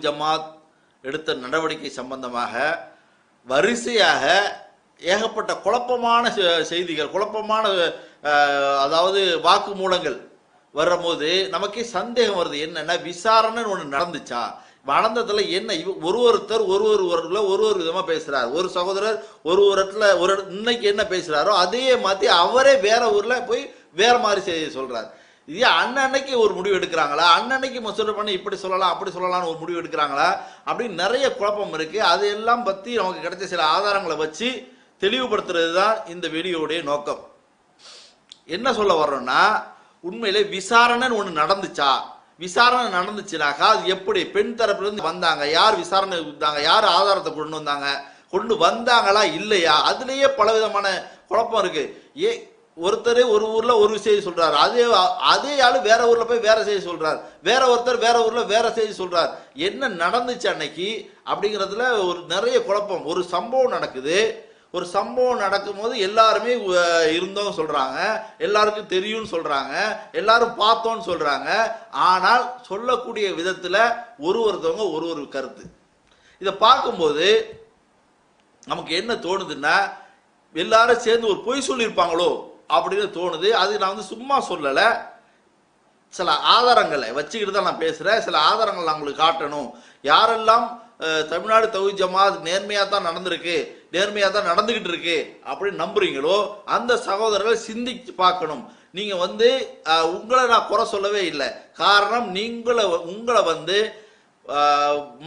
ஜமாத் எடுத்த நடவடிக்கை சம்பந்தமாக வரிசையாக ஏகப்பட்ட குழப்பமான செய்திகள், குழப்பமான அதாவது வாக்குமூலங்கள் வரும்போது நமக்கே சந்தேகம் வருது. என்னன்னா, விசாரணைன்னு ஒன்று நடந்துச்சா? நடந்ததுல என்ன ஒருத்தர் ஒரு விதமா பேசுறாரு. ஒரு சகோதரர் ஒரு இடத்துல இன்னைக்கு என்ன பேசுறாரோ அதே மாதிரி அவரே வேற ஊர்ல போய் வேற மாதிரி சொல்றாரு. இது அன்னன்னைக்கு ஒரு முடிவு எடுக்கிறாங்களா? அன்னன்னைக்கு மசூரா பண்ணி இப்படி சொல்லலாம் அப்படி சொல்லலாம்னு ஒரு முடிவு எடுக்கிறாங்களா? அப்படின்னு நிறைய குழப்பம் இருக்கு. அதையெல்லாம் பத்தி நமக்கு கிடைச்ச சில ஆதாரங்களை வச்சு தெளிவுபடுத்துறது தான் இந்த வீடியோடைய நோக்கம். என்ன சொல்ல வர்றோம்னா, உண்மையிலே விசாரணைன்னு ஒன்று நடந்துச்சா? விசாரணை நடந்துச்சுனாக்கா அது எப்படி? பெண் தரப்புல இருந்து வந்தாங்க, யார் விசாரணை கொடுத்தாங்க, யார் ஆதாரத்தை கொண்டு வந்தாங்களா இல்லையா? அதுலயே பலவிதமான குழப்பம் இருக்கு. ஒருத்தர் ஒரு ஊர்ல ஒரு செய்தி சொல்றாரு, அதே ஆளு வேற ஊர்ல போய் வேற செய்தி சொல்றாரு, வேற ஒருத்தர் வேற ஊர்ல வேற செய்தி சொல்றாரு. என்ன நடந்துச்சு அன்னைக்கு அப்படிங்கிறதுல ஒரு நிறைய குழப்பம். ஒரு சம்பவம் நடக்குது, ஒரு சம்பவம் நடக்கும் போது எல்லாருமே இருந்தோம் சொல்றாங்க, எல்லாருக்கும் தெரியும்னு சொல்றாங்க, எல்லாரும் பார்த்தோம்னு சொல்றாங்க. ஆனால் சொல்லக்கூடிய விதத்துல ஒருத்தவங்க ஒரு கருத்து. இதை பார்க்கும்போது நமக்கு என்ன தோணுதுன்னா, எல்லாரும் சேர்ந்து ஒரு பொய் சொல்லியிருப்பாங்களோ அப்படின்னு தோணுது. அது நான் சும்மா சொல்லல, சில ஆதாரங்களை வச்சுக்கிட்டு தான் நான் பேசுறேன். சில ஆதாரங்கள் நான் உங்களுக்கு காட்டணும். யாரெல்லாம் தமிழ்நாடு தௌஹீத் ஜமாத் நேர்மையா தான் நடந்திருக்கு, நேர்மையா தான் நடந்துகிட்டு இருக்கு அப்படின்னு நம்புறீங்களோ அந்த சகோதரர்கள் சிந்திச்சு பார்க்கணும். நீங்க உங்களை நான் குறை சொல்லவே இல்லை. காரணம், உங்களை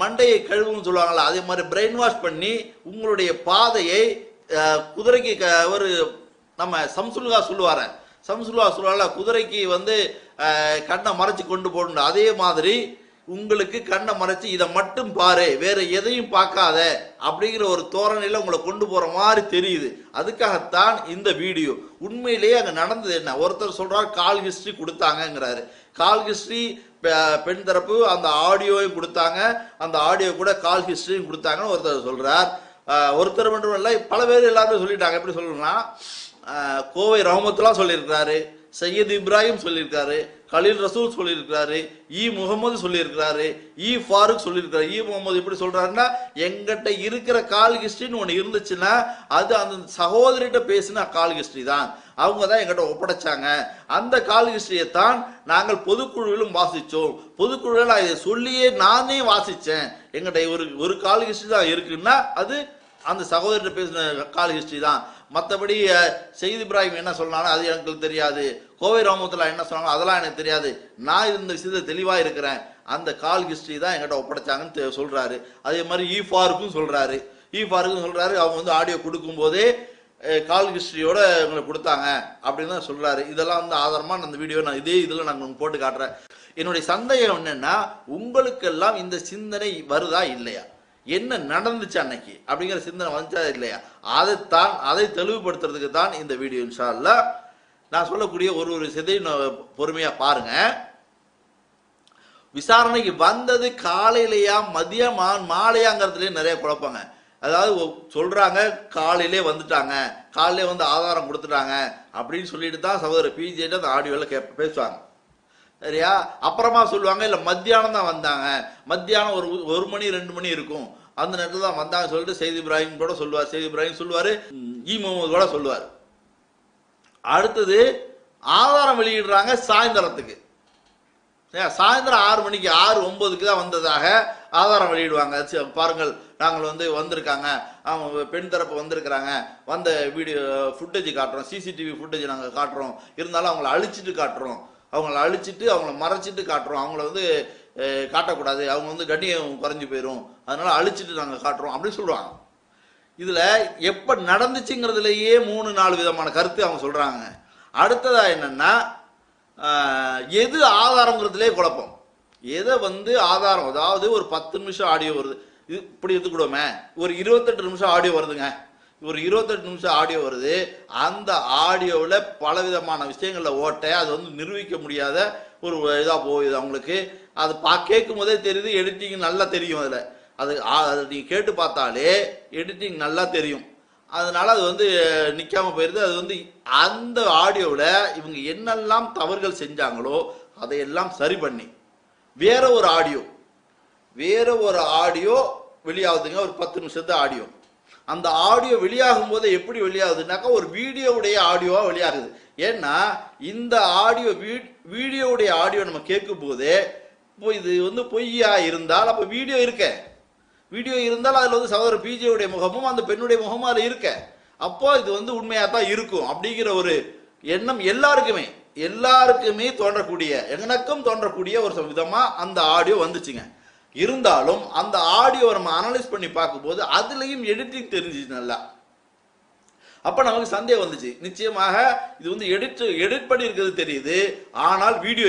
மண்டையை கழுவுன்னு சொல்லுவாங்களா, அதே மாதிரி பிரெயின் வாஷ் பண்ணி உங்களுடைய பாதையை குதிரைக்கு ஒரு நம்ம சம்சுல்கா சொல்லுவார குதிரைக்கு கண்ணை மறைச்சு கொண்டு போகணும். அதே மாதிரி உங்களுக்கு கண்ணை மறைச்சு இதை மட்டும் பாரு, வேற எதையும் பார்க்காத அப்படிங்கிற ஒரு தோரணையில உங்களை கொண்டு போற மாதிரி தெரியுது. அதுக்காகத்தான் இந்த வீடியோ. உண்மையிலேயே அங்க நடந்தது என்ன? ஒருத்தர் சொல்றாரு கால் ஹிஸ்டரி கொடுத்தாங்கிறாரு. கால் ஹிஸ்டரி பெண் தரப்பு அந்த ஆடியோவையும் கொடுத்தாங்க, அந்த ஆடியோ கூட கால் ஹிஸ்டரியும் கொடுத்தாங்கன்னு ஒருத்தர் சொல்றார். ஒருத்தர் மட்டும் இல்லை, பல பேர் எல்லாருமே சொல்லிட்டாங்க. எப்படி சொல்லணும்னா, கோவை ரஹமத்துல்லா சொல்லியிருக்கிறாரு, சையத் இப்ராஹிம் சொல்லியிருக்காரு, கலீல் ரசூல் சொல்லியிருக்கிறாரு, முகமது சொல்லியிருக்கிறாரு, ஃபாரூக் சொல்லியிருக்காரு. முகமது எப்படி சொல்றாருன்னா, எங்கிட்ட இருக்கிற கால் ஹிஸ்டரின்னு ஒன்று இருந்துச்சுன்னா அது அந்த சகோதரிட்ட பேசின கால் ஹிஸ்டரி தான், அவங்க தான் எங்கிட்ட ஒப்படைச்சாங்க. அந்த கால் ஹிஸ்டரியை தான் நாங்கள் பொதுக்குழுவிலும் வாசிச்சோம், பொதுக்குழுவில் இதை சொல்லியே நானே வாசிச்சேன். எங்கிட்ட ஒரு கால் ஹிஸ்டரி தான் இருக்குன்னா அது அந்த சகோதரிட்ட பேசின கால் ஹிஸ்டரி தான். மற்றபடி சையத் இப்ராஹிம் என்ன சொன்னாலும் அது எனக்கு தெரியாது, கோவை ரஹமத்துல்லா என்ன சொன்னாலும் அதெல்லாம் எனக்கு தெரியாது. நான் இந்த விஷயத்துல தெளிவா இருக்கிறேன், அந்த கால் ஹிஸ்டரி தான் எங்கிட்ட ஒப்படைச்சாங்கன்னு சொல்றாரு. அதே மாதிரி ஃபாரூக்கும் சொல்றாரு. அவங்க ஆடியோ கொடுக்கும் போதே கால் ஹிஸ்டரியோட எங்களுக்கு கொடுத்தாங்க அப்படின்னு தான் சொல்றாரு. இதெல்லாம் ஆதாரமா அந்த வீடியோ நான் இதே இதில் நான் போட்டு காட்டுறேன். என்னுடைய சந்தேகம் என்னன்னா, உங்களுக்கெல்லாம் இந்த சிந்தனை வருதா இல்லையா? என்ன நடந்துச்சு அன்னைக்கு அப்படிங்கிற சிந்தனை வந்துச்சா இல்லையா? அதை தெளிவுபடுத்துறதுக்கு தான் இந்த வீடியோ. இன்ஷா அல்லாஹ் நான் சொல்லக்கூடிய ஒரு விஷயத்தையும் பொறுமையா பாருங்க. விசாரணைக்கு வந்தது காலையிலையா மதியமா மாலையாங்கிறதுலயே நிறைய குழப்பங்க. அதாவது சொல்றாங்க காலையிலே வந்துட்டாங்க, காலையிலே ஆதாரம் கொடுத்துட்டாங்க அப்படின்னு சொல்லிட்டு தான் சகோதரர் பிஜேட்ட அந்த ஆடியோவில் பேசுவாங்க. சரியா? அப்புறமா சொல்லுவாங்க இல்லை மத்தியானம் தான் வந்தாங்க, மத்தியானம் ஒரு மணி 2 மணி இருக்கும், அந்த நேரத்தில் தான் வந்தாங்க சொல்லிட்டு சையத் இப்ராஹிம் கூட சொல்லுவார். சையத் இப்ராஹிம் சொல்லுவாரு, முகமது கூட சொல்லுவார். அடுத்தது ஆதாரம் வெளியிடுறாங்க சாயந்தரத்துக்கு. சாயந்தரம் 6 மணிக்கு 6:09 தான் வந்ததாக ஆதாரம் வெளியிடுவாங்க. பாருங்கள், நாங்கள் வந்திருக்காங்க, அவங்க பெண் தரப்பு வந்திருக்கிறாங்க, வந்த வீடியோ ஃபுட்டேஜ் காட்டுறோம், சிசிடிவி ஃபுட்டேஜ் நாங்கள் காட்டுறோம், இருந்தாலும் அவங்கள அழிச்சிட்டு காட்டுறோம், அவங்கள மறைச்சிட்டு காட்டுறோம், அவங்கள காட்டக்கூடாது, அவங்க கண்ணியம் குறைஞ்சி போயிடும், அதனால அழிச்சிட்டு நாங்கள் காட்டுறோம் அப்படின்னு சொல்லுவாங்க. இதுல எப்ப நடந்துச்சுங்கிறதுலயே 3-4 விதமான கருத்து அவங்க சொல்றாங்க. அடுத்ததா என்னன்னா, எது ஆதாரங்கிறதுலே குழப்பம். எதை ஆதாரம், அதாவது ஒரு 10 நிமிஷம் ஆடியோ வருது, இப்படி எடுத்துக்கூடமே, ஒரு 28 நிமிஷம் ஆடியோ வருதுங்க, ஒரு 28 நிமிஷம் ஆடியோ வருது. அந்த ஆடியோவில் பலவிதமான விஷயங்களில் ஓட்ட அது நிரூபிக்க முடியாத ஒரு இதாக போகுது அவங்களுக்கு. அது கேட்கும் போதே தெரியுது, எடிட்டிங் நல்லா தெரியும். அது நீங்கள் கேட்டு பார்த்தாலே எடிட்டிங் நல்லா தெரியும். அதனால அது நிற்காம போயிருது. அது அந்த ஆடியோவில் இவங்க என்னெல்லாம் தவறுகள் செஞ்சாங்களோ அதையெல்லாம் சரி பண்ணி வேற ஒரு ஆடியோ வேற ஒரு ஆடியோ வெளியாகுதுங்க, ஒரு 10 நிமிஷத்து ஆடியோ. அந்த ஆடியோ வெளியாகும் போது எப்படி வெளியாகுதுனாக்கா ஒரு வீடியோவுடைய ஆடியோவா வெளியாகுது. ஏன்னா இந்த ஆடியோ வீடியோவுடைய ஆடியோ நம்ம கேட்கும் போதே இப்போ இது வந்து பொய்யா இருந்தால் அப்ப வீடியோ இருந்தால் அதுல வந்து சகோதரர் பிஜேவுடைய முகமும் அந்த பெண்ணுடைய முகமும் அதுல இருக்க, அப்போ இது வந்து உண்மையா தான் இருக்கும் அப்படிங்கிற ஒரு எண்ணம் எல்லாருக்குமே தோன்றக்கூடிய, எனக்கும் தோன்றக்கூடிய ஒரு விதமா அந்த ஆடியோ வந்துச்சுங்க. இருந்தாலும் அந்த ஆடியோ நம்ம அனலைஸ் பண்ணி பார்க்கும்போது அதுலயும் எடிட்டிங் தெரிஞ்சிச்சு நல்லா. அப்ப நமக்கு சந்தேகம் வந்துச்சு, நிச்சயமாக இது வந்து எடிட் பண்ணி இருக்கிறது தெரியுது, ஆனால் வீடியோ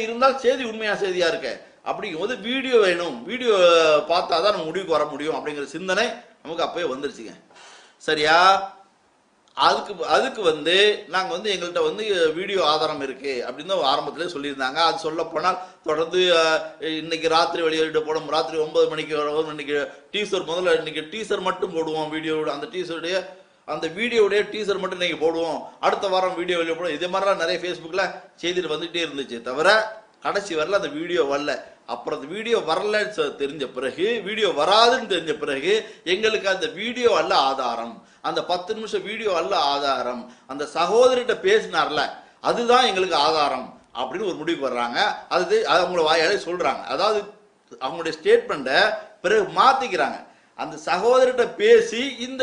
இருந்தால் செய்தி உண்மையா செய்தியா இருக்க. அப்படிங்கும் போது வீடியோ வேணும், வீடியோ பார்த்தாதான் நம்ம முடிவுக்கு வர முடியும் அப்படிங்கிற சிந்தனை நமக்கு அப்பவே வந்துருச்சுங்க. சரியா? அதுக்கு வந்து நாங்கள் வந்து எங்கள்கிட்ட வந்து வீடியோ ஆதாரம் இருக்கு அப்படின்னு தான் ஆரம்பத்திலே சொல்லியிருந்தாங்க. அது சொல்ல போனால் தொடர்ந்து இன்னைக்கு ராத்திரி வெளியிட்டு போடும், ராத்திரி 9 மணிக்கு வரும். இன்னைக்கு டீசர் முதல்ல இன்னைக்கு டீசர் மட்டும் போடுவோம், வீடியோட அந்த வீடியோடைய டீசர் மட்டும் இன்னைக்கு போடுவோம், அடுத்த வாரம் வீடியோ வெளியே போடுவோம். இதே மாதிரிலாம் நிறைய ஃபேஸ்புக்கில் செய்தியில் வந்துகிட்டே இருந்துச்சு, தவிர கடைசி வரல அந்த வீடியோ வரல. அப்புறம் அந்த வீடியோ வரலன்னு தெரிஞ்ச பிறகு, வீடியோ வராதுன்னு தெரிஞ்ச பிறகு எங்களுக்கு அந்த வீடியோ அல்ல ஆதாரம், அந்த 10 நிமிஷம் வீடியோ அல்ல ஆதாரம், அந்த சகோதரிட்ட பேசினார்ல அதுதான் எங்களுக்கு ஆதாரம் அப்படின்னு ஒரு முடிவுக்கு வர்றாங்க. அது அவங்கள வாயாலே சொல்றாங்க. அதாவது அவங்களுடைய ஸ்டேட்மெண்ட்டை பிறகு மாத்திக்கிறாங்க. அந்த சகோதரிட்ட பேசி இந்த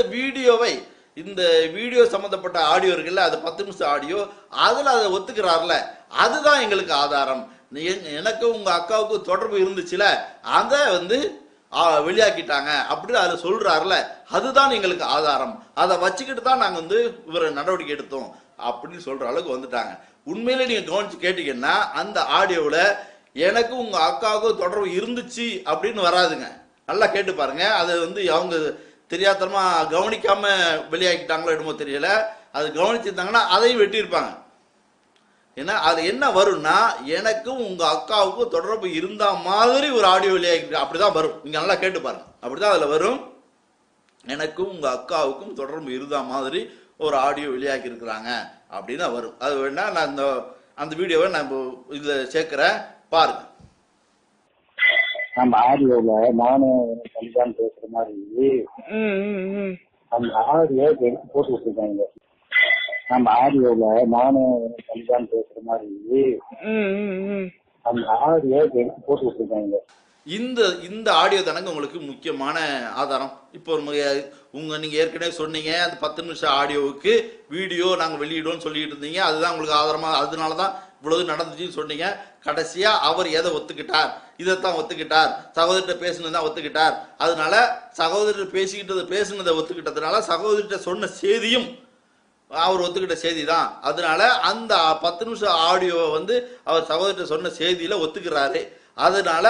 வீடியோ சம்பந்தப்பட்ட ஆடியோ இருக்குல்ல, அது 10 நிமிஷம் ஆடியோ, அதுல அதை ஒத்துக்கிறார்ல அதுதான் எங்களுக்கு ஆதாரம். எனக்கு உங்க அக்காவுக்கு தொடர்பு இருந்துச்சுல அதை வந்து வெளியாக்கிட்டாங்க அப்படின்னு அதை சொல்றாருல அதுதான் எங்களுக்கு ஆதாரம், அதை வச்சுக்கிட்டு தான் நாங்க வந்து இவரை நடவடிக்கை எடுத்தோம் அப்படின்னு சொல்ற அளவுக்கு வந்துட்டாங்க. உண்மையிலே நீங்க கவனிச்சு கேட்டீங்கன்னா அந்த ஆடியோவில் எனக்கு உங்க அக்காவுக்கு தொடர்பு இருந்துச்சு அப்படின்னு வராதுங்க. நல்லா கேட்டு பாருங்க. அது வந்து அவங்க தெரியாதனமா கவனிக்காம வெளியாக்கிட்டாங்களோ என்னமோ தெரியல, அது கவனிச்சிருந்தாங்கன்னா அதையும் வெட்டியிருப்பாங்க. ஏன்னா அது என்ன வரும்னா, எனக்கும் உங்க அக்காவுக்கும் தொடர்பு இருந்த மாதிரி ஒரு ஆடியோ வெளியாகி அப்படிதான் வரும். நீங்க நல்லா கேட்டு பாருங்க, அப்படிதான் அதுல வரும். எனக்கும் உங்க அக்காவுக்கும் தொடர்பு இருந்த மாதிரி ஒரு ஆடியோ வெளியாகி இருக்கிறாங்க அப்படின்னு வரும். அது வேணா நான் அந்த வீடியோவை நான் இதுல சேர்க்கிறேன், பாருங்க. நம்ம ஆடியோல நானும் கல்யாணம் பேசுற மாதிரி அந்த ஆடியோ எடுத்து போட்டு விட்டுருக்காங்க. நம்ம ஆடியோல நானும் கல்யாணம் பேசுற மாதிரி அந்த ஆடியோ எடுத்து போட்டு விட்டுருக்காங்க. இந்த ஆடியோ தானங்க உங்களுக்கு முக்கியமான ஆதாரம். இப்போ நீங்க ஏற்கனவே சொன்னீங்க அந்த 10 நிமிஷம் ஆடியோவுக்கு வீடியோ நாங்க வெளியிடுவோம் சொல்லிட்டு இருந்தீங்க, அதுதான் உங்களுக்கு ஆதாரமா, அதனாலதான் இவ்வளவு நடந்துச்சுன்னு சொன்னீங்க. கடைசியா அவர் எதை ஒத்துக்கிட்டார், இதைத்தான் ஒத்துக்கிட்டார், சகோதரிட்ட பேசினதான் ஒத்துக்கிட்டார். அதனால சகோதரர் பேசினதை ஒத்துக்கிட்டதுனால சகோதரிட்ட சொன்ன செய்தியும் அவர் ஒத்துக்கிட்ட செய்தி தான். அதனால அந்த 10 நிமிஷம் ஆடியோவை வந்து அவர் சகோதரிட்ட சொன்ன செய்தியில ஒத்துக்கிறாரு. அதனால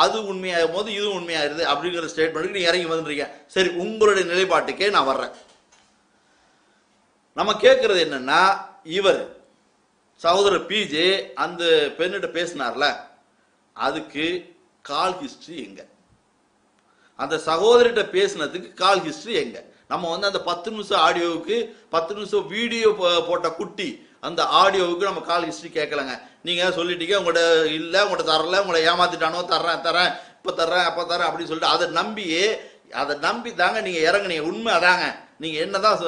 அது உண்மையாகும் போது இது உண்மையாயிருது அப்படிங்கிற ஸ்டேட்மெண்ட்டுக்கு நீங்க இறங்கி வந்துருக்கீங்க. சரி, உங்களுடைய நிலைப்பாட்டுக்கே நான் வர்றேன். நம்ம கேட்கறது என்னன்னா, இவர் சகோதரர் பிஜே அந்த பெண்ணிட்ட பேசினார்ல அதுக்கு கால் ஹிஸ்டரி எங்க? அந்த சகோதரிட்ட பேசினதுக்கு கால் ஹிஸ்டரி எங்க? நம்ம வந்து அந்த 10 நிமிஷம் ஆடியோவுக்கு 10 நிமிஷம் வீடியோ போட்ட குட்டி அந்த ஆடியோவுக்கு நம்ம கால் ஹிஸ்டரி கேட்கலங்க. நீங்க சொல்லிட்டீங்க உங்கள்கிட்ட தரல, உங்களை ஏமாத்திட்டானோ, தரேன் இப்ப தர்றேன் அப்ப தரேன் அப்படின்னு சொல்லிட்டு அதை நம்பி தாங்க நீங்க இறங்குனீங்க. உண்மை அதாங்க, நீங்க என்னதான்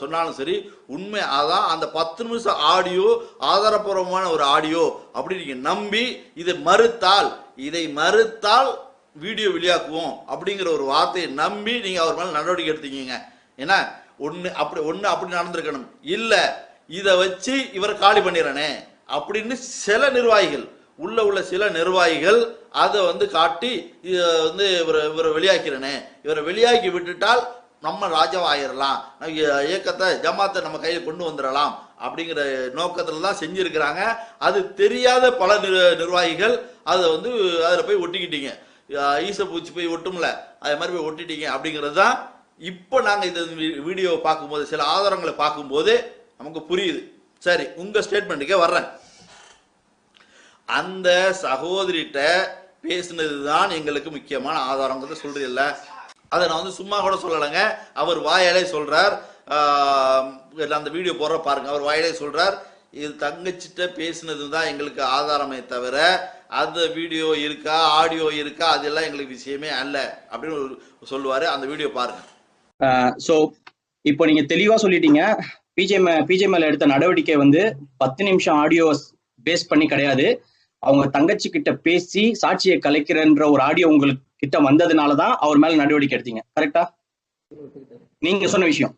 சொன்னாலும் சரி உண்மை அதான். அந்த 10 நிமிஷம் ஆடியோ ஆதாரப்பூர்வமான ஒரு ஆடியோ அப்படி நீங்க நம்பி இதை மறுத்தால் வீடியோ வெளியாக்குவோம் அப்படிங்கிற ஒரு வார்த்தையை நம்பி நீங்க அவர் மேல நடவடிக்கை எடுத்தீங்க. ஏன்னா ஒண்ணு அப்படி நடந்திருக்கணும், இல்ல இதை வச்சு இவரை காலி பண்ணிடுறனே அப்படின்னு சில நிர்வாகிகள் உள்ள சில நிர்வாகிகள் அதை வந்து காட்டி வந்து இவரை வெளியாக்கிறனே, இவரை வெளியாக்கி விட்டுட்டால் நம்ம ராஜாவாயிரலாம், இயக்கத்தை ஜமாத்தை நம்ம கையில் கொண்டு வந்துடலாம் அப்படிங்கிற நோக்கத்துல தான் செஞ்சிருக்கிறாங்க. அது தெரியாத பல நிர்வாகிகள் அதை வந்து அதில் போய் ஒட்டிக்கிட்டீங்க. ஈச பூச்சி போய் ஒட்டும்ல, அது மாதிரி போய் ஒட்டிட்டீங்க அப்படிங்கிறது தான் இப்போ நாங்கள் இந்த வீடியோவை பார்க்கும்போது சில ஆதாரங்களை பார்க்கும்போது நமக்கு புரியுது. சரி, உங்க ஸ்டேட்மெண்ட்டுக்கே வர்றேன். அந்த சகோதரிட்ட பேசினது தான் எங்களுக்கு முக்கியமான ஆதாரங்கிறத சொல்றது இல்லை. அதை நான் வந்து சும்மா கூட சொல்லலைங்க, அவர் வாயாலே சொல்றார். அந்த வீடியோ போடுற பாருங்க, அவர் வாயாலே சொல்றார், இது தங்கச்சிட்ட பேசினது தான் எங்களுக்கு ஆதாரமே தவிர அந்த வீடியோ இருக்கா ஆடியோ இருக்கா அதெல்லாம் எங்களுக்கு விஷயமே அல்ல அப்படின்னு சொல்லுவாரு. அந்த வீடியோ பாருங்க. சோ இப்போ நீங்க தெளிவா சொல்லிட்டீங்க. பிஜே மேல எடுத்த நடவடிக்கை வந்து 10 நிமிஷம் ஆடியோ பேஸ் பண்ணி கிடையாது. அவங்க தங்கச்சி கிட்ட பேசி சாட்சியை கலைக்கிறன்ற ஒரு ஆடியோ உங்களுக்கு கிட்ட வந்ததுனாலதான் அவர் மேல நடவடிக்கை எடுத்தீங்க, கரெக்டா? நீங்க சொன்ன விஷயம்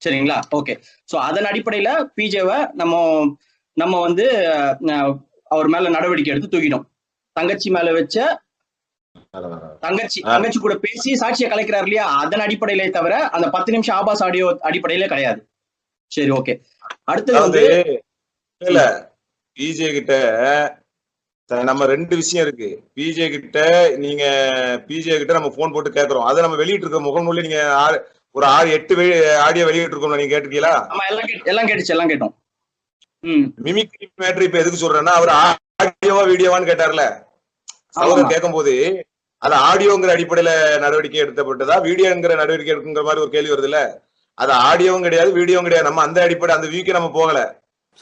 சரிங்களா? ஓகே. சோ அதன் அடிப்படையில பிஜேவை நம்ம வந்து அவர் மேல நடவடிக்கை எடுத்து தூக்கிட்டோம். தங்கச்சி மேல வச்ச தங்கச்சி கூட பேசி சாட்சியை கலைக்கிறார் இல்லையா, அதன் அடிப்படையிலே தவிர அந்த 10 நிமிஷம் ஆபாஸ் ஆடியோ அடிப்படையில கிடையாது. சரி, ஓகே. அடுத்தது வந்து இல்ல பிஜே கிட்ட நம்ம 2 விஷயம் இருக்கு. பிஜே கிட்ட நம்ம போன் போட்டு கேக்குறோம். அதை நம்ம வெளியிட்டு இருக்க முகநூல்ல நீங்க ஒரு 6-8 ஆடியோ வெளியிட்டு இருக்கோம். நீங்க கேட்டிருக்கீங்களா? ஆமா, எல்லாம் கேட்டுச்சு, எல்லாம் கேட்டோம். மிமிக்ரி மேட்டர் இப்ப எதுக்கு சொல்றேன்னா, அவர் ஆடியோவா வீடியோவான்னு கேட்டார்ல, அவர் கேட்கும் போது அது ஆடியோங்கிற அடிப்படையில நடவடிக்கை எடுக்கப்பட்டதா வீடியோங்கிற நடவடிக்கை எடுக்குங்கிற மாதிரி ஒரு கேள்வி வருது இல்ல. அது ஆடியோவும் கிடையாது வீடியோவும் கிடையாது. நம்ம அந்த அடிப்படை அந்த வியூக்கு நம்ம போகல.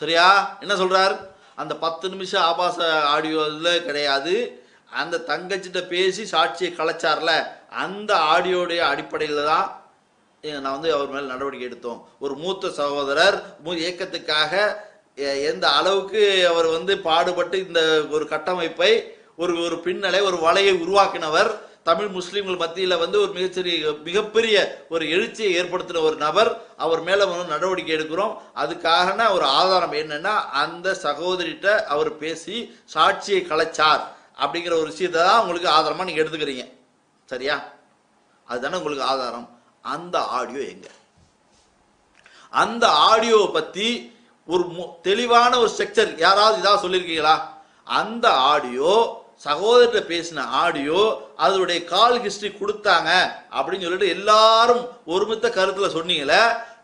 சரியா? என்ன சொல்றார்? அந்த 10 நிமிஷம் ஆபாச ஆடியோல கிடையாது, அந்த தங்கச்சிட்ட பேசி சாட்சியை கலைச்சார்ல அந்த ஆடியோடைய அடிப்படையில தான் நான் வந்து அவர் மேல் நடவடிக்கை எடுத்தோம். ஒரு மூத்த சகோதரர் இயக்கத்துக்காக எந்த அளவுக்கு அவர் வந்து பாடுபட்டு இந்த ஒரு கட்டமைப்பை ஒரு பின்னலை ஒரு வலையை உருவாக்கினவர், தமிழ் முஸ்லிம்கள் மத்தியில வந்து ஒரு மிகப்பெரிய ஒரு எழுச்சியை ஏற்படுத்தின ஒரு நபர், அவர் மேல வந்து நடவடிக்கை எடுக்கிறோம். அதுக்கான ஒரு ஆதாரம் என்னன்னா, அந்த சகோதரிட்ட அவர் பேசி சாட்சியை கலைச்சார் அப்படிங்கிற ஒரு விஷயத்தை தான் உங்களுக்கு ஆதாரமா நீங்க எடுத்துக்கிறீங்க. சரியா? அதுதானே உங்களுக்கு ஆதாரம். அந்த ஆடியோ எங்க? அந்த ஆடியோவை பத்தி ஒரு தெளிவான ஒரு ஸ்ட்ரக்சர் யாராவது இதாக சொல்லியிருக்கீங்களா? அந்த ஆடியோ சகோதரர்கிட்ட பேசின ஆடியோ, அதனுடைய கால் ஹிஸ்டரி கொடுத்தாங்க அப்படின்னு சொல்லிட்டு எல்லாரும் ஒருமித்த கருத்துல சொன்னீங்களே,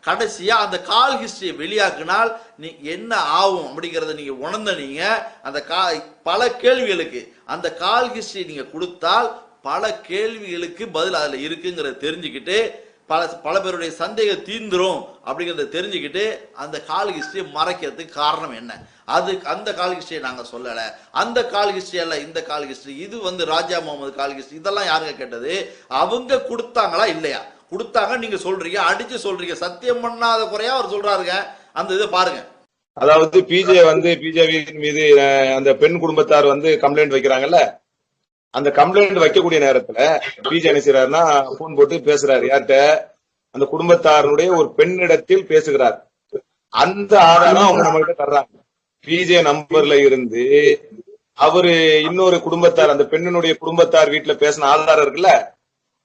கடைசியா அந்த கால் ஹிஸ்டரியை வெளியாக்குனால் நீ என்ன ஆகும் அப்படிங்கிறத நீங்க உணர்ந்த நீங்க அந்த பல கேள்விகளுக்கு அந்த கால் ஹிஸ்டரி நீங்க கொடுத்தால் பல கேள்விகளுக்கு பதில் அதுல இருக்குங்கிறத தெரிஞ்சுக்கிட்டு பல பேருடைய சந்தேகம் தீந்துரும் அப்படிங்கிறத தெரிஞ்சுக்கிட்டு அந்த கால் ஹிஸ்டரியை மறைக்கிறதுக்கு காரணம் என்ன? அந்த கால் ஹிஸ்டரியை நாங்க சொல்லல. அந்த கால் ஹிஸ்டரி அல்ல, இந்த கால் ஹிஸ்டரி, இது வந்து ராஜா முகமது கால் ஹிஸ்டரி, இதெல்லாம் யாருங்க கேட்டது? அவங்க கொடுத்தாங்களா இல்லையா? கொடுத்தாங்க நீங்க சொல்றீங்க, அடிச்சு சொல்றீங்க, சத்தியம் பண்ணாத குறையா அவர் சொல்றாருங்க. அந்த இதை பாருங்க. அதாவது பிஜே மீது அந்த பெண் குடும்பத்தார் வந்து கம்ப்ளைண்ட் வைக்கிறாங்கல்ல, அந்த கம்ப்ளைண்ட் வைக்கக்கூடிய நேரத்துல பிஜே என்ன செய்யறாருன்னா போன் போட்டு பேசுறாரு. யார்கிட்ட? அந்த குடும்பத்தாருடைய ஒரு பெண்ணிடத்தில் பேசுகிறார். அந்த ஆதாரம் அவங்க நம்ம கிட்ட தர்றாங்க. பிஜே நம்பர்ல இருந்து அவரு இன்னொரு குடும்பத்தார், அந்த பெண்ணினுடைய குடும்பத்தார் வீட்டுல பேசின ஆதாரம் இருக்குல்ல,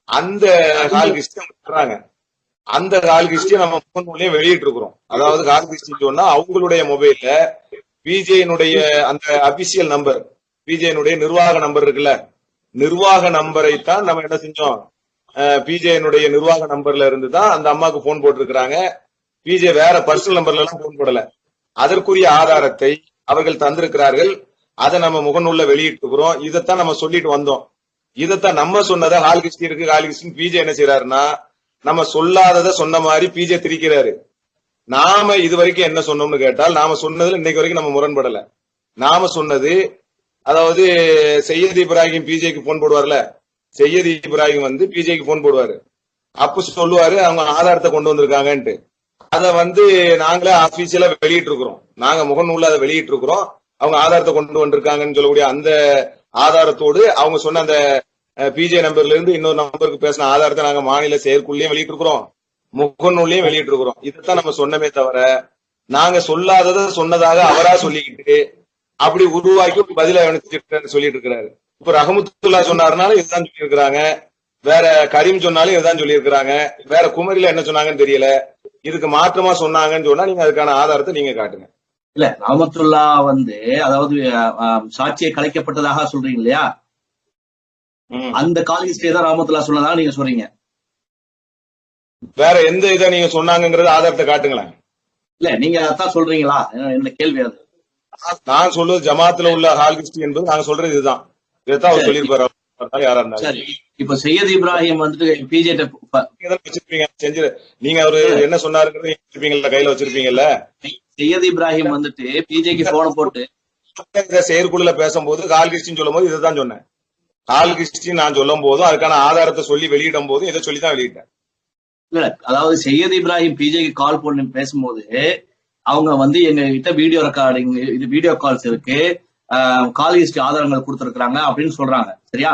அந்த கால் ஹிஸ்டரி தர்றாங்க. அந்த கால் ஹிஸ்டரி நம்ம முகநூல்லையும் வெளியிட்டு இருக்கிறோம். அதாவது கால் ஹிஸ்டரி சொன்னா அவங்களுடைய மொபைல்ல பிஜேனுடைய அந்த அபிஷியல் நம்பர், பிஜேனுடைய நிர்வாக நம்பர் இருக்குல்ல, நிர்வாக நம்பரை தான் நம்ம என்ன செஞ்சோம், பிஜேனுடைய நிர்வாக நம்பர்ல இருந்து தான் அந்த அம்மாவுக்கு போன் போட்டிருக்கிறாங்க. பிஜே வேற பர்சனல் நம்பர்ல எல்லாம் போன் போடல. அதற்குரிய ஆதாரத்தை அவர்கள் தந்திருக்கிறார்கள். அதை நம்ம முகநூல்ல வெளியிட்டுக்கிறோம். இதைத்தான் நம்ம சொல்லிட்டு வந்தோம். இதைத்தான் நம்ம சொன்னதை ஹால் ஹிஸ்டரி இருக்கு, ஹால் ஹிஸ்டரி பிஜே என்ன செய்யறாருன்னா நம்ம சொல்லாததை சொன்ன மாதிரி பிஜே திரிக்கிறாரு. நாம இது வரைக்கும் என்ன சொன்னோம்னு கேட்டால், நாம சொன்னதுல இன்னைக்கு வரைக்கும் நம்ம முரண்படல. நாம சொன்னது, அதாவது சையத் இப்ராஹிம் பிஜேக்கு போன் போடுவார்ல, சையத் இப்ராஹிம் வந்து பிஜேக்கு போன் போடுவாரு. அப்ப சொல்லுவாரு அவங்க ஆதாரத்தை கொண்டு வந்திருக்காங்கன்ட்டு. அதை வந்து நாங்களே ஆபீஷியலா வெளியிட்டு இருக்கிறோம். நாங்க முகநூல்ல அதை வெளியிட்டு இருக்கிறோம். அவங்க ஆதாரத்தை கொண்டு வந்திருக்காங்கன்னு சொல்லக்கூடிய அந்த ஆதாரத்தோடு அவங்க சொன்ன அந்த பிஜே நம்பர்ல இருந்து இன்னொரு நம்பருக்கு பேசின ஆதாரத்தை நாங்க மாநில செயற்குள்ளேயும் வெளியிட்டு இருக்கிறோம், முகநூல்லையும் வெளியிட்டு இருக்கிறோம். இதைத்தான் நம்ம சொன்னமே தவிர நாங்க சொல்லாததை சொன்னதாக அவரா சொல்லிக்கிட்டு அப்படி உருவாக்கி பதில சொல்லிட்டு இருக்கிறாரு. இப்ப ரஹமத்துல்லா சொன்னாருனாலும் இதுதான் சொல்லி இருக்கிறாங்க, வேற கரீம் சொன்னாலும் இதுதான் சொல்லி இருக்கிறாங்க, வேற குமரில என்ன சொன்னாங்கன்னு தெரியல. இதுக்கு மாற்றமா சொன்னாங்கன்னு சொன்னா நீங்க அதுக்கான ஆதாரத்தை நீங்க காட்டுங்க. இல்ல, ரஹமத்துல்லா வந்து அதாவது சாட்சியை கலைக்கப்பட்டதாக சொல்றீங்க இல்லையா, அந்த கால் ஹிஸ்டரி தான் ரஹமத்துல்லா சொன்னதாக நீங்க சொல்றீங்க. வேற எந்த இதை நீங்க சொன்னாங்கிறது ஆதாரத்தை காட்டுங்களேன். இல்ல, நீங்க அதான் சொல்றீங்களா? என்ன கேள்வி அது? நான் சொல்றது ஜமாத்துல உள்ள ஹால் ஹிஸ்டரி என்பது நாங்க சொல்றது இதுதான். இதைத்தான் அவர் சொல்லியிருப்பாரு யாரா இருந்தாலும். சரி, இப்ப சையத் இப்ராஹிம் வந்துட்டு பிஜே வச்சிருப்பீங்க, செஞ்சு நீங்க அவரு என்ன சொன்னாருங்கிறது வச்சிருப்பீங்கல்ல, கையில வச்சிருப்பீங்கல்ல. சையத் இப்ராஹிம் வந்துட்டு பிஜேக்கு போன போட்டு இந்த செயற்குழுல பேசும்போது கால் கிறிஸ்டின்னு சொல்லும் போது இதைதான் சொன்னேன். கால் கிறிஸ்டின் நான் சொல்லும் போதும் அதுக்கான ஆதாரத்தை சொல்லி வெளியிடும் போதும் இதை சொல்லிதான் வெளியிட்டேன். இல்ல அதாவது சையத் இப்ராஹிம் பிஜேக்கு கால் பண்ணி பேசும்போது அவங்க வந்து எங்க கிட்ட வீடியோ ரெக்கார்டிங் இது வீடியோ கால்ஸ் இருக்கு, கால் ஹிஸ்டரி ஆதாரங்கள் கொடுத்திருக்காங்க அப்படின்னு சொல்றாங்க. சரியா?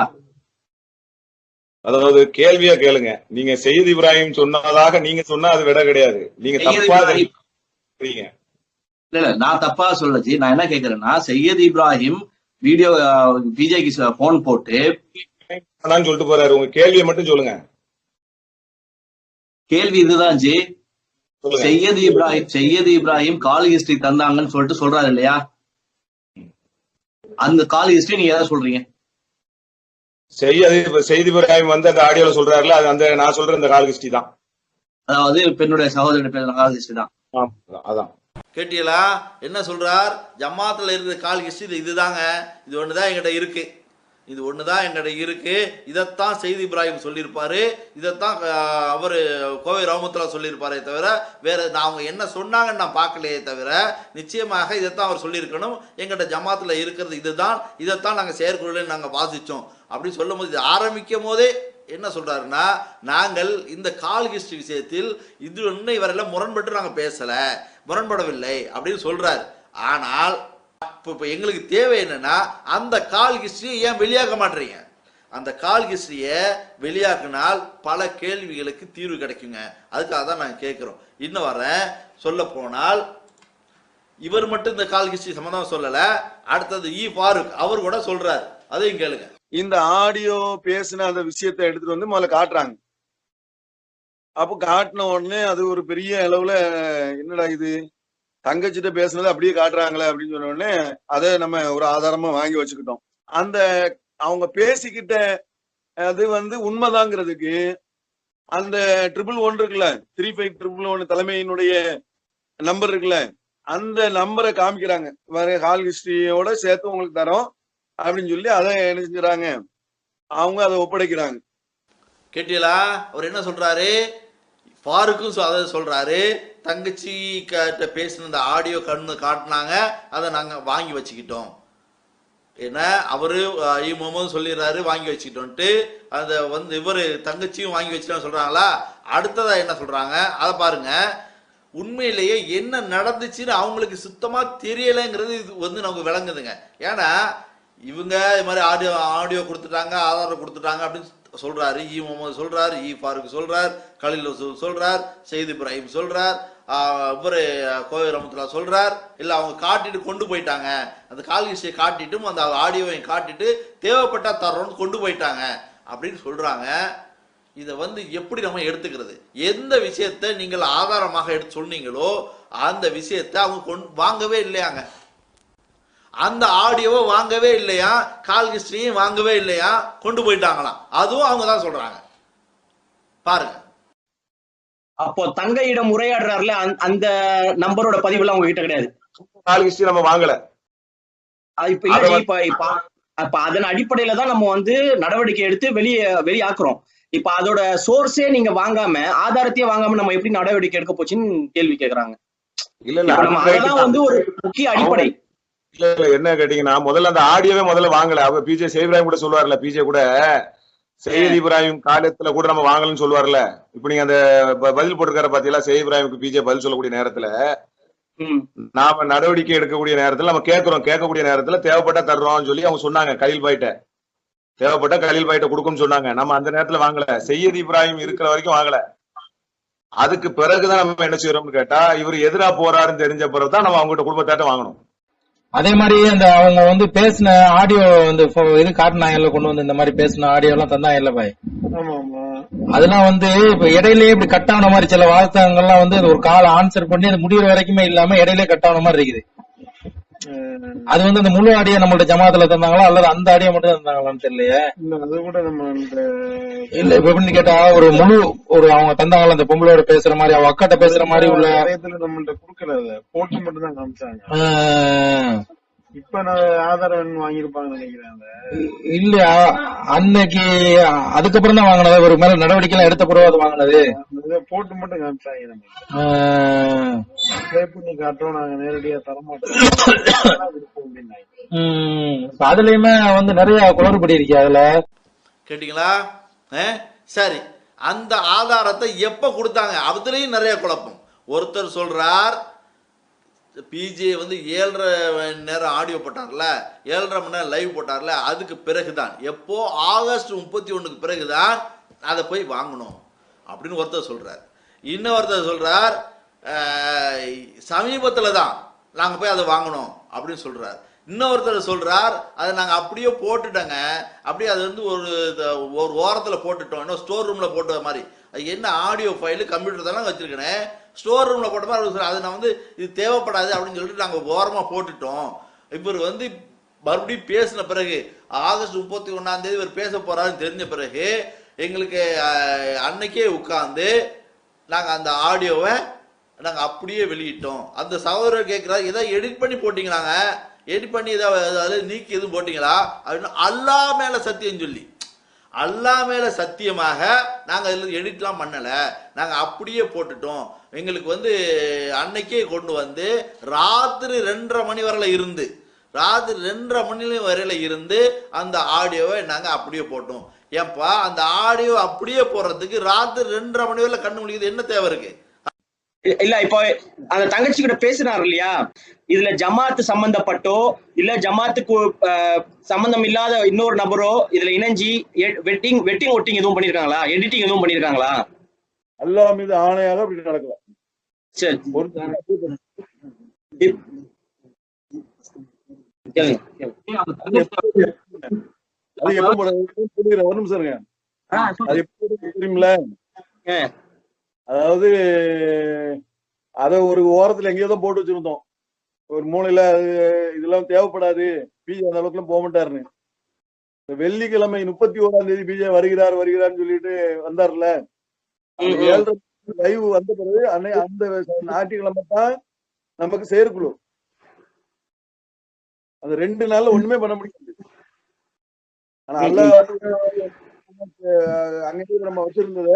அதாவது கேள்வியா கேளுங்க. நீங்க சையத் இப்ராஹிம் சொன்னதாக நீங்க சொன்னா அது விட கிடையாது. நீங்க தப்பா தெரியுங்க. இல்ல நான் தப்பா சொல்லச்சு. நான் என்ன கேக்குறேன்னா சையத் இப்ராஹிம் வீடியோ பிஜேக்கு போன் போட்டு சொல்லிட்டு போறாரு. உங்க கேள்வியை மட்டும் சொல்லுங்க. கேள்வி இதுதான் ஜி. சையத் இப்ராஹிம் கால் ஹிஸ்டரி தந்தாங்கன்னு சொல்லிட்டு சொல்றாரு இல்லையா? அந்த கால் ஹிஸ்டரி நீங்க ஏதாவது சொல்றீங்க? சையத் இப்ராஹிம் வந்து அந்த ஆடியோல சொல்றாருல, அது அந்த நான் சொல்ற இந்த கால் ஹிஸ்டரி தான். அதாவது பெண்ணுடைய சகோதரி பேர் கால் ஹிஸ்டரி தான். அதான் கேட்டீங்களா? என்ன சொல்றார்? ஜமாத்துல இருக்கிற கால் ஹிஸ்டரி இதுதாங்க, இது ஒண்ணுதான் எங்கிட்ட இருக்கு, இது ஒண்ணுதான் எங்கிட்ட இருக்கு. இதைத்தான் சையத் இப்ராஹிம் சொல்லியிருப்பாரு, இதைத்தான் அவரு கோவை ரஹ்மத்துல்லாஹ் சொல்லியிருப்பாரே தவிர வேற அவங்க என்ன சொன்னாங்கன்னு நான் பார்க்கலையே தவிர நிச்சயமாக இதைத்தான் அவர் சொல்லியிருக்கணும். எங்கிட்ட ஜமாத்துல இருக்கிறது இதுதான், இதைத்தான் நாங்கள் செயற்குழுல நாங்கள் வாசிச்சோம் அப்படின்னு சொல்லும் போது, இது ஆரம்பிக்கும் போதே என்ன சொல்றாருன்னா, நாங்கள் இந்த கால் ஹிஸ்டரி விஷயத்தில் இது இன்னை வரையில முரண்பட்டு நாங்கள் பேசல, முரண்படவில்லை அப்படின்னு சொல்றாரு. ஆனால் இப்போ எங்களுக்கு தேவை என்னன்னா, அந்த கால் ஹிஸ்டரியை ஏன் வெளியாக்க மாட்டீங்க? அந்த கால் ஹிஸ்டரியை வெளியாக்கினால் பல கேள்விகளுக்கு தீர்வு கிடைக்குங்க. அதுக்காக தான் நாங்கள் கேட்குறோம். இன்னும் வரேன். சொல்ல போனால் இவர் மட்டும் இந்த கால் ஹிஸ்டரி சம்பந்தம் சொல்லல, அடுத்தது ஃபாரூக் அவர் கூட சொல்றாரு. அதையும் கேளுங்க. இந்த ஆடியோ பேசின அந்த விஷயத்தை எடுத்துட்டு வந்து முதல்ல காட்டுறாங்க. அப்போ காட்டின உடனே அது ஒரு பெரிய அளவுல என்னடா இது தங்கச்சிட்ட பேசுனது அப்படியே காட்டுறாங்களே அப்படின்னு சொன்ன உடனே அதை நம்ம ஒரு ஆதாரமா வாங்கி வச்சுக்கிட்டோம். அந்த அவங்க பேசிக்கிட்ட அது வந்து உண்மைதாங்கிறதுக்கு அந்த 111 இருக்குல்ல, 3511 தலைமையினுடைய நம்பர் இருக்குல்ல, அந்த நம்பரை காமிக்கிறாங்க. வேற கால் ஹிஸ்டரியோட சேர்த்து உங்களுக்கு தரோம் அப்படின்னு சொல்லி அதை என்ன செஞ்சுறாங்க, அவங்க அதை ஒப்படைக்கிறாங்க. கேட்டீங்களா? அவர் என்ன சொல்றாரு? ஃபாருக்கும் அதை சொல்றாரு, தங்கச்சி கிட்ட பேசின அந்த ஆடியோ காட்டினாங்க, அதை நாங்கள் வாங்கி வச்சுக்கிட்டோம். ஏன்னா அவரு முகமது சொல்லிடுறாரு வாங்கி வச்சுக்கிட்டோன்ட்டு. அதை வந்து இவர் தங்கச்சியும் வாங்கி வச்சுட்டோன்னு சொல்றாங்களா? அடுத்ததா என்ன சொல்றாங்க அதை பாருங்க. உண்மையிலேயே என்ன நடந்துச்சுன்னு அவங்களுக்கு சுத்தமா தெரியலைங்கிறது இது வந்து நமக்கு விளங்குதுங்க. ஏன்னா இவங்க இது மாதிரி ஆடியோ கொடுத்துட்டாங்க, ஆதாரம் கொடுத்துட்டாங்க அப்படின்னு சொல்றாரு. முகமது சொல்றார், ஃபாரூக் சொல்றார், கலீல் ரசூல் சொல்றார், சையத் இப்ராஹிம் சொல்றார், இவரு கோவை ரஹ்மத்துல்லாஹ் சொல்றார். இல்ல அவங்க காட்டிட்டு கொண்டு போயிட்டாங்க, அந்த கால் ஹிஸ்டரியை காட்டிட்டும் அந்த ஆடியோவையும் காட்டிட்டு தேவைப்பட்டா தர்றோம்னு கொண்டு போயிட்டாங்க அப்படின்னு சொல்றாங்க. இதை வந்து எப்படி நம்ம எடுத்துக்கிறது? எந்த விஷயத்தை நீங்கள் ஆதாரமாக எடுத்து சொன்னீங்களோ அந்த விஷயத்தை அவங்க வாங்கவே இல்லையாங்க. அந்த ஆடியோவை வாங்கவே இல்லையா, கால் ஹிஸ்டரியும் வாங்கவே இல்லையா, கொண்டு போயிட்டாங்களாம். அதுவும் அவங்க தான் சொல்றாங்க. பாருங்க. அப்போ தங்கையிடம் உரையாடுறாருல, அந்த நம்பரோட பதிவுல அவங்க கிட்ட கிடையாது. கால் ஹிஸ்டரி நம்ம வாங்கல. இப்ப அதன் அடிப்படையில தான் நம்ம வந்து நடவடிக்கை எடுத்து வெளியாக்குறோம். இப்ப அதோட சோர்ஸே நீங்க வாங்காம, ஆதாரத்தையே வாங்காம நம்ம எப்படி நடவடிக்கை எடுக்க போச்சுன்னு கேள்வி கேக்குறாங்க. இல்ல அதெல்லாம் வந்து ஒரு முக்கிய அடிப்படை. இல்ல என்ன கேட்டீங்கன்னா, முதல்ல அந்த ஆடியோவே முதல்ல வாங்கல. அவங்க பிஜே சையத் இப்ராஹிம் கூட சொல்லுவார்ல, பிஜே கூட சையத் இப்ராஹிம் காலத்துல கூட நம்ம வாங்கலன்னு சொல்லுவார்ல. இப்ப நீங்க அந்த பதில் போட்டிருக்காரு பாத்தீங்களா, சையத் இப்ராஹிமுக்கு பிஜே பதில் சொல்லக்கூடிய நேரத்துல நாம நடவடிக்கை எடுக்கக்கூடிய நேரத்துல நம்ம கேட்கக்கூடிய நேரத்துல தேவைப்பட்டா தர்றோம்னு சொல்லி அவங்க சொன்னாங்க. கலீல் பாய்ட்ட கொடுக்கும்னு சொன்னாங்க. நம்ம அந்த நேரத்துல வாங்கல. சையத் இப்ராஹிம் இருக்கிற வரைக்கும் வாங்கல. அதுக்கு பிறகுதான் நம்ம என்ன செய்யறோம்னு கேட்டா, இவர் எதிரா போறாருன்னு தெரிஞ்ச பிறகுதான் நம்ம அவங்ககிட்ட குடும்பத்தாட்ட வாங்கணும். அதே மாதிரி அந்த அவங்க வந்து பேசின ஆடியோ வந்து இது காட்டினாங்கல்ல, கொண்டு வந்து இந்த மாதிரி பேசின ஆடியோ எல்லாம் தந்தாங்கல்ல பாய். அதெல்லாம் வந்து இப்ப இடையிலேயே இப்படி கட் ஆன மாதிரி சில வார்த்தைகள்லாம் வந்து ஒரு கால் ஆன்சர் பண்ணி அது முடிகிற வரைக்குமே இல்லாம இடையிலேயே கட் ஆன மாதிரி இருக்குது. அது வந்து அந்த முழு ஆடியோ நம்மளோட ஜமாத்துல தந்தாங்களா அல்லது அந்த ஆடியோ மட்டும் தந்தாங்களான்னு தெரியலையே. அது கூட நம்ம இல்ல இப்ப எப்படின்னு கேட்டா ஒரு முழு ஒரு அவங்க தந்தாங்களா அந்த பொம்பளோட பேசுற மாதிரி, அவ அக்காட்ட பேசுற மாதிரி உள்ள நம்மள்ட்ட குடுக்கல, போட்டு மட்டும் தான் காமிச்சாங்க. இப்ப நான் ஆதாரம் வாங்கிருப்பாங்கன்னு நினைக்கிறேன். இல்லையா, அன்னைக்கு அதுக்கப்புறம் தான் வாங்கினது, ஒரு மேல நடவடிக்கை எல்லாம் எடுத்த பிறகு அது வாங்கினது. போட்டு மட்டும் காமிச்சாங்க நம்ம ப்ளே பண்ணி காட்டுறோம், நாங்க நேரடியா தரமாட்டோம் அப்படின்னாங்க. அதுலயுமே வந்து நிறைய குளறுபடி இருக்கு அதுல. கேட்டீங்களா? சரி, அந்த ஆதாரத்தை எப்ப கொடுத்தாங்க? அதுலயும் நிறைய குழப்பம். ஒருத்தர் சொல்றார் பிஜே வந்து 7.5 மணி நேரம் ஆடியோ போட்டார்ல, 7.5 மணி நேரம் லைவ் போட்டார்ல, அதுக்கு பிறகுதான், எப்போ ஆகஸ்ட் 31க்கு பிறகுதான் அதை போய் வாங்கணும் அப்படின்னு ஒருத்தர் சொல்றார். இன்னொருத்தர் சொல்றார் சமீபத்தில் தான் நாங்கள் போய் அதை வாங்கணும் அப்படின்னு சொல்றார். இன்னொருத்தர் சொல்றார் அதை நாங்கள் அப்படியே போட்டுட்டோங்க, அப்படியே அது வந்து ஒரு ஓரத்தில் போட்டுட்டோம், இன்னும் ஸ்டோர் ரூம்ல போட்ட மாதிரி. அது என்ன ஆடியோ ஃபைலு கம்ப்யூட்டர் தானே வச்சிருக்கேன், ஸ்டோர் ரூம்ல போட்ட மாதிரி அது நான் வந்து இது தேவைப்படாது அப்படின்னு சொல்லிட்டு நாங்கள் ஓரமாக போட்டுட்டோம். இவர் வந்து மறுபடியும் பேசின பிறகு ஆகஸ்ட் 31ஆம் தேதி இவர் பேச போறாருன்னு தெரிஞ்ச பிறகு எங்களுக்கு அன்னைக்கே உட்கார்ந்து நாங்கள் அந்த ஆடியோவை நாங்கள் அப்படியே வெளியிட்டோம். அந்த சகோதரர் கேட்குறாரு, இதை எடிட் பண்ணி போட்டீங்களாங்க, எடிட் பண்ணி ஏதாவது நீக்கி எதுவும் போட்டீங்களா அப்படின்னு. அல்லாஹ் மேல சத்தியம் சொல்லி, அல்லாஹ் மேல சத்தியமாக நாங்கள் அதில் எடிட்லாம் பண்ணலை, நாங்கள் அப்படியே போட்டுட்டோம். எங்களுக்கு வந்து அன்னைக்கே கொண்டு வந்து ராத்திரி 2:30 மணி வரையில இருந்து, ராத்திரி 2:30 மணி வரையில இருந்து அந்த ஆடியோவை நாங்கள் அப்படியே போட்டோம். ஏன்பா அந்த ஆடியோ அப்படியே போடுறதுக்கு ராத்திரி 2:30 மணி வரையில கண்ணு முடிக்கிறது என்ன தேவை இருக்கு? இல்ல இப்போ அந்த தங்கச்சி கிட்ட பேசினார் இல்லையா, இதுல ஜமாத்து சம்பந்தப்பட்டோ இல்ல ஜமாத்துக்கு சம்பந்தம் இல்லாத இன்னொரு நபரோ இதுல இணைஞ்சி வெட்டிங் ஒட்டிங் எதுவும் பண்ணிருக்காங்களா, எடிட்டிங் எதுவும் பண்ணிருக்காங்களா? அல்லாஹ் மீது ஆணையாக அப்படி நடக்கல. சரி, அது எப்ப ஒரு நிமிஷம் இருங்க. அது எப்படி தெரியுமில்ல, அதாவது அத ஒரு ஓரத்துல எங்கேயோ தான் போட்டு வச்சிருந்தோம் ஒரு மூலையில. இதெல்லாம் தேவைப்படாது, பிஜே அந்த அளவுக்கு எல்லாம் போக மாட்டாருன்னு. வெள்ளிக்கிழமை 31ஆம் தேதி பிஜே வருகிறார்னு சொல்லிட்டு வந்தார்ல, 7:30 லைவ் வந்த பிறகு அந்த ஞாயிற்றுக்கிழமை தான் நமக்கு செயற்குழு. அந்த 2 நாள்ல ஒண்ணுமே பண்ண முடியாது. ஆனா அங்கே நம்ம வச்சிருந்தத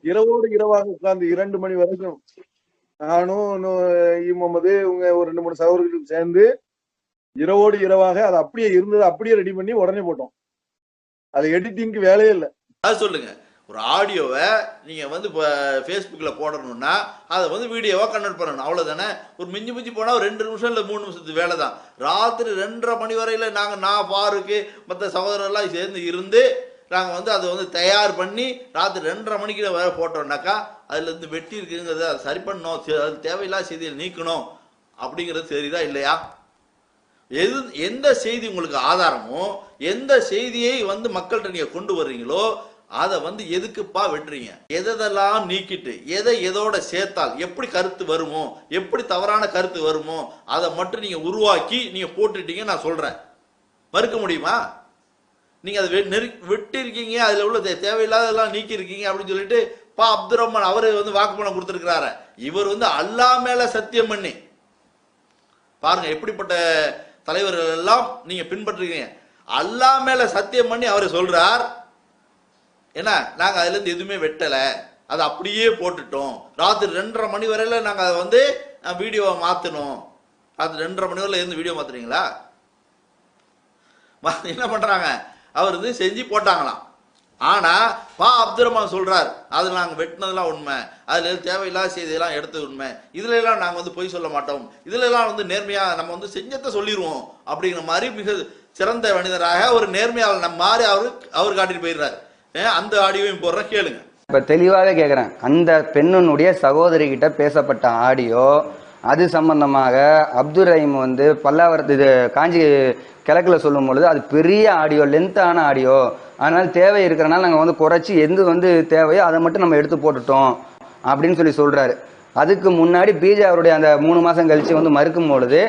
இரவோடு இரவாக உட்கார்ந்து 2 மணி வரைக்கும் நானும் முகமது இவங்க ஒரு 2-3 சகோதரர்களுக்கு சேர்ந்து இரவோடு இரவாக அதை அப்படியே இருந்தது அப்படியே ரெடி பண்ணி உடனே போட்டோம். அது எடிட்டிங்க்கு வேலையே இல்லை. அது சொல்லுங்க, ஒரு ஆடியோவை நீங்க வந்து ஃபேஸ்புக்ல போடணும்னா அதை வந்து வீடியோவா கன்வெர்ட் பண்ணணும், அவ்வளவுதானே. ஒரு மிஞ்சி போனா ஒரு 2 நிமிஷம் இல்லை 3 நிமிஷத்துக்கு வேலை தான். ராத்திரி 2:30 மணி வரையில நான் பாருக்கு மற்ற சகோதரர்லாம் சேர்ந்து இருந்து நாங்கள் வந்து அதை வந்து தயார் பண்ணி ராத்திரி 2:30 மணிக்கு வர போட்டோம்னாக்கா அதுல இருந்து வெட்டி இருக்குங்கிறத அதை சரி பண்ணணும், அது தேவையில்லாத செய்தியை நீக்கணும் அப்படிங்கிறது சரிதா இல்லையா? எந்த செய்தி உங்களுக்கு ஆதாரமோ, எந்த செய்தியை வந்து மக்கள்கிட்ட நீங்க கொண்டு வர்றீங்களோ அதை வந்து எதுக்குப்பா வெட்டுறீங்க? எதெல்லாம் நீக்கிட்டு எதோட சேர்த்தால் எப்படி கருத்து வருமோ, எப்படி தவறான கருத்து வருமோ அதை மட்டும் நீங்க உருவாக்கி நீங்க போட்டுட்டீங்க. நான் சொல்றேன், மறுக்க முடியுமா? நீங்க அதை வெட்டி இருக்கீங்க, அதுல உள்ள தேவையில்லாதெல்லாம் நீக்கி இருக்கீங்க அப்படின்னு சொல்லிட்டு அப்துல் ரஹ்மான் அவரு வந்து வாக்குமூலம் கொடுத்திருக்கிறாரு. இவர் வந்து அல்லாஹ் மேல சத்தியம் பண்ணி பாருங்க, எப்படிப்பட்ட தலைவர்கள் எல்லாம் நீங்க பின்பற்றுறீங்க. அல்லாஹ் மேல சத்தியம் பண்ணி அவரை சொல்றார், என்ன நாங்க அதுல இருந்து எதுவுமே வெட்டல, அதை அப்படியே போட்டுட்டோம். ராத்திரி 2:30 மணி வரையில நாங்க அதை வந்து வீடியோவை மாத்தணும். ராத்திரி 2:30 மணி வரையில இருந்து வீடியோ மாத்துறீங்களா? என்ன பண்றாங்க, அவர் வந்து செஞ்சு போட்டாங்களாம். ஆனா அப்துல் ரஹ்மான் சொல்றார், அது நாங்க வெட்டினதெல்லாம் உண்மை, அதுல தேவையில்லாத செய்தியெல்லாம் எடுத்து உண்மை, இதுல எல்லாம் நாங்க வந்து பொய் சொல்ல மாட்டோம், இதுல எல்லாம் வந்து நேர்மையா நம்ம வந்து செஞ்சத்தை சொல்லிடுவோம் அப்படிங்கிற மாதிரி மிக சிறந்த மனிதராக ஒரு நேர்மையாளர் நம்ம மாதிரி அவர் காட்டிட்டு போயிடுறாரு. அந்த ஆடியோவையும் போடுற கேளுங்க. இப்ப தெளிவாக கேக்குறேன், அந்த பெண்ணுடைய சகோதரி கிட்ட பேசப்பட்ட ஆடியோ அது சம்பந்தமாக அப்துல் ரஹீம் வந்து பல்லாவரத்து இது காஞ்சி கிழக்குல சொல்லும் பொழுது அது பெரிய ஆடியோ, லென்த்தான ஆடியோ, அதனால தேவை இருக்கிறனால நாங்கள் வந்து குறைச்சி எந்த வந்து தேவையோ அதை மட்டும் நம்ம எடுத்து போட்டுட்டோம் அப்படின்னு சொல்றாரு. அதுக்கு முன்னாடி பிஜே அவருடைய அந்த 3 மாசம் கழிச்சு வந்து மறுக்கும் பொழுது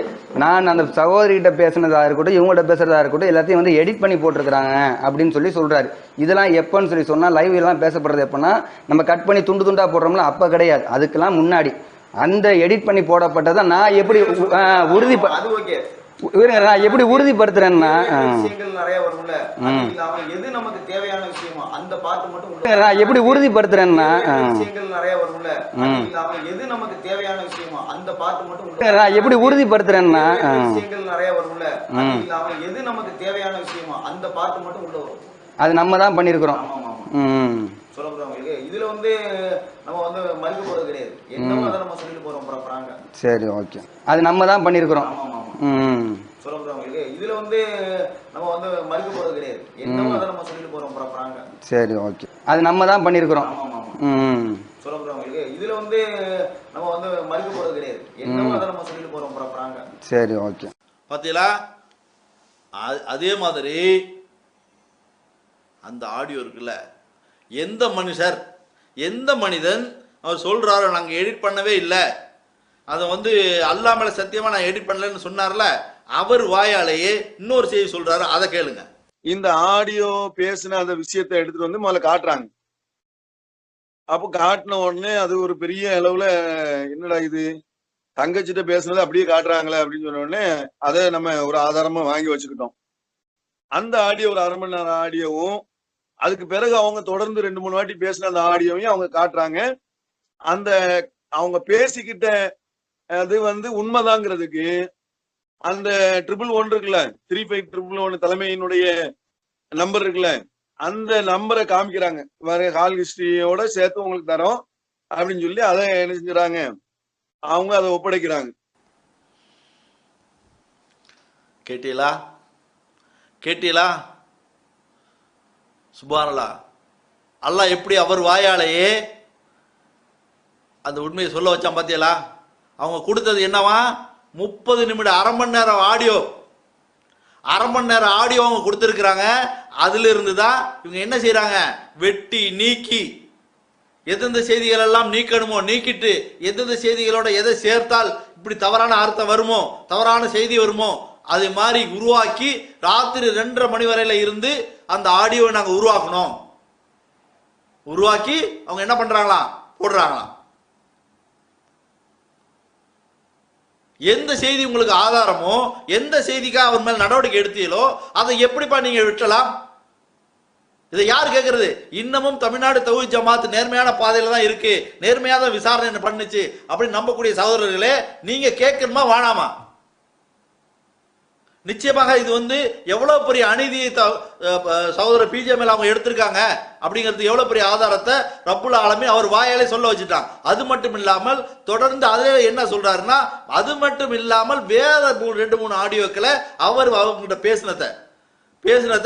நான் அந்த சகோதரிகிட்ட பேசுனதா இருக்கட்டும் இவங்கள்ட்ட பேசுறதா இருக்கட்டும் எல்லாத்தையும் வந்து எடிட் பண்ணி போட்டிருக்கிறாங்க அப்படின்னு சொல்றாரு. இதெல்லாம் எப்பன்னு சொன்னா லைவ் எல்லாம் பேசப்படுறது எப்பன்னா நம்ம கட் பண்ணி துண்டு துண்டா போடுறோம்ல, அப்ப கிடையாது, அதுக்கெல்லாம் முன்னாடி அந்த எடிட் பண்ணி போடப்பட்டதை நான் எப்படி உறுதி நான் எப்படி உறுதிப்படுத்துறேன்னா விஷயங்கள் நிறைய வரும்ல, அது இல்லாம எது நமக்கு தேவையான விஷயமோ அந்த பாட்டு மட்டும் நான் எப்படி உறுதிப்படுத்துறேன்னா விஷயங்கள் நிறைய வரும்ல, அது இல்லாம எது நமக்கு தேவையான விஷயமோ அந்த பாட்டு மட்டும் நான் எப்படி உறுதிப்படுத்துறேன்னா விஷயங்கள் நிறைய வரும்ல, அது இல்லாம எது நமக்கு தேவையான விஷயமோ அந்த பாட்டு மட்டும் உள்ள வரும். அது நம்ம தான் பண்ணியிருக்கிறோம். சொல்லுறவங்களுக்கு இதுல வந்து நம்ம வந்து மறுக்க போறது கிடையாது, என்னமோ அதை நம்ம சொல்லிட்டு போறோம் ப்ராப்பராங்க. சரி, ஓகே. அது நம்ம தான் பண்ணியிருக்கிறோம். சொல்லுறவங்களுக்கு இதுல வந்து நம்ம வந்து மறுக்க போறது கிடையாது, என்னமோ அதை நம்ம சொல்லிட்டு போறோம் ப்ராப்பராங்க. சரி, ஓகே. அது நம்ம தான் பண்ணியிருக்கிறோம். சொல்லுறவங்களுக்கு இதுல வந்து நம்ம வந்து மறுக்க போறது கிடையாது, என்னமோ அதை நம்ம சொல்லிட்டு போறோம் ப்ராப்பராங்க. சரி, ஓகே. பாத்தீங்களா? அதே மாதிரி அந்த ஆடியோ இருக்குல்ல, எந்த மனுஷர் எந்த மனிதன் அவர் சொல்றாரோ நாங்க எடிட் பண்ணவே இல்லை, அதை வந்து அல்லா மேல சத்தியமா நான் எடிட் பண்ணலன்னு சொன்னார்ல, அவர் வாயாலேயே இன்னொரு செய்தி சொல்றாரு, அதை கேளுங்க. இந்த ஆடியோ பேசின அந்த விஷயத்தை எடுத்துட்டு வந்து முதல்ல காட்டுறாங்க. அப்போ காட்டின உடனே அது ஒரு பெரிய அளவுல என்னடா இது தங்கச்சிட்ட பேசுனது அப்படியே காட்டுறாங்களே அப்படின்னு சொன்ன உடனே அதை நம்ம ஒரு ஆதாரமா வாங்கி வச்சுக்கிட்டோம். அந்த ஆடியோ ஒரு 1/2 மணி நேரம் ஆடியோவும் அதுக்கு பிறகு அவங்க தொடர்ந்து 2-3 வாட்டி பேசின அந்த ஆடியோவையும் அவங்க காட்டுறாங்க. அந்த அவங்க பேசிக்கிட்ட அது வந்து உண்மைதாங்கிறதுக்கு அந்த 111 இருக்குல்ல, 3511 தலைமையினுடைய நம்பர் இருக்குல்ல, அந்த நம்பரை காமிக்கிறாங்க. வேற கால் ஹிஸ்டரியோட சேர்த்து உங்களுக்கு தரோம் அப்படின்னு சொல்லி அதை என்ன செஞ்சுறாங்க, அவங்க அதை ஒப்படைக்கிறாங்க. கேட்டீங்களா? கேட்டீங்களா? சுப்ஹானல்லாஹ். அல்லாஹ் எப்படி அவர் வாயாலேயே அந்த உண்மையை சொல்ல வச்சான் பாத்தீங்களா? அவங்க கொடுத்தது என்னவா? 30 நிமிடம் 1/2 மணி நேரம் ஆடியோ, 1/2 மணி நேரம் ஆடியோ அவங்க கொடுத்துருக்குறாங்க. அதுல இருந்து தான் இவங்க என்ன செய்யறாங்க, வெட்டி நீக்கி எந்தெந்த செய்திகள் எல்லாம் நீக்கணுமோ நீக்கிட்டு, எந்தெந்த செய்திகளோட எதை சேர்த்தால் இப்படி தவறான அர்த்தம் வருமோ, தவறான செய்தி வருமோ, அதை மாதிரி உருவாக்கி ராத்திரி 2:30 மணி வரையில இருந்து அந்த ஆடியோவை நாங்க உருவாக்கணும். உருவாக்கி அவங்க என்ன பண்றாங்களாம், போடுறாங்களாம். எந்த செய்தி உங்களுக்கு ஆதாரமோ, எந்த செய்திக்காக அவர் மேல் நடவடிக்கை எடுத்தீங்களோ அதை எப்படிப்பா நீங்க விட்டலாம்? இதை யார் கேட்கறது? இன்னமும் தமிழ்நாடு தௌஹீத் ஜமாத் நேர்மையான பாதையில தான் இருக்கு, நேர்மையாக தான் விசாரணை பண்ணுச்சு அப்படின்னு நம்பக்கூடிய சகோதரர்களே, நீங்க கேட்கணுமா வேணாமா? நிச்சயமாக இது வந்து எவ்வளவு பெரிய அநீதியை சகோதரர் பிஜே மேல அவங்க எடுத்திருக்காங்க அப்படிங்கிறது எவ்வளவு பெரிய ஆதாரத்தை ரப்புல் ஆலமீன் அவர் வாயாலே சொல்ல வச்சுட்டான். அது மட்டும் இல்லாமல் தொடர்ந்து அதே என்ன சொல்றாருன்னா, அது மட்டும் இல்லாமல் வேற 2-3 ஆடியோக்களை அவர் அவங்ககிட்ட பேசினதை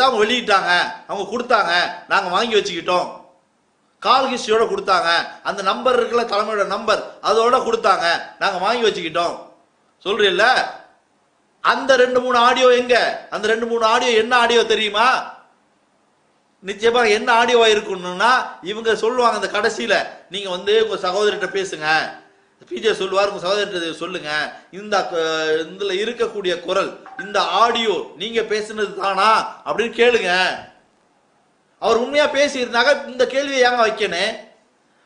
அவங்க வெளியிட்டாங்க, அவங்க கொடுத்தாங்க, நாங்க வாங்கி வச்சுக்கிட்டோம், கால் ஹிஸ்டரியோட கொடுத்தாங்க, அந்த நம்பர் இருக்குல்ல தலைமையோட நம்பர் அதோட கொடுத்தாங்க, நாங்க வாங்கி வச்சுக்கிட்டோம் சொல்றீல்ல. அந்த 2-3 ஆடியோ எங்க? அந்த 2-3 ஆடியோ என்ன ஆடியோ தெரியுமா? நிச்சயமா என்ன ஆடியோவா இருக்கணும்னா, இவங்க சொல்லுவாங்க அந்த கடைசியில, நீங்க வந்து உங்க சகோதரிட்ட பேசுங்க, பிஜே சொல்லுவார் உங்க சகோதரிட்ட சொல்லுங்க, இதுல இருக்கக்கூடிய குரல் இந்த ஆடியோ நீங்க பேசுனது தானா அப்படின்னு கேளுங்க. அவர் உண்மையா பேசி இருந்தாங்க இந்த கேள்வியை ஏங்க வைக்கணும்?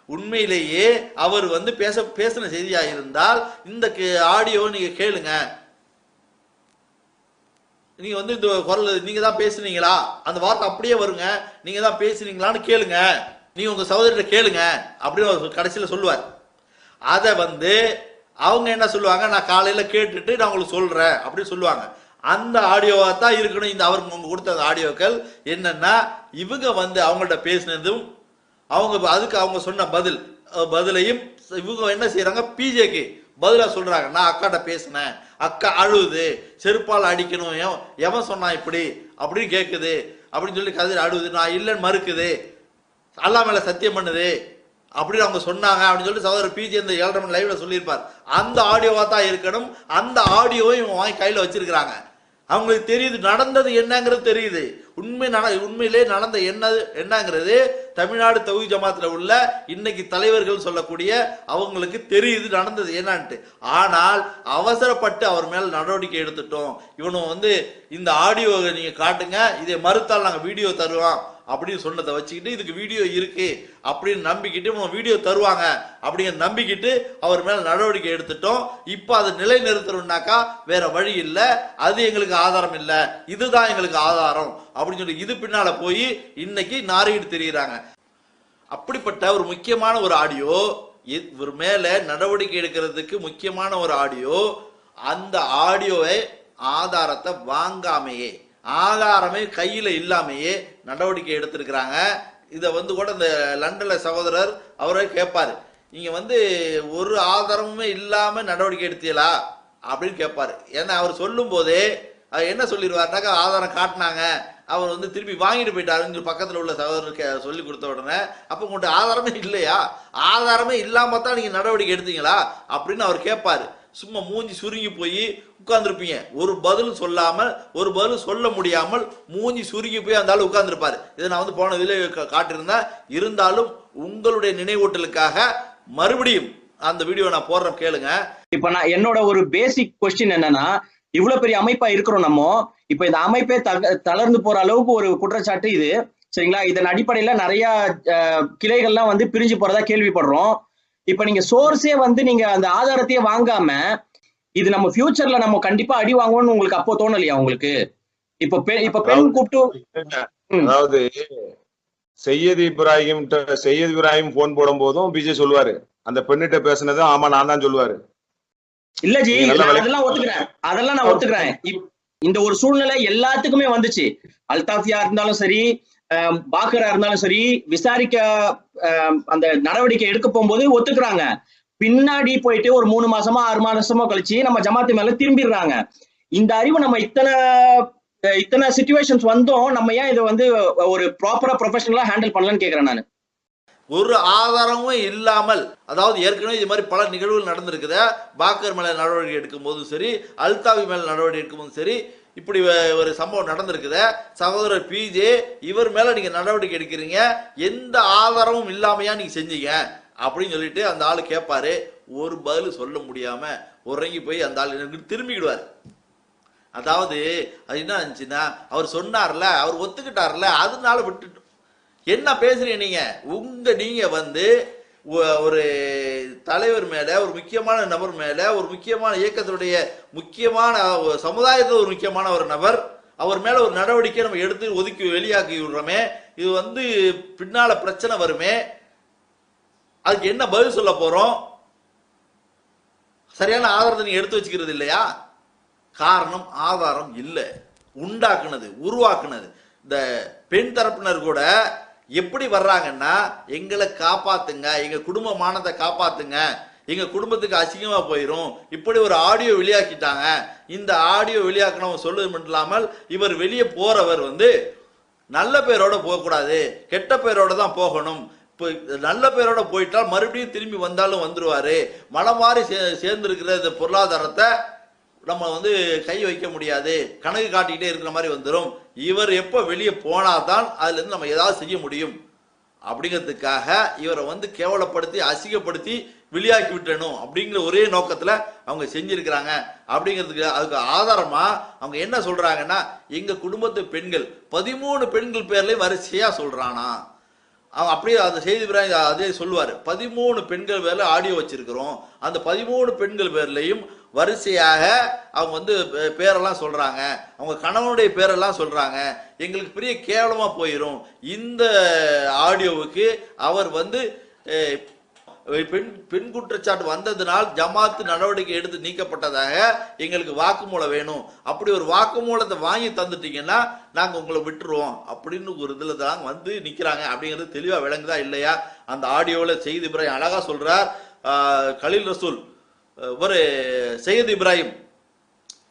உண்மையிலேயே அவர் வந்து பேசின செய்தியா இருந்தால் இந்த ஆடியோ நீங்க கேளுங்க. நீங்க வந்து இந்த குரல் நீங்க தான் பேசுனீங்களா, அந்த வார்த்தை அப்படியே வருங்க, நீங்க தான் பேசுனீங்களான்னு கேளுங்க, நீங்க உங்க சகோதரிட்ட கேளுங்க அப்படின்னு கடைசியில சொல்லுவார். அதை வந்து அவங்க என்ன சொல்லுவாங்க, நான் காலையில கேட்டுட்டு நான் உங்களுக்கு சொல்றேன் அப்படின்னு சொல்லுவாங்க. அந்த ஆடியோவா தான் இருக்கணும். இந்த அவருக்கு கொடுத்த ஆடியோக்கள் என்னன்னா, இவங்க வந்து அவங்கள்ட்ட பேசினதும் அவங்க அதுக்கு அவங்க சொன்ன பதிலையும் இவங்க என்ன செய்யறாங்க, பிஜேக்கு பதிலா சொல்றாங்க, நான் அக்காட்ட பேசினேன், அக்கா அழுது, செருப்பால் அடிக்கணும், எவன் சொன்னா இப்படி அப்படின்னு கேட்குது அப்படின்னு சொல்லி கதிர் அழுது, நான் இல்லைன்னு மறுக்குது, அல்லாஹ் மேல சத்தியம் பண்ணுது அப்படின்னு அவங்க சொன்னாங்க அப்படின்னு சொல்லி சகோதரர் பிஜே இந்த 7:30 மணி லைவ்ல சொல்லியிருப்பார். அந்த ஆடியோவா தான் இருக்கணும். அந்த ஆடியோவை இவங்க வாங்கி கையில வச்சிருக்கிறாங்க. அவங்களுக்கு தெரியுது நடந்தது என்னங்கிறது தெரியுது. உண்மையிலே நடந்த என்னங்கிறது தமிழ்நாடு தௌஹீத் ஜமாத்துல உள்ள இன்னைக்கு தலைவர்கள் சொல்லக்கூடிய அவங்களுக்கு தெரியுது நடந்தது என்னன்ட்டு. ஆனால் அவசரப்பட்டு அவர் மேல நடவடிக்கை எடுத்துட்டோம், இவனும் வந்து இந்த ஆடியோ நீங்க காட்டுங்க, இதை மறுத்தால் நாங்க வீடியோ தருவோம் அப்படின்னு சொன்னதை வச்சுக்கிட்டு இதுக்கு வீடியோ இருக்கு அப்படின்னு நம்பிக்கிட்டு வீடியோ தருவாங்க அப்படின்னு நம்பிக்கிட்டு அவர் மேல நடவடிக்கை எடுத்துட்டோம். இப்ப அதை நிலைநிறுத்தணும்னாக்கா வேற வழி இல்லை, அது எங்களுக்கு ஆதாரம் இல்லை, இதுதான் எங்களுக்கு ஆதாரம் அப்படின்னு சொல்லி இது பின்னால போய் இன்னைக்கு நாரிட்டு தெரியுறாங்க. அப்படிப்பட்ட ஒரு முக்கியமான ஒரு ஆடியோ, இவர் மேல நடவடிக்கை எடுக்கிறதுக்கு முக்கியமான ஒரு ஆடியோ, அந்த ஆடியோவை ஆதாரத்தை வாங்காமையே, ஆதாரமே கையில இல்லாமையே நடவடிக்கை எடுத்திருக்கிறாங்க. இதை கூட இந்த லண்டன்ல சகோதரர் அவரே கேட்பாரு, நீங்க ஒரு ஆதாரமுமே இல்லாம நடவடிக்கை எடுத்தீங்களா அப்படின்னு கேட்பாரு. ஏன்னா அவர் சொல்லும் போதே அவர் என்ன சொல்லிடுவாருனாக்கா, ஆதாரம் காட்டினாங்க, அவர் திருப்பி வாங்கிட்டு போயிட்டாருன்னு பக்கத்தில் உள்ள சகோதரருக்கு சொல்லி கொடுத்த உடனே, அப்போ உங்கள்கிட்ட ஆதாரமே இல்லையா, ஆதாரமே இல்லாம தான் நீங்க நடவடிக்கை எடுத்தீங்களா அப்படின்னு அவர் கேட்பாரு. சும்மா மூஞ்சி சுருங்கி போய் உட்கார்ந்துருப்பீங்க, ஒரு பதில் சொல்லாமல், ஒரு பதில் சொல்ல முடியாமல் மூஞ்சி சுருங்கி போய் அந்த ஆள் உட்கார்ந்துருப்பாரு. இதை நான் போன இதில் காட்டியிருந்தேன். இருந்தாலும் உங்களுடைய நினைவூட்டலுக்காக மறுபடியும் அந்த வீடியோ நான் போடுறேன், கேளுங்க. இப்ப நான் என்னோட ஒரு பேசிக் கொஸ்டின் என்னன்னா, இவ்வளவு பெரிய அமைப்பா இருக்கிறோம் நம்ம, இப்ப இந்த அமைப்பே தளர்ந்து போற அளவுக்கு ஒரு குற்றச்சாட்டு இது, சரிங்களா? இதன் அடிப்படையில நிறைய கிளைகள்லாம் பிரிஞ்சு போறதா கேள்விப்படுறோம். இப்ப நீங்க சோர்ஸே நீங்க அந்த ஆதாரத்தையே வாங்காம, இது நம்ம ஃபியூச்சர்ல நம்ம கண்டிப்பா அடி வாங்குவோம்னு உங்களுக்கு அப்போ தோணலையா உங்களுக்கு? இப்ப பெண் கூப்பிட்டு, அதாவது சையத் இப்ராஹிம் போன் போடும் போதும் பிஜே சொல்லுவாரு, அந்த பெண்ணிட்ட பேசுனது ஆமா நான் தான் சொல்லுவாரு. இல்ல ஜி, அதெல்லாம் ஒத்துக்கிறேன், அதெல்லாம் நான் ஒத்துக்கிறேன். இந்த ஒரு சூழ்நிலை எல்லாத்துக்குமே வந்துச்சு. அல்தாஃபியா இருந்தாலும் சரி, பாக்கரா இருந்தாலும் சரி, விசாரிக்க அந்த நடவடிக்கை எடுக்க போகும்போது ஒத்துக்கிறாங்க. பின்னாடி போயிட்டு ஒரு 3 மாசமா 6 மாசமா கழிச்சு நம்ம ஜமாத்து மேல திரும்பிடுறாங்க. இந்த அறிவு நம்ம இத்தனை சிச்சுவேஷன்ஸ் வந்தோம், நம்ம ஏன் இதை ஒரு ப்ராப்பரா ப்ரொஃபஷனலா ஹேண்டில் பண்ணலாம்னு கேக்குறேன் நான். ஒரு ஆதாரமும் இல்லாமல், அதாவது ஏற்கனவே இது மாதிரி பல நிகழ்வுகள் நடந்திருக்குது. பாக்கர் மேல நடவடிக்கை எடுக்கும் போதும் சரி, அல்தாவி மேல நடவடிக்கை எடுக்கும் போதும் சரி, இப்படி ஒரு சம்பவம் நடந்திருக்குது. சகோதரர் பிஜே, இவர் மேல நீங்க நடவடிக்கை எடுக்கிறீங்க, எந்த ஆதாரமும் இல்லாமையா நீங்க செஞ்சீங்க அப்படின்னு சொல்லிட்டு அந்த ஆளு கேட்பாரு. ஒரு பதில் சொல்ல முடியாம உறங்கி போய் அந்த ஆள் திரும்பிடுவார். அதாவது அது என்ன இருந்துச்சுன்னா, அவர் சொன்னார்ல, அவர் ஒத்துக்கிட்டார்ல, அதனால விட்டுட்டு என்ன பேசுறீங்க நீங்க? நீங்க ஒரு தலைவர் மேல, ஒரு முக்கியமான நபர் மேல, ஒரு முக்கியமான இயக்கத்துடைய முக்கியமான சமுதாயத்தில் ஒரு முக்கியமான ஒரு நபர், அவர் மேல ஒரு நடவடிக்கை நம்ம எடுத்து ஒதுக்கி வெளியாக்கி விடுறோமே, இது பின்னால பிரச்சனை வருமே, அதுக்கு என்ன பதில் சொல்ல போறோம்? சரியான ஆதாரத்தை நீங்க எடுத்து வச்சுக்கிறது இல்லையா? காரணம் ஆதாரம் இல்லை, உண்டாக்குனது, உருவாக்குனது. இந்த பெண் தரப்பினர் கூட எப்படி வர்றாங்கன்னா, எங்களை காப்பாத்துங்க, எங்க குடும்ப மானத்தை காப்பாத்துங்க, எங்க குடும்பத்துக்கு அசிங்கமா போயிரும், இப்படி ஒரு ஆடியோ வெளியாக்கிட்டாங்க. இந்த ஆடியோ வெளியாக்கணும் சொல்லுது மட்டும் இல்லாமல், இவர் வெளியே போறவர் நல்ல பேரோட போகக்கூடாது, கெட்ட பேரோட தான் போகணும். இப்போ நல்ல பேரோட போயிட்டால் மறுபடியும் திரும்பி வந்தாலும் வந்துருவாரு. மலம் மாறி சேர்ந்திருக்கிற இந்த பொருளாதாரத்தை நம்ம கை வைக்க முடியாது, கணக்கு காட்டிக்கிட்டே இருக்கிற மாதிரி வந்துடும். இவர் எப்போ வெளியே போனாதான் அதுல இருந்து நம்ம ஏதாவது செய்ய முடியும் அப்படிங்கிறதுக்காக இவரை கேவலப்படுத்தி அசிங்கப்படுத்தி வெளியாக்கி விட்டணும் அப்படிங்கிற ஒரே நோக்கத்துல அவங்க செஞ்சிருக்கிறாங்க. அப்படிங்கிறதுக்கு அதுக்கு ஆதாரமா அவங்க என்ன சொல்றாங்கன்னா, எங்க குடும்பத்து பெண்கள் 13 பெண்கள் பேர்லயும் வரிசையா சொல்றானா. அவங்க அப்படியே அந்த செய்தி அதே சொல்லுவாரு, 13 பெண்கள் பேர்ல ஆடியோ வச்சிருக்கிறோம், அந்த 13 பெண்கள் பேர்லையும் வரிசையாக அவங்க பேரெல்லாம் சொல்றாங்க, அவங்க கணவனுடைய பேரெல்லாம் சொல்றாங்க. எங்களுக்கு பெரிய கேவலமா போயிரும். இந்த ஆடியோவுக்கு அவர் பெண் குற்றச்சாட்டு வந்ததுனால் ஜமாத்து நடவடிக்கை எடுத்து நீக்கப்பட்டதாக எங்களுக்கு வாக்குமூலம் வேணும், அப்படி ஒரு வாக்குமூலத்தை வாங்கி தந்துட்டீங்கன்னா நாங்க உங்களை விட்டுருவோம் அப்படின்னு ஒரு இதுல தான் நிக்கிறாங்க. அப்படிங்கிறது தெளிவா விளங்குதா இல்லையா? அந்த ஆடியோவில் செய்தி இப்ராஹிம் அழகா சொல்றார். கலீல் ரசூல் ஒரு சையத் இப்ராஹிம்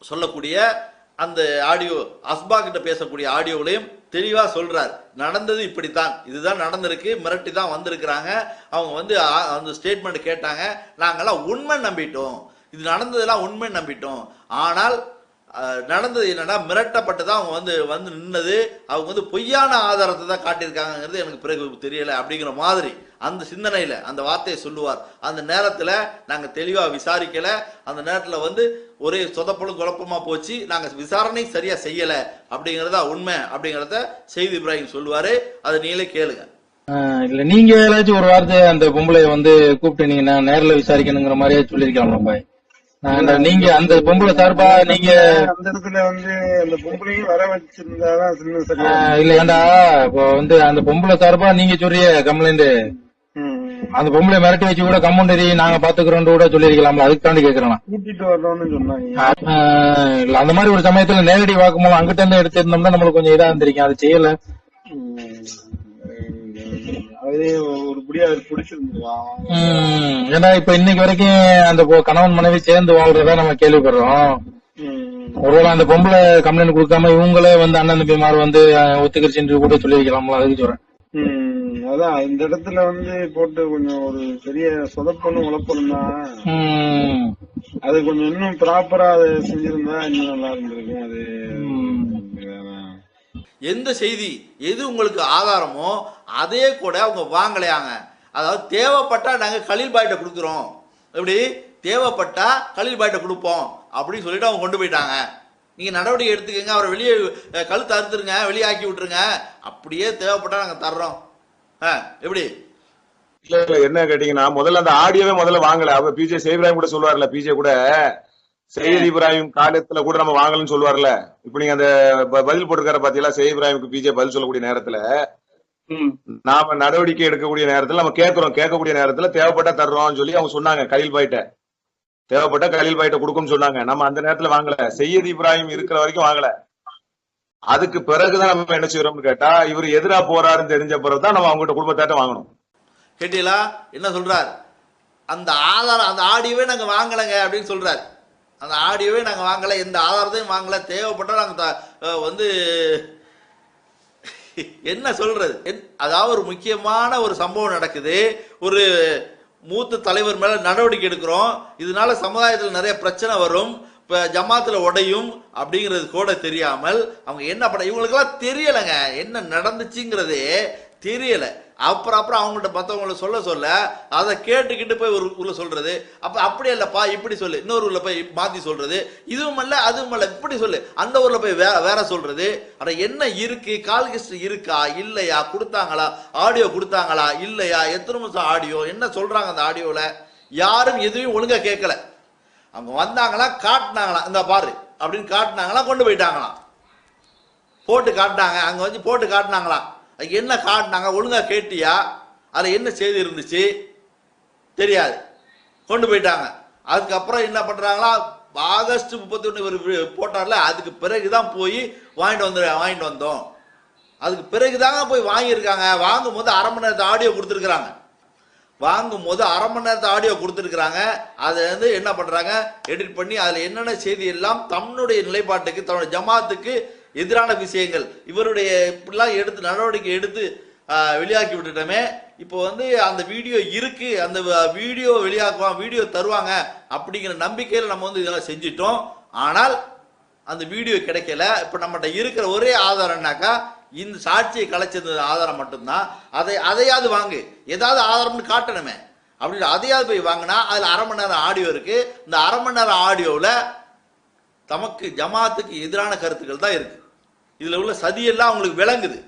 சொல்லக்கூடிய அந்த ஆடியோ, அஸ்பா கிட்ட பேசக்கூடிய ஆடியோவிலையும் தெளிவா சொல்றார், நடந்தது இப்படித்தான், இதுதான் நடந்திருக்கு, மிரட்டி தான் வந்திருக்கிறாங்க. அவங்க அந்த ஸ்டேட்மெண்ட் கேட்டாங்க, நாங்கெல்லாம் உண்மை நம்பிட்டோம், இது நடந்ததெல்லாம் உண்மை நம்பிட்டோம். ஆனால் நடந்தது என்னன்னா, மிரட்டப்பட்டு தான் அவங்க வந்து நின்னது. அவங்க பொய்யான ஆதாரத்தை தான் காட்டியிருக்காங்கிறது எனக்கு பிறகு தெரியல அப்படிங்கிற மாதிரி அந்த சிந்தனையில அந்த வார்த்தையை சொல்லுவார். அந்த நேரத்துல நாங்க தெளிவா விசாரிக்கல, அந்த நேரத்துல ஒரே சொதப்பலும் குழப்பமா போச்சு, நாங்க விசாரணை சரியா செய்யல அப்படிங்கறதா உண்மை அப்படிங்கறத செய்தி இப்ராஹிம் சொல்லுவாரு. அதை நீங்களே கேளுங்க. இல்ல நீங்க ஏதாச்சும் ஒரு வார்த்தை அந்த பொம்பளைய கூப்பிட்டு நீங்க நான் நேரில் விசாரிக்கணுங்கிற மாதிரியே சொல்லிருக்கலாம் பாய். நீங்க அந்த பொம்பளை சார்பா நீங்க அந்த இடத்துல அந்த பொம்பளையும் வர வச்சிருந்தாதான் இல்ல ஏண்டா இப்போ அந்த பொம்பளை சார்பா நீங்க சொல்றிய கம்ப்ளைண்ட், அந்த பொம்பளை மிரட்டி வச்சு கூட கம்பவுண்டரி நாங்க பாத்துக்கிறோம் கூட சொல்லிருக்கலாம்ல, அதுக்கு தாண்டி கேக்குறேன். கூட்டிட்டு வரணும்னு சொன்னாங்க. இல்ல அந்த மாதிரி ஒரு சமயத்துல நேரடி வாக்குமூலம் அங்கிட்ட இருந்து எடுத்திருந்தோம்னா நம்மளுக்கு கொஞ்சம் இதா இருந்திருக்கும். அது செய்யல. அதே ஒரு புடியா பிடிச்சிருந்துருவான். ஏன்னா இப்ப இன்னைக்கு வரைக்கும் அந்த கணவன் மனைவி சேர்ந்து வாழ்றதா நம்ம கேள்விப்படுறோம். ஒருவேளை அந்த பொம்பளை கம்ப்ளைண்ட் கொடுக்காம இவங்களே அண்ணன் தம்பிமார் ஒத்துக்கிருச்சு கூட சொல்லி வைக்கலாம்ல, அதுக்கு சொல்றேன். அதான் இந்த இடத்துல போட்டு கொஞ்சம் ஒரு பெரிய சொதப்பணும் உழப்பணும் தான். அது கொஞ்சம் இன்னும் ப்ராப்பரா அதை செஞ்சிருந்தா இன்னும் நல்லா இருந்திருக்கும். அது எந்த செய்தி எது உங்களுக்கு ஆதாரமோ அதே கூட அவங்க வாங்கலையாங்க. அதாவது தேவைப்பட்டா நாங்க கலீல் பாய்ட்ட கொடுக்குறோம், எப்படி தேவைப்பட்டா கலீல் பாய்ட்ட கொடுப்போம் அப்படின்னு சொல்லிட்டு அவங்க கொண்டு போயிட்டாங்க. நீங்க நடவடிக்கை எடுத்துக்கங்க, அவரை வெளியே கழுத்து அறுத்துருங்க, வெளியே ஆக்கி விட்டுருங்க, அப்படியே தேவைப்பட்டா நாங்க தர்றோம். எப்படி இல்ல இல்ல என்ன கேட்டீங்கன்னா, முதல்ல அந்த ஆடியோவே முதல்ல வாங்கல. அவர் பிஜே இப்ராஹிம் கூட சொல்லுவார்ல, பிஜே கூட சையத் இப்ராஹிம் காலத்துல கூட நம்ம வாங்கலன்னு சொல்லுவார்ல. இப்ப நீங்க அந்த பதில் போட்டுருக்கார பாத்தீங்களா, சையத் இப்ராஹிமுக்கு பிஜே பதில் சொல்லக்கூடிய நேரத்துல நாம நடவடிக்கை எடுக்கக்கூடிய நேரத்துல நம்ம கேட்கக்கூடிய நேரத்துல தேவைப்பட்டா தர்றோம்னு சொல்லி அவங்க சொன்னாங்க. கலீல் பாய்ட்ட தேவைப்பட்டா கலீல் பாய்ட்ட கொடுக்கும்னு சொன்னாங்க. நம்ம அந்த நேரத்துல வாங்கல, சையத் இப்ராஹிம் இருக்கிற வரைக்கும் வாங்கல. அதுக்கு பிறகுதான் நம்ம என்ன செய்யறோம்னு கேட்டா, இவர் எதிரா போறாருன்னு தெரிஞ்ச பிறகுதான் நம்ம அவங்ககிட்ட குடும்பத்தாட்ட வாங்கணும். கேட்டீங்களா என்ன சொல்றாரு? அந்த ஆதாரம் அந்த ஆடியோவே நாங்க வாங்கலைங்க அப்படின்னு சொல்றாரு. அந்த ஆடியோவே நாங்க வாங்கல, எந்த ஆதாரத்தையும் வாங்கல, தேவைப்பட்டா நாங்க என்ன சொல்றது. அதாவது ஒரு முக்கியமான ஒரு சம்பவம் நடக்குது, ஒரு மூத்த தலைவர் மேல நடவடிக்கை எடுக்கிறோம், இதனால சமுதாயத்தில் நிறைய பிரச்சனை வரும், இப்ப ஜமாத்துல உடையும் அப்படிங்கிறது கூட தெரியாமல் அவங்க என்ன பண்ண, இவங்களுக்கெல்லாம் தெரியலைங்க என்ன நடந்துச்சுங்கிறதே தெரியல. அப்புறம் அவங்கள்ட்ட மற்றவங்களை சொல்ல அதை கேட்டுக்கிட்டு போய் ஒரு ஊர்ல சொல்றது, அப்ப அப்படி இல்லப்பா இப்படி சொல்லு, இன்னொரு ஊர்ல போய் மாத்தி சொல்றது, இதுவும் அல்ல அதுவும் அல்ல இப்படி சொல்லு, அந்த ஊர்ல போய் வேற சொல்றது. ஆனா என்ன இருக்கு, கால் ஹிஸ்டரி இருக்கா இல்லையா, கொடுத்தாங்களா ஆடியோ கொடுத்தாங்களா இல்லையா, எத்தனை நிமிஷம் ஆடியோ, என்ன சொல்றாங்க அந்த ஆடியோல, யாரும் எதுவும் ஒழுங்கா கேட்கல. அவங்க வந்தாங்களா காட்டினாங்களா, இந்த பாரு அப்படின்னு காட்டினாங்களா, கொண்டு போயிட்டாங்களாம், போட்டு காட்டினாங்க, அங்க போட்டு காட்டினாங்களா, அதுக்கு என்ன காட்டினாங்க ஒழுங்கா கேட்டியா, அதுல என்ன செய்தி இருந்துச்சு தெரியாது, கொண்டு போயிட்டாங்க. அதுக்கப்புறம் என்ன பண்றாங்களா, ஆகஸ்ட் 31 போட்டார்ல, அதுக்கு பிறகுதான் போய் வாங்கிட்டு வந்தோம், அதுக்கு பிறகுதாங்க போய் வாங்கியிருக்காங்க. வாங்கும் போது அரை மணி நேரத்தை ஆடியோ கொடுத்துருக்காங்க, அதை என்ன பண்றாங்க, எடிட் பண்ணி அதுல என்னென்ன செய்தி எல்லாம் தன்னுடைய நிலைப்பாட்டுக்கு தன்னுடைய ஜமாத்துக்கு எதிரான விஷயங்கள் இவருடைய இப்படிலாம் எடுத்து நடவடிக்கை எடுத்து வெளியாக்கி விட்டுட்டோமே. இப்போ அந்த வீடியோ இருக்கு, அந்த வீடியோ வெளியாக்குவாங்க, வீடியோ தருவாங்க அப்படிங்கிற நம்பிக்கையில நம்ம இதெல்லாம் செஞ்சிட்டோம். ஆனால் அந்த வீடியோ கிடைக்கல. இப்ப நம்மகிட்ட இருக்கிற ஒரே ஆதாரம்னாக்கா இந்த சாட்சியை கலைச்சது ஆதாரம் மட்டும்தான். அதையாவது வாங்கு, ஏதாவது ஆதாரம்னு காட்டணுமே அப்படின்னு அதையாவது போய் வாங்கினா அதுல அரை மணி நேரம் ஆடியோ இருக்கு. இந்த அரை மணி நேரம் ஆடியோவில் தமக்கு ஜமாத்துக்கு எதிரான கருத்துக்கள் தான் இருக்கு. இதுல உள்ள சதியெல்லாம் அவங்களுக்கு விளங்குது.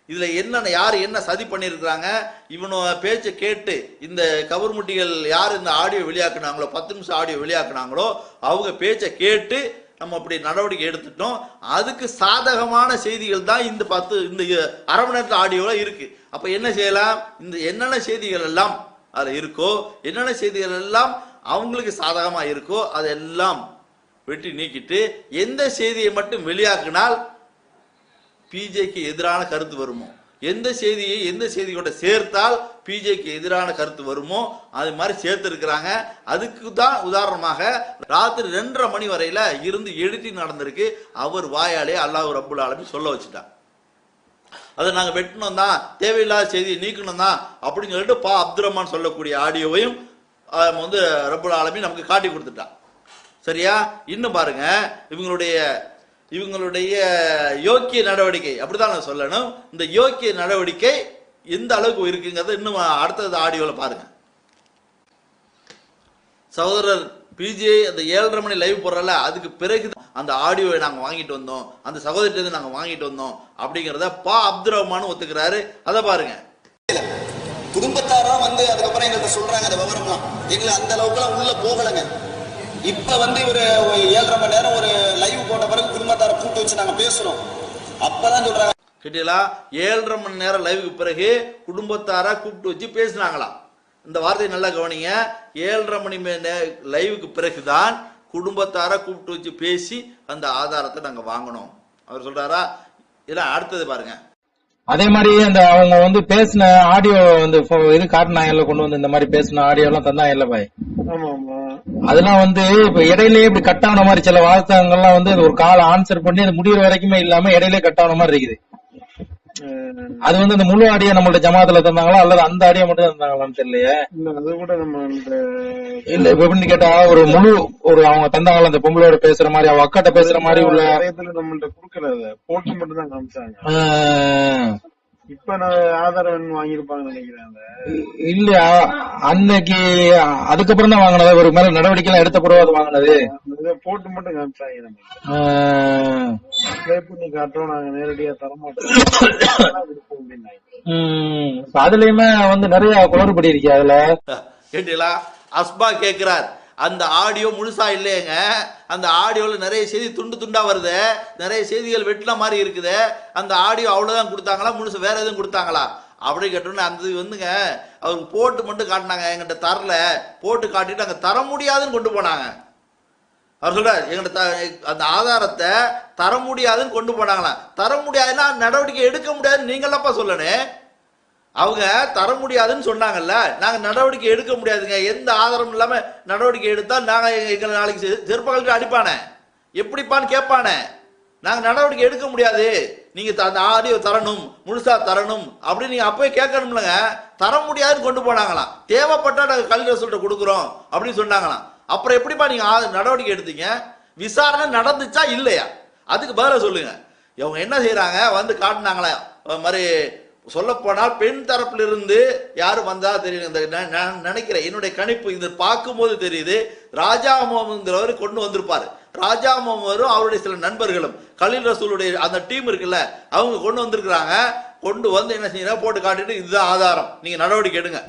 இதுல என்னென்ன யார் என்ன சதி பண்ணியிருக்கிறாங்க, இவனு பேச்சை கேட்டு இந்த கவர்முட்டிகள் யார் இந்த ஆடியோ வெளியாக்குனாங்களோ, 10 நிமிஷம் ஆடியோ வெளியாக்குனாங்களோ, அவங்க பேச்சை கேட்டு நம்ம அப்படி நடவடிக்கை எடுத்துட்டோம். அதுக்கு சாதகமான செய்திகள் தான் இந்த அரை மணி நேரத்தில் ஆடியோல இருக்கு. அப்ப என்ன செய்யலாம், இந்த என்னென்ன செய்திகள் எல்லாம் அதுல இருக்கோ, என்னென்ன செய்திகள் எல்லாம் அவங்களுக்கு சாதகமா இருக்கோ அதெல்லாம் வெட்டி நீக்கிட்டு எந்த செய்தியை மட்டும் வெளியாக்கினால் பிஜேக்கு எதிரான கருத்து வருமோ, எந்த செய்தியோட சேர்த்தால் பிஜேக்கு எதிரான கருத்து வருமோ அது மாதிரி சேர்த்து இருக்கிறாங்க. அதுக்கு தான் உதாரணமாக ராத்திரி 2:30 மணி வரையில இருந்து எடிட்டிங் நடந்திருக்கு. அவர் வாயாலே அல்லாஹ் ரப்புல் ஆலமீன் சொல்ல வச்சுட்டான். அதை நாங்க வெட்டணும் தான், தேவையில்லாத செய்தியை நீக்கணும் தான் அப்படின்னு சொல்லிட்டு அப்துல் ரஹ்மான் சொல்லக்கூடிய ஆடியோவையும் ரப்புல் ஆலமீன் நமக்கு காட்டி கொடுத்துட்டான். சரியா? இன்னும் பாருங்க, இவங்களுடைய யோக்கிய நடவடிக்கை, அப்படிதான் நான் சொல்லணும். இந்த யோக்கிய நடவடிக்கை எந்த அளவுக்கு இருக்குங்கிறத இன்னும் அடுத்தது ஆடியோல பாருங்க. சகோதரர் பிஜே அந்த 7:30 மணி லைவ் போடுறல, அதுக்கு பிறகு அந்த ஆடியோவை நாங்க வாங்கிட்டு வந்தோம், அந்த சகோதரிட்டு நாங்க வாங்கிட்டு வந்தோம் அப்படிங்கறத அப்துல் ரஹ்மான் ஒத்துக்கிறாரு. அதை பாருங்க. குடும்பத்தாரெல்லாம் வந்து அதுக்கப்புறம் எங்கள்கிட்ட சொல்றாங்க அந்த விவரம்லாம். எங்களை அந்த அளவுக்குலாம் உள்ள போகலைங்க. இப்ப வந்து ஒரு 7:30 மணி நேரம் ஒரு லைவ் போட்ட பிறகு குடும்பத்தாரை கூட்டு வச்சு நாங்க பேசுறோம். அப்பதான் சொல்றாங்க, கேட்டீங்களா? 7:30 மணி நேரம் லைவுக்கு பிறகு குடும்பத்தாரா கூப்பிட்டு வச்சு பேசினாங்களாம். இந்த வார்த்தையை நல்லா கவனிங்க. 7:30 மணி லைவுக்கு பிறகுதான் குடும்பத்தார கூப்பிட்டு வச்சு பேசி அந்த ஆதாரத்தை நாங்க வாங்கணும் அவர் சொல்றாரா? இதெல்லாம் அடுத்தது பாருங்க. அதே மாதிரி அந்த அவங்க வந்து பேசின ஆடியோ வந்து இது காட்டினாங்கல்ல, கொண்டு வந்து இந்த மாதிரி பேசின ஆடியோ எல்லாம் தந்தாங்கல்ல பாய். அதெல்லாம் வந்து இப்ப இடையிலேயே இப்படி கட் ஆன மாதிரி சில வார்த்தைகள்லாம் வந்து ஒரு கால ஆன்சர் பண்ணி அது முடிகிற வரைக்குமே இல்லாம இடையிலே கட் ஆன மாதிரி இருக்குது. அது வந்து அந்த முழு ஆடியோ நம்மள்ட்ட ஜமாத்துல தந்தாங்களா அல்லது அந்த ஆடியோ மட்டும் தந்தாங்களான்னு தெரியலையே. அது கூட நம்ம இல்ல இப்ப எப்படின்னு கேட்டா ஒரு முழு ஒரு அவங்க தந்தாங்களா அந்த பொம்பளோட பேசுற மாதிரி அவ அக்காட்ட பேசுற மாதிரி உள்ள நம்மள்ட்ட குடுக்கல, போட்டு மட்டும் தான் காமிச்சாங்க. இப்ப நான் ஆதாரம் வாங்கிருப்பாங்கன்னு நினைக்கிறேன். இல்லையா அன்னைக்கு அதுக்கப்புறம் தான் வாங்கினது, ஒரு மேல நடவடிக்கை எல்லாம் எடுத்த பிறகு வாங்கினது. போட்டு மட்டும் காமிச்சாங்க. பண்ணி காட்டுறோம், நாங்க நேரடியா தரமாட்டோம். அதுலயுமே வந்து நிறைய குளறுபடி இருக்கு. அதுல கேட்டீங்களா? அஸ்பா கேட்கிறார், அந்த ஆடியோ முழுசா இல்லையங்க, அந்த ஆடியோல நிறைய செய்தி துண்டு துண்டா வருது, நிறைய செய்திகள் வெட்டின மாதிரி இருக்குது, அந்த ஆடியோ அவ்வளவுதான் கொடுத்தாங்களா, முழுசு வேற எதுவும் கொடுத்தாங்களா அப்படி கேட்டோன்னு அந்த வந்துங்க அவருக்கு போட்டு மட்டும் காட்டினாங்க, எங்கிட்ட தரல, போட்டு காட்டிட்டு அங்க தர முடியாதுன்னு கொண்டு போனாங்க. அவர் சொல்றாரு எங்கிட்ட அந்த ஆதாரத்தை தர முடியாதுன்னு கொண்டு போனாங்களா. தர முடியாதுன்னா நடவடிக்கை எடுக்க முடியாதுன்னு நீங்களப்பா சொல்லணும். அவங்க தர முடியாதுன்னு சொன்னாங்கல்ல, நாங்க நடவடிக்கை எடுக்க முடியாதுங்க, எந்த ஆதாரம் இல்லாம நடவடிக்கை எடுத்தா நாங்க எங்களை நாளைக்கு செருப்பகல்ட்டு அடிப்பானே, எப்படிப்பான்னு கேட்பானே. நாங்க நடவடிக்கை எடுக்க முடியாது, நீங்க அந்த ஆடியோ தரணும், முழுசா தரணும் அப்படின்னு நீங்க அப்பவே கேட்கணும்லங்க. தர முடியாதுன்னு கொண்டு போனாங்களாம். தேவைப்பட்டா நாங்க கல்வி ரிசல்ட்டை கொடுக்குறோம் அப்படின்னு சொன்னாங்களாம். அப்புறம் எப்படிப்பா நீங்க நடவடிக்கை எடுத்தீங்க? விசாரணை நடந்துச்சா இல்லையா? அதுக்கு பதில சொல்லுங்க. இவங்க என்ன செய்யறாங்க, வந்து காட்டினாங்களா மாதிரி சொல்ல போனால் பெண் தரப்புல இருந்து யாரும் வந்தா தெரியும். நான் நினைக்கிறேன், என்னுடைய கணிப்பு இது பார்க்கும்போது தெரியுது, ராஜா முகமதுங்கிறவர் கொண்டு வந்திருப்பாரு. ராஜா முகமதும் அவருடைய சில நண்பர்களும் கலீல் ரசூலுடைய அந்த டீம் இருக்குல்ல, அவங்க கொண்டு வந்திருக்கிறாங்க. கொண்டு வந்து என்ன செய்யறாங்க, போட்டு காட்டிட்டு இதுதான் ஆதாரம், நீங்க நடவடிக்கை எடுங்க.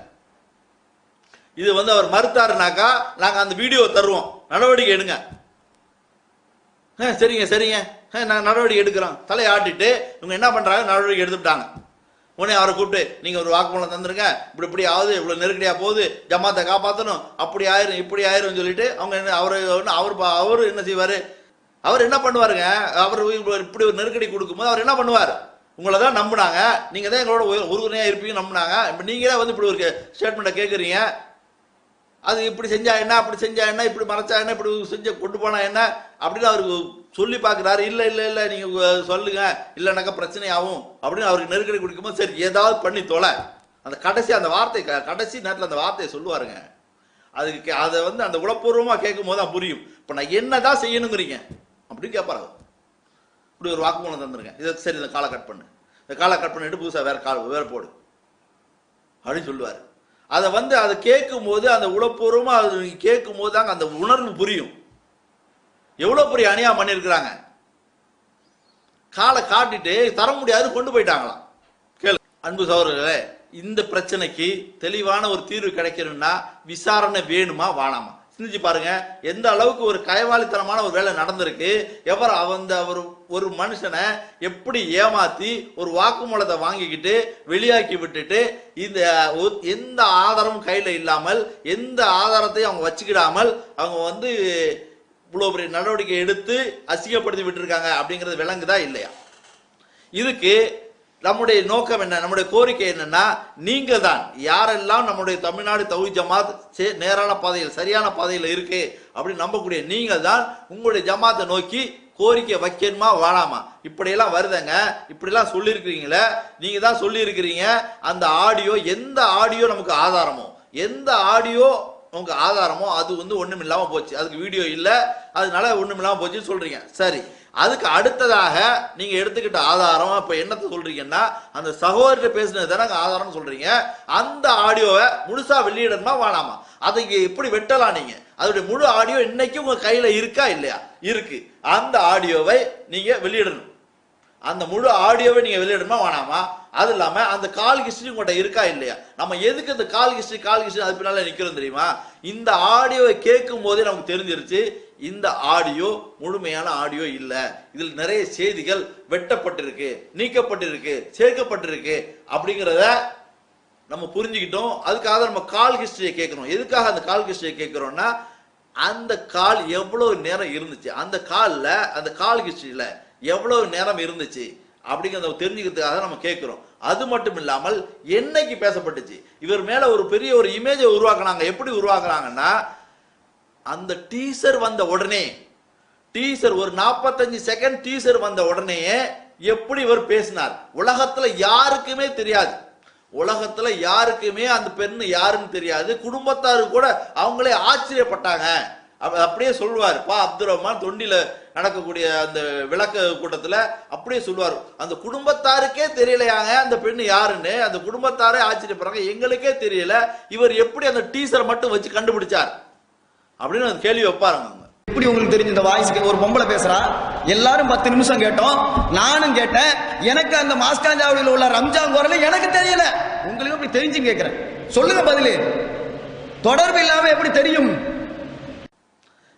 இது வந்து அவர் மறுத்தாருனாக்கா நாங்க அந்த வீடியோ தருவோம், நடவடிக்கை எடுங்க. சரிங்க சரிங்க நாங்க நடவடிக்கை எடுக்கிறோம் தலையை ஆட்டிட்டு இவங்க என்ன பண்றாங்க, நடவடிக்கை எடுத்துட்டாங்க. உடனே அவரை கூப்பிட்டு நீங்க ஒரு வாக்குமூலம் தந்துருங்க, இப்படி ஆகுது, இவ்வளவு நெருக்கடியா போகுது, ஜமாத்தை காப்பாற்றணும், அப்படி ஆயிரும் இப்படி ஆயிரும் சொல்லிட்டு அவங்க என்ன அவரு என்ன செய்வாரு, அவர் என்ன பண்ணுவாருங்க, அவர் இப்படி ஒரு நெருக்கடி கொடுக்கும்போது அவர் என்ன பண்ணுவார், உங்களை தான் நம்பினாங்க, நீங்க தான் எங்களோட உறுதுணையா இருப்பீங்க நம்பினாங்க, இப்ப நீங்களே வந்து இப்படி ஒரு ஸ்டேட்மெண்ட்டை கேட்குறீங்க, அது இப்படி செஞ்சா என்ன, அப்படி செஞ்சா என்ன, இப்படி மறைச்சா என்ன, இப்படி செஞ்ச கொண்டு போனா என்ன அப்படின்னு அவருக்கு சொல்லி பார்க்கிறாரு. இல்ல இல்ல இல்ல நீங்க சொல்லுங்க, இல்லைனாக்கா பிரச்சனை ஆகும் அப்படின்னு அவருக்கு நெருக்கடி கொடுக்கும்போது சரி ஏதாவது பண்ணி தொலை, அந்த கடைசி அந்த வார்த்தை கடைசி நேரத்தில் அந்த வார்த்தையை சொல்லுவாருங்க. அதுக்கு அதை வந்து அந்த உளப்பூர்வமா கேட்கும் போது தான் புரியும். இப்ப நான் என்னதான் செய்யணுங்கிறீங்க அப்படின்னு கேட்பாரு. இப்படி ஒரு வாக்குமூலம் தந்துருங்க, இதை சரி இந்த காலை கட் பண்ணு, இந்த காலை கட் பண்ணிட்டு புதுசா வேற போடு அப்படின்னு சொல்லுவாரு. அதை வந்து அதை கேட்கும் போது அந்த உளப்பூர்வமா அது கேட்கும் போது தாங்க அந்த உணர்வு புரியும். எவ்வளவு பெரிய அநியாயம் பண்ணிருக்கிறாங்க. காலை காட்டிட்டு தர முடியாது கொண்டு போயிட்டாங்களாம். கேளு அன்பு சகோதரர்களே, இந்த பிரச்சனைக்கு தெளிவான ஒரு தீர்வு கிடைக்கணும்னா விசாரணை வேணுமா வேணாமா சிந்திச்சு பாருங்க. எந்த அளவுக்கு ஒரு கயவாளித்தனமான ஒரு வேலை நடந்திருக்கு. அவர் ஒரு மனுஷனை எப்படி ஏமாத்தி ஒரு வாக்குமூலத்தை வாங்கிக்கிட்டு வெளியாக்கி விட்டுட்டு இந்த எந்த ஆதாரமும் கையில இல்லாமல் எந்த ஆதாரத்தையும் அவங்க வச்சுக்கிடாமல் அவங்க வந்து இவ்வளவு பெரிய நடவடிக்கை எடுத்து அசிங்கப்படுத்தி விட்டுருக்காங்க அப்படிங்கிறது விளங்குதா இல்லையா? இதுக்கு நம்முடைய நோக்கம் என்ன, நம்முடைய கோரிக்கை என்னன்னா, நீங்க தான் யாரெல்லாம் நம்முடைய தமிழ்நாடு தௌஹீத் ஜமாத் நேரான பாதையில் சரியான பாதையில் இருக்கு அப்படின்னு நம்பக்கூடிய நீங்க தான் உங்களுடைய ஜமாத்தை நோக்கி கோரிக்கை வைக்கணுமா வேணாமா. இப்படியெல்லாம் வருதுங்க, இப்படிலாம் சொல்லியிருக்கிறீங்களே, நீங்க தான் சொல்லி இருக்கிறீங்க அந்த ஆடியோ, எந்த ஆடியோ நமக்கு ஆதாரமோ, எந்த ஆடியோ உங்க ஆதாரமோ அது வந்து ஒண்ணும் இல்லாம போச்சு, அதுக்கு வீடியோ இல்ல, அதனால ஒண்ணும் இல்லாம போச்சுன்னு சொல்றீங்க. சரி, அதுக்கு அடுத்ததாக நீங்க எடுத்துக்கிட்ட ஆதாரம் இப்ப என்னத்தை சொல்றீங்கன்னா, அந்த சகோதரர்கிட்ட பேசினது தானே ஆதாரம் சொல்றீங்க. அந்த ஆடியோவை முழுசா வெளியிடணுமா வேணாமா? அதை எப்படி வெட்டலாம்? நீங்க அதோட முழு ஆடியோ இன்னைக்கு உங்க கையில இருக்கா இல்லையா? இருக்கு. அந்த ஆடியோவை நீங்க வெளியிடணும். அந்த முழு ஆடியோவை நீங்க வெளியிடணுமா வேணாமா? அது இல்லாம அந்த கால் ஹிஸ்டரி உங்கள்கிட்ட இருக்கா இல்லையா? நம்ம எதுக்கு அந்த கால் ஹிஸ்டரி அது பின்னால நிக்கிறோம் தெரியுமா? இந்த ஆடியோவை கேட்கும் போதே நமக்கு தெரிஞ்சிருச்சு இந்த ஆடியோ முழுமையான ஆடியோ இல்ல, இதில் நிறைய செய்திகள் வெட்டப்பட்டிருக்கு, நீக்கப்பட்டிருக்கு, சேர்க்கப்பட்டிருக்கு அப்படிங்கிறத நம்ம புரிஞ்சுக்கிட்டோம். அதுக்காக நம்ம கால் ஹிஸ்டரியை கேட்கிறோம். எதுக்காக அந்த கால் ஹிஸ்டரியை கேட்கிறோம்னா, அந்த கால் எவ்வளவு நேரம் இருந்துச்சு, அந்த கால் ஹிஸ்டரியில எவ்வளவு நேரம் இருந்துச்சு அப்படிங்கிறத தெரிஞ்சுக்கிறதுக்காக நம்ம கேட்கிறோம். அது மட்டும் இல்லாமல் என்னைக்கு பேசப்பட்டுச்சு, இவர் மேல ஒரு பெரிய ஒரு இமேஜை உருவாக்குனாங்க. எப்படி உருவாக்குறாங்கன்னா, அந்த டீசர் வந்த உடனே, டீசர் ஒரு 45 செகண்ட் டீசர் வந்த உடனே எப்படி இவர் பேசினார், உலகத்துல யாருக்குமே தெரியாது. உலகத்துல யாருக்குமே அந்த பெண்ணு யாருன்னு தெரியாது. குடும்பத்தாரு கூட அவங்களே ஆச்சரியப்பட்டாங்க. அப்படியே சொல்லுவார் பா அப்துல் ரஹ்மான் தொண்டில நடக்கக்கூடிய அந்த விளக்க கூட்டத்துல அப்படியே சொல்லுவார், அந்த குடும்பத்தாருக்கே தெரியலையாங்க அந்த பெண்ணு யாருன்னு. அந்த குடும்பத்தாரே ஆச்சரியப்படுறாங்க, எங்களுக்கே தெரியல, இவர் எப்படி அந்த டீசர் மட்டும் வச்சு கண்டுபிடிச்சார் அப்படின்னு அந்த கேள்வி வைப்பாருங்க. எப்படி உங்களுக்கு தெரிஞ்ச இந்த வாய்ஸ்? ஒரு பொம்பளை பேசுறா, எல்லாரும் 10 நிமிஷம் கேட்டோம், நானும் கேட்டேன், எனக்கு அந்த மாஸ்காஞ்சாவடியில் உள்ள ரம்ஜான் குரல் எனக்கு தெரியல, உங்களுக்கு எப்படி தெரிஞ்சுன்னு கேட்கிறேன், சொல்லுங்க பதிலு. தொடர்பு இல்லாம எப்படி தெரியும்?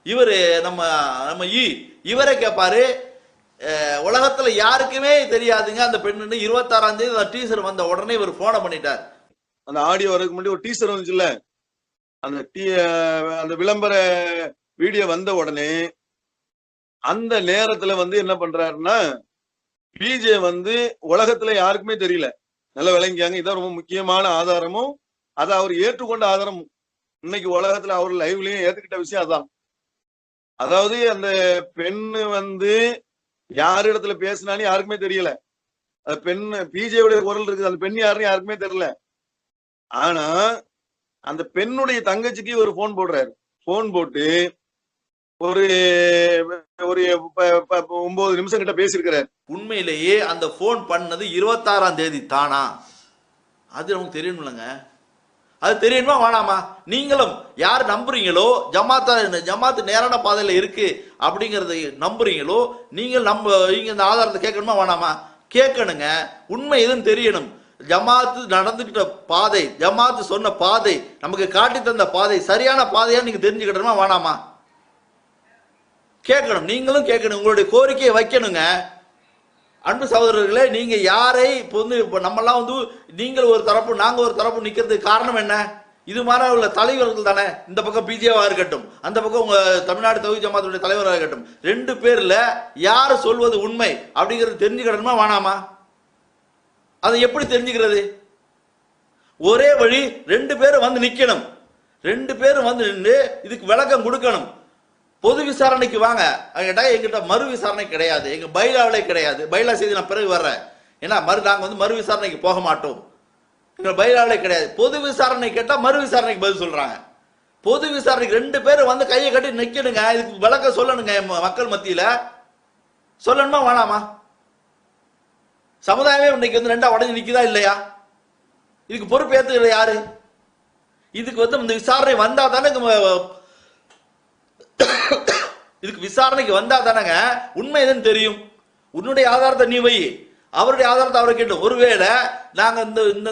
இவரு நம்ம இவரை கேட்பாரு, உலகத்துல யாருக்குமே தெரியாதுங்க அந்த பெண்ணு. 26ஆம் தேதி அந்த டீசர் வந்த உடனே இவர் போனை பண்ணிட்டார். அந்த ஆடியோ வரதுக்கு முன்னாடி ஒரு டீசர் வந்துச்சுல்ல, அந்த விளம்பர வீடியோ வந்த உடனே அந்த நேரத்துல வந்து என்ன பண்றாருன்னா, பிஜே வந்து உலகத்துல யாருக்குமே தெரியல, நல்லா விளங்கியாங்க. இதான் ரொம்ப முக்கியமான ஆதாரமும், அதை அவர் ஏற்றுக்கொண்ட ஆதாரமும். இன்னைக்கு உலகத்துல அவர் லைவ்லயும் ஏத்துக்கிட்ட விஷயம் அதான். அதாவது அந்த பெண்ணு வந்து யார் இடத்துல பேசினாலும் யாருக்குமே தெரியல. அந்த பெண்ணு பிஜேவுடைய குரல் இருக்குது, அந்த பெண் யாருன்னு யாருக்குமே தெரியல. ஆனா அந்த பெண்ணுடைய தங்கச்சிக்கு ஒரு போன் போடுறாரு. போன் போட்டு ஒரு 9 நிமிஷம் கிட்ட பேசியிருக்கிறார். உண்மையிலேயே அந்த போன் பண்ணது 26ஆம் தேதி தானா? அது நமக்கு தெரியணும்லங்க. அது தெரியணுமா வேணாமா? நீங்களும் யார் நம்புறீங்களோ, ஜமாத்து நேரான பாதையில இருக்கு அப்படிங்கறத நம்புறீங்களோ, நீங்க இந்த ஆதாரத்தை கேட்கணுமா வேணாமா? கேட்கணுங்க. உண்மை எதுன்னு தெரியணும். ஜமாத்து நடந்துகிட்ட பாதை, ஜமாத்து சொன்ன பாதை, நமக்கு காட்டி தந்த பாதை சரியான பாதையா நீங்க தெரிஞ்சுக்கிட்டணுமா வேணாமா? கேட்கணும். நீங்களும் கேட்கணும், உங்களுடைய கோரிக்கையை வைக்கணுங்க. அன்பு சகோதரர்களே, நீங்க யாரை இப்ப நம்மெல்லாம் வந்து நீங்கள் ஒரு தரப்பு நாங்க ஒரு தரப்பு நிக்கிறதுக்கு காரணம் என்ன? இது மாதிரி உள்ள தலைவர்கள் தானே. இந்த பக்கம் பிஜேவா இருக்கட்டும், அந்த பக்கம் உங்க தமிழ்நாடு தௌஹீத் ஜமாத்துடைய தலைவராக இருக்கட்டும், 2 பேர்ல யாரு சொல்வது உண்மை அப்படிங்கிறது தெரிஞ்சுக்கிடணுமா வேணாமா? அதை எப்படி தெரிஞ்சுக்கிறது? ஒரே வழி, 2 பேரும் வந்து நிக்கணும். 2 பேரும் வந்து நின்று இதுக்கு விளக்கம் கொடுக்கணும். பொது விசாரணைக்கு வாங்க கேட்டா எங்கிட்ட மறு விசாரணை கிடையாது, எங்க பைலாவிலே கிடையாது. பைலா செய்தி நான் பிறகு வர்றேன். ஏன்னா நாங்க வந்து மறு விசாரணைக்கு போக மாட்டோம், எங்க பைலாவிலே கிடையாது. பொது விசாரணை கேட்டா மறு விசாரணைக்கு பதில் சொல்றாங்க. பொது விசாரணைக்கு 2 பேரும் வந்து கையை கட்டி நிக்கணுங்க. இதுக்கு விளக்கம் சொல்லணுங்க, மக்கள் மத்தியில சொல்லணுமா வேணாமா? சமுதாயமே இன்னைக்கு வந்து 2ஆ உடஞ்சு நிக்குதா இல்லையா? இதுக்கு பொறுப்பு ஏத்துக்கிறது யாரு? இதுக்கு வந்து இந்த விசாரணை வந்தா தானே, இதுக்கு விசாரணைக்கு வந்தா தானங்க உண்மை எதுன்னு தெரியும். உன்னுடைய ஆதாரத்தை நீ வை, அவருடைய ஆதாரத்தை அவரை கேட்டோம். ஒருவேளை நாங்க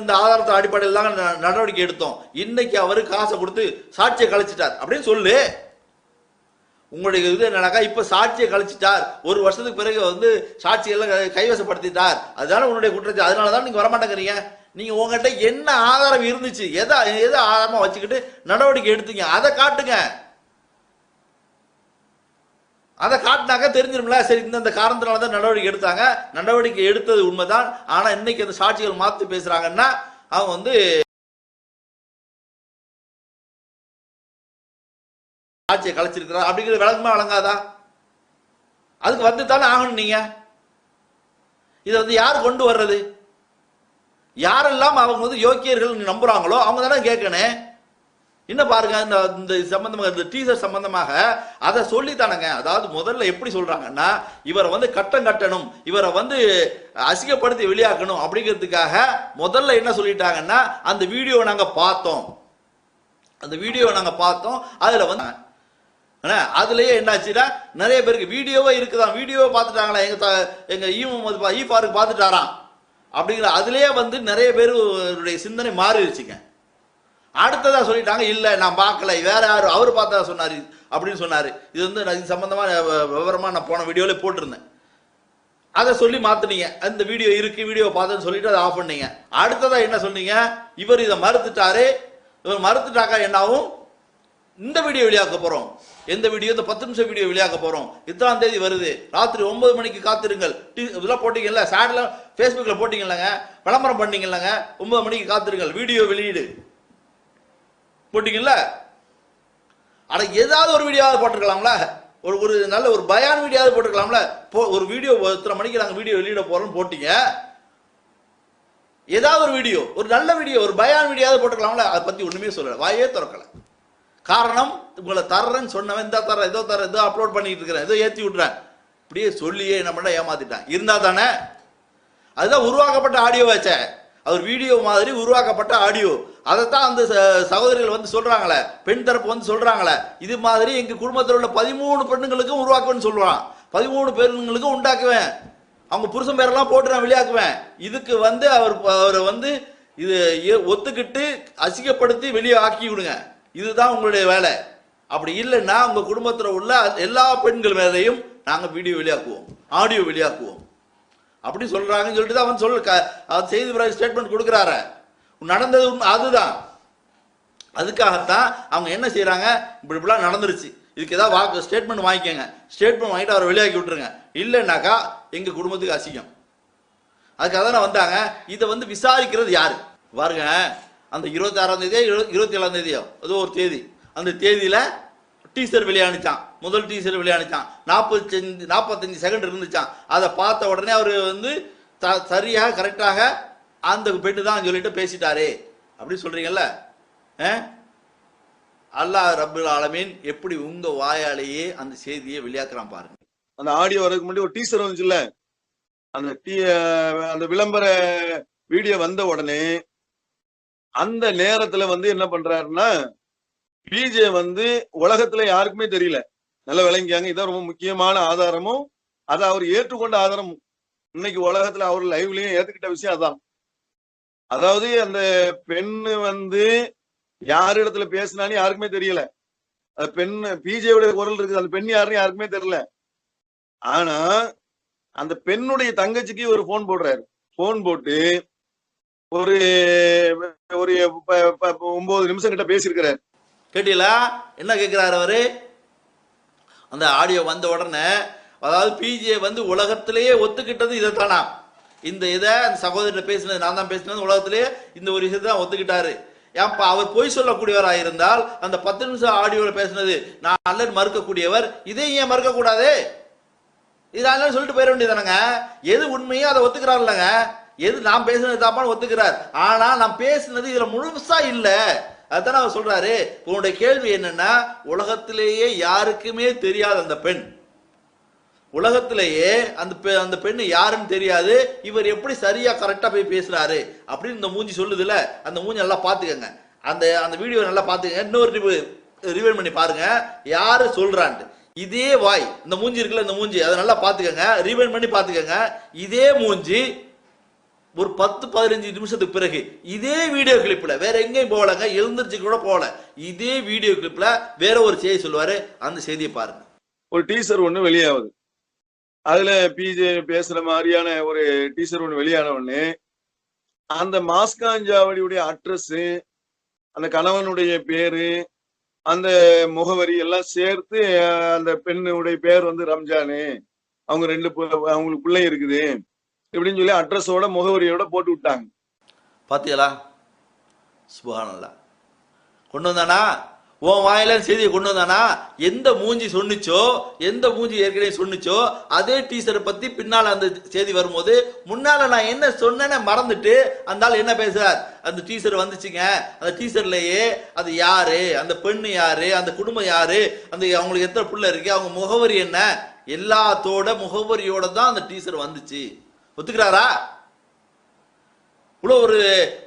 இந்த ஆதாரத்தை அடிப்படையில் தாங்க நடவடிக்கை எடுத்தோம், இன்னைக்கு அவரு காசை கொடுத்து சாட்சியை கழிச்சிட்டார் அப்படின்னு சொல்லு. உங்களுடைய இது என்னன்னாக்கா, இப்ப சாட்சியை கழிச்சிட்டார், 1 வருஷத்துக்கு பிறகு வந்து சாட்சியெல்லாம் கைவசப்படுத்திட்டார், அதுதானே உன்னுடைய குற்றச்சாட்டு. அதனாலதான் நீங்க வரமாட்டேங்கிறீங்க. நீங்க உங்ககிட்ட என்ன ஆதாரம் இருந்துச்சு, எதை ஆதாரமா வச்சுக்கிட்டு நடவடிக்கை எடுத்தீங்க, அதை காட்டுங்க. அதை காட்டினாக்க தெரிஞ்சிரும்ல, சரி இந்த காரணத்தினாலதான் நடவடிக்கை எடுத்தாங்க. நடவடிக்கை எடுத்தது உண்மைதான். ஆனா இன்னைக்கு அந்த சாட்சிகள் மாத்தி பேசுறாங்கன்னா அவங்க வந்து சாட்சியை கலைச்சிருக்கிறார் அப்படிங்கிறது விளக்கமா வழங்காதா? அதுக்கு வந்து தானே ஆகணும். நீங்க இதை வந்து யார் கொண்டு வர்றது? யாரெல்லாம் அவங்க வந்து யோக்கியர்கள் நம்புறாங்களோ அவங்க தானே கேட்கணும். இன்னும் பாருங்க, இந்த சம்பந்தமாக இந்த டீசர் சம்பந்தமாக அதை சொல்லித்தானுங்க. அதாவது முதல்ல எப்படி சொல்றாங்கன்னா, இவரை வந்து கட்டணும், இவரை வந்து அசிங்கப்படுத்தி வெளியாக்கணும் அப்படிங்கிறதுக்காக முதல்ல என்ன சொல்லிட்டாங்கன்னா, அந்த வீடியோ நாங்க பார்த்தோம், அதுல வந்து அதுலயே என்னாச்சுன்னா நிறைய பேருக்கு வீடியோவே இருக்குதான், வீடியோவை பார்த்துட்டாங்களா, எங்க ஈஃபாருக்கு பார்த்துட்டாராம் அப்படிங்கிற அதுலயே வந்து நிறைய பேருடைய சிந்தனை மாறிடுச்சுங்க. அடுத்ததா சொல்லிட்டாங்க, இல்ல நான் பார்க்கல, வேற யாரும் அவர் பார்த்தா சொன்னாரு அப்படின்னு சொன்னாரு. இது வந்து இது சம்பந்தமா விவரமா நான் போன வீடியோல போட்டிருந்தேன். அதை சொல்லி மாத்துனீங்க, அந்த வீடியோ இருக்கு, வீடியோ பார்த்தேன்னு சொல்லிட்டு அதை ஆஃப் பண்ணீங்க. அடுத்ததா என்ன சொன்னீங்க, இவர் இதை மறுத்துட்டாரு, இவர் மறுத்துட்டாக்கா என்னாவும், இந்த வீடியோ வெளியாக்க போறோம். எந்த வீடியோ? இந்த 10 நிமிஷம் வீடியோ வெளியாக்க போறோம். இத்தனாம் தேதி வருது, ராத்திரி 9 மணிக்கு காத்திருங்கள். இதெல்லாம் போட்டீங்கல்ல, சேட்ல பேஸ்புக்ல போட்டீங்கல்லங்க, விளம்பரம் பண்ணீங்கல்லங்க, 9 மணிக்கு காத்திருங்கள், வீடியோ வெளியீடு போட்டீங்கல்ல. அட ஏதாவது ஒரு வீடியோவாவது போட்டிருக்கலாம்ல, ஒரு நல்ல ஒரு பயான் வீடியோவாவது போட்டிருக்கலாம்ல. ஒரு வீடியோ இத்தனை மணிக்கு நாங்கள் வீடியோ வெளியிட போறோம்னு போட்டீங்க, ஏதாவது ஒரு வீடியோ, ஒரு நல்ல வீடியோ, ஒரு பயான் வீடியோவாவது போட்டிருக்கலாம்ல. அதை பத்தி ஒண்ணுமே சொல்லல, வாயே திறக்கல. காரணம், உங்களை தர்றேன்னு சொன்னவன் இந்த தர ஏதோ அப்லோட் பண்ணிட்டு இருக்கிறேன், ஏதோ ஏற்றி விட்டுறேன், இப்படியே சொல்லியே என்ன பண்ண ஏமாத்திட்டான். இருந்தா தானே, அதுதான் உருவாக்கப்பட்ட ஆடியோ வச்ச, அவர் வீடியோ மாதிரி உருவாக்கப்பட்ட ஆடியோ. அதைத்தான் அந்த சகோதரிகள் வந்து சொல்றாங்களே, பெண் தரப்பு வந்து சொல்றாங்களே, இது மாதிரி எங்க குடும்பத்தில் உள்ள 13 பெண்ணுங்களுக்கும் உருவாக்குவேன்னு சொல்லுவான், 13 பெண்ணுங்களுக்கும் உண்டாக்குவேன், அவங்க புருஷன் பேரெல்லாம் போட்டு நான் வெளியாக்குவேன். இதுக்கு வந்து அவர் வந்து இது ஒத்துக்கிட்டு அசிங்கப்படுத்தி வெளியே ஆக்கி விடுங்க, இதுதான் உங்களுடைய வேலை. அப்படி இல்லைன்னா உங்க குடும்பத்தில் உள்ள எல்லா பெண்கள் மேலையும் நாங்க வீடியோ வெளியாக்குவோம், ஆடியோ வெளியாக்குவோம் அப்படி சொல்றாங்கன்னு சொல்லிட்டு அவன் செய்தி ஸ்டேட்மெண்ட் கொடுக்கிறாரு. நடந்தது அதுதான். அதுக்காகத்தான் அவங்க என்ன செய்யறாங்க, இப்படிலாம் நடந்துருச்சு, இதுக்கு ஏதாவது ஸ்டேட்மெண்ட் வாங்கிக்கோங்க, ஸ்டேட்மெண்ட் வாங்கிட்டு அவரை வெளியாக்கி விட்டுருங்க, இல்லைன்னாக்கா எங்க குடும்பத்துக்கு அசிங்கம். அதுக்காக தானே வந்தாங்க. இதை வந்து விசாரிக்கிறது யாரு பாருங்க. அந்த 26ஆம் தேதியோ 27ஆம் தேதியோ ஏதோ ஒரு தேதி, அந்த தேதியில டீசர் வெளியானுச்சான், முதல் டீசர் வெளியானுச்சான், 45 செகண்ட் இருந்துச்சான். அதை பார்த்த உடனே அவர் வந்து சரியாக கரெக்டாக அந்த பெண்ணு தான் சொல்லிட்டு பேசிட்டாரு அப்படி சொல்றீங்கல்ல. அல்லாஹ் ரப்புல் ஆலமீன் எப்படி உங்க வாயாலேயே அந்த செய்தியை வெளியாக்குறான் பாருங்க. அந்த ஆடியோ வரதுக்கு முன்னாடி ஒரு டீசர் வந்துச்சுல்ல, அந்த விளம்பர வீடியோ வந்த உடனே அந்த நேரத்துல வந்து என்ன பண்றாருன்னா, பிஜே வந்து உலகத்துல யாருக்குமே தெரியல, நல்லா விளங்கியாங்க. இதான் ரொம்ப முக்கியமான ஆதாரமும், அதை அவர் ஏற்றுக்கொண்ட ஆதாரமும். இன்னைக்கு உலகத்துல அவர் லைவ்லயும் ஏத்துக்கிட்ட விஷயம் அதான். அதாவது அந்த பெண்ணு வந்து யார் இடத்துல பேசினான்னு யாருக்குமே தெரியல. அந்த பெண் பிஜேவுடைய குரல் இருக்குது, அந்த பெண் யாருன்னு யாருக்குமே தெரியல. ஆனா அந்த பெண்ணுடைய தங்கச்சிக்கு ஒரு போன் போடுறாரு. போன் போட்டு ஒரு 9 நிமிஷம் கிட்ட பேசியிருக்கிறாரு. கேட்டீங்களா என்ன கேட்கிறாரு அவரு? அந்த ஆடியோ வந்த உடனே, அதாவது பிஜே வந்து உலகத்திலேயே ஒத்துக்கிட்டது இதைத்தானா, இந்த இதை அந்த சகோதரர் பேசினது, நான் தான் பேசினது, உலகத்திலேயே இந்த ஒரு விஷயத்தை தான் ஒத்துக்கிட்டாரு. ஏன்ப்பா அவர் பொய் சொல்லக்கூடியவராக இருந்தால் அந்த 10 நிமிஷம் ஆடியோல பேசினது நான் அல்ல மறுக்கக்கூடியவர், இதை ஏன் மறுக்க கூடாது? இதெல்லாம் சொல்லிட்டு போயிட வேண்டியதானங்க. எது உண்மையோ அதை ஒத்துக்கிறார் இல்லைங்க, எது நாம் பேசுனது தாப்பான்னு ஒத்துக்கிறார். ஆனா நாம் பேசுனது இதுல முழுசா இல்ல, அதுதானே அவர் சொல்றாரு. உன்னுடைய கேள்வி என்னன்னா, உலகத்திலேயே யாருக்குமே தெரியாத அந்த பெண், உலகத்திலேயே அந்த பெண்ணு யாருன்னு தெரியாது, இவர் எப்படி சரியா கரெக்டா போய் பேசுறாரு அப்படின்னு இந்த மூஞ்சி சொல்லுதுல, அந்த மூஞ்சி நல்லா பாத்துக்கங்க, அந்த வீடியோ நல்லா பாத்துக்கங்க, இன்னொரு ரிவைண்ட் பண்ணி பாருங்க யாரு சொல்றான்ட்டு. இதே வாய், இந்த மூஞ்சி இருக்குல்ல, இந்த மூஞ்சி அதை நல்லா பாத்துக்கங்க, ரிவைண்ட் பண்ணி பாத்துக்கங்க. இதே மூஞ்சி ஒரு 10-15 நிமிஷத்துக்கு பிறகு இதே வீடியோ கிளிப்ல, வேற எங்கேயும் போகலங்க, எழுந்திருச்சு கூட போகல, இதே வீடியோ கிளிப்ல வேற ஒரு செய்தி சொல்லுவாரு. அந்த செய்தியை பாருங்க. ஒரு டீசர் ஒண்ணு வெளியாகுது, அதுல பிஜே பேசுற மாதிரியான ஒரு டீசர் ஒண்ணு வெளியான உடனே அந்த மாஸ்காஞ்சாவடியுடைய அட்ரஸ், அந்த கணவனுடைய பேரு, அந்த முகவரி எல்லாம் சேர்த்து அந்த பெண்ணுடைய பேர் வந்து ரம்ஜானு, அவங்க அவங்களுக்கு பிள்ளை இருக்குது இப்படின்னு சொல்லி அட்ரஸோட முகவரியோட போட்டு விட்டாங்க. பாத்தீங்களா? சுப்ஹானல்லாஹ். கொண்டு வந்தானா உன் வாயில செய்தியை கொண்டு வந்தானா, எந்த மூஞ்சி சொன்னிச்சோ, எந்த மூஞ்சி ஏற்கனவே சொன்னிச்சோ அதே டீச்சரை பத்தி பின்னால அந்த செய்தி வரும்போது முன்னால நான் என்ன சொன்னேன்னு மறந்துட்டு அந்த ஆள் என்ன பேசுறார், அந்த டீச்சர் வந்துச்சுங்க, அந்த டீச்சர்லயே அது யாரு, அந்த பெண்ணு யாரு, அந்த குடும்பம் யாரு, அந்த அவங்களுக்கு எத்தனை பிள்ளை இருக்கு, அவங்க முகவரி என்ன, எல்லாத்தோட முகவரியோட தான் அந்த டீச்சர் வந்துச்சு. ஒத்துக்கிறாரா? இவ்வளவு ஒரு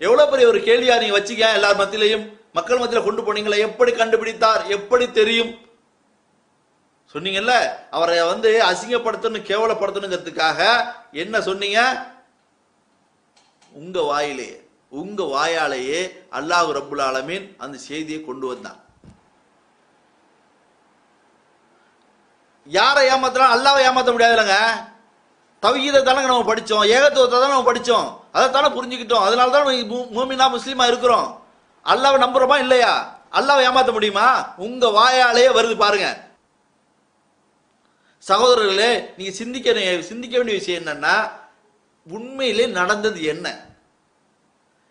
எவ்வளவு பெரிய ஒரு கேள்வியா நீங்க வச்சுக்க, எல்லார் மத்தியிலையும் மக்கள் மத்தியில கொண்டு போனீங்களா, எப்படி கண்டுபிடித்தார், எப்படி தெரியும் சொன்னீங்கல்ல. அவரை வந்து அசிங்கப்படுத்தணும் கேவலப்படுத்தணுங்கிறதுக்காக என்ன சொன்னீங்க, உங்க வாயிலேயே உங்க வாயாலேயே அல்லாஹ் ரப்புல் ஆலமீன் அந்த செய்தியை கொண்டு வந்தான். யாரை ஏமாத்தலாம், அல்லாஹ்வை ஏமாத்த முடியாதுலங்க. தவ்ஹீதை தானே நம்ம படிச்சோம், ஏகத்துவத்தை தான் நம்ம படிச்சோம், அதைத்தானே புரிஞ்சுக்கிட்டோம், அதனால தான் மூமினா முஸ்லீமா இருக்கிறோம். அல்லாஹ்வை நம்புறோமா இல்லையா? அல்லாஹ்வை ஏமாத்த முடியுமா? உங்க வாயாலேயே வருது பாருங்க. சகோதரர்களே, நீங்க சிந்திக்க வேண்டிய விஷயம் என்னன்னா, உண்மையிலே நடந்தது என்ன?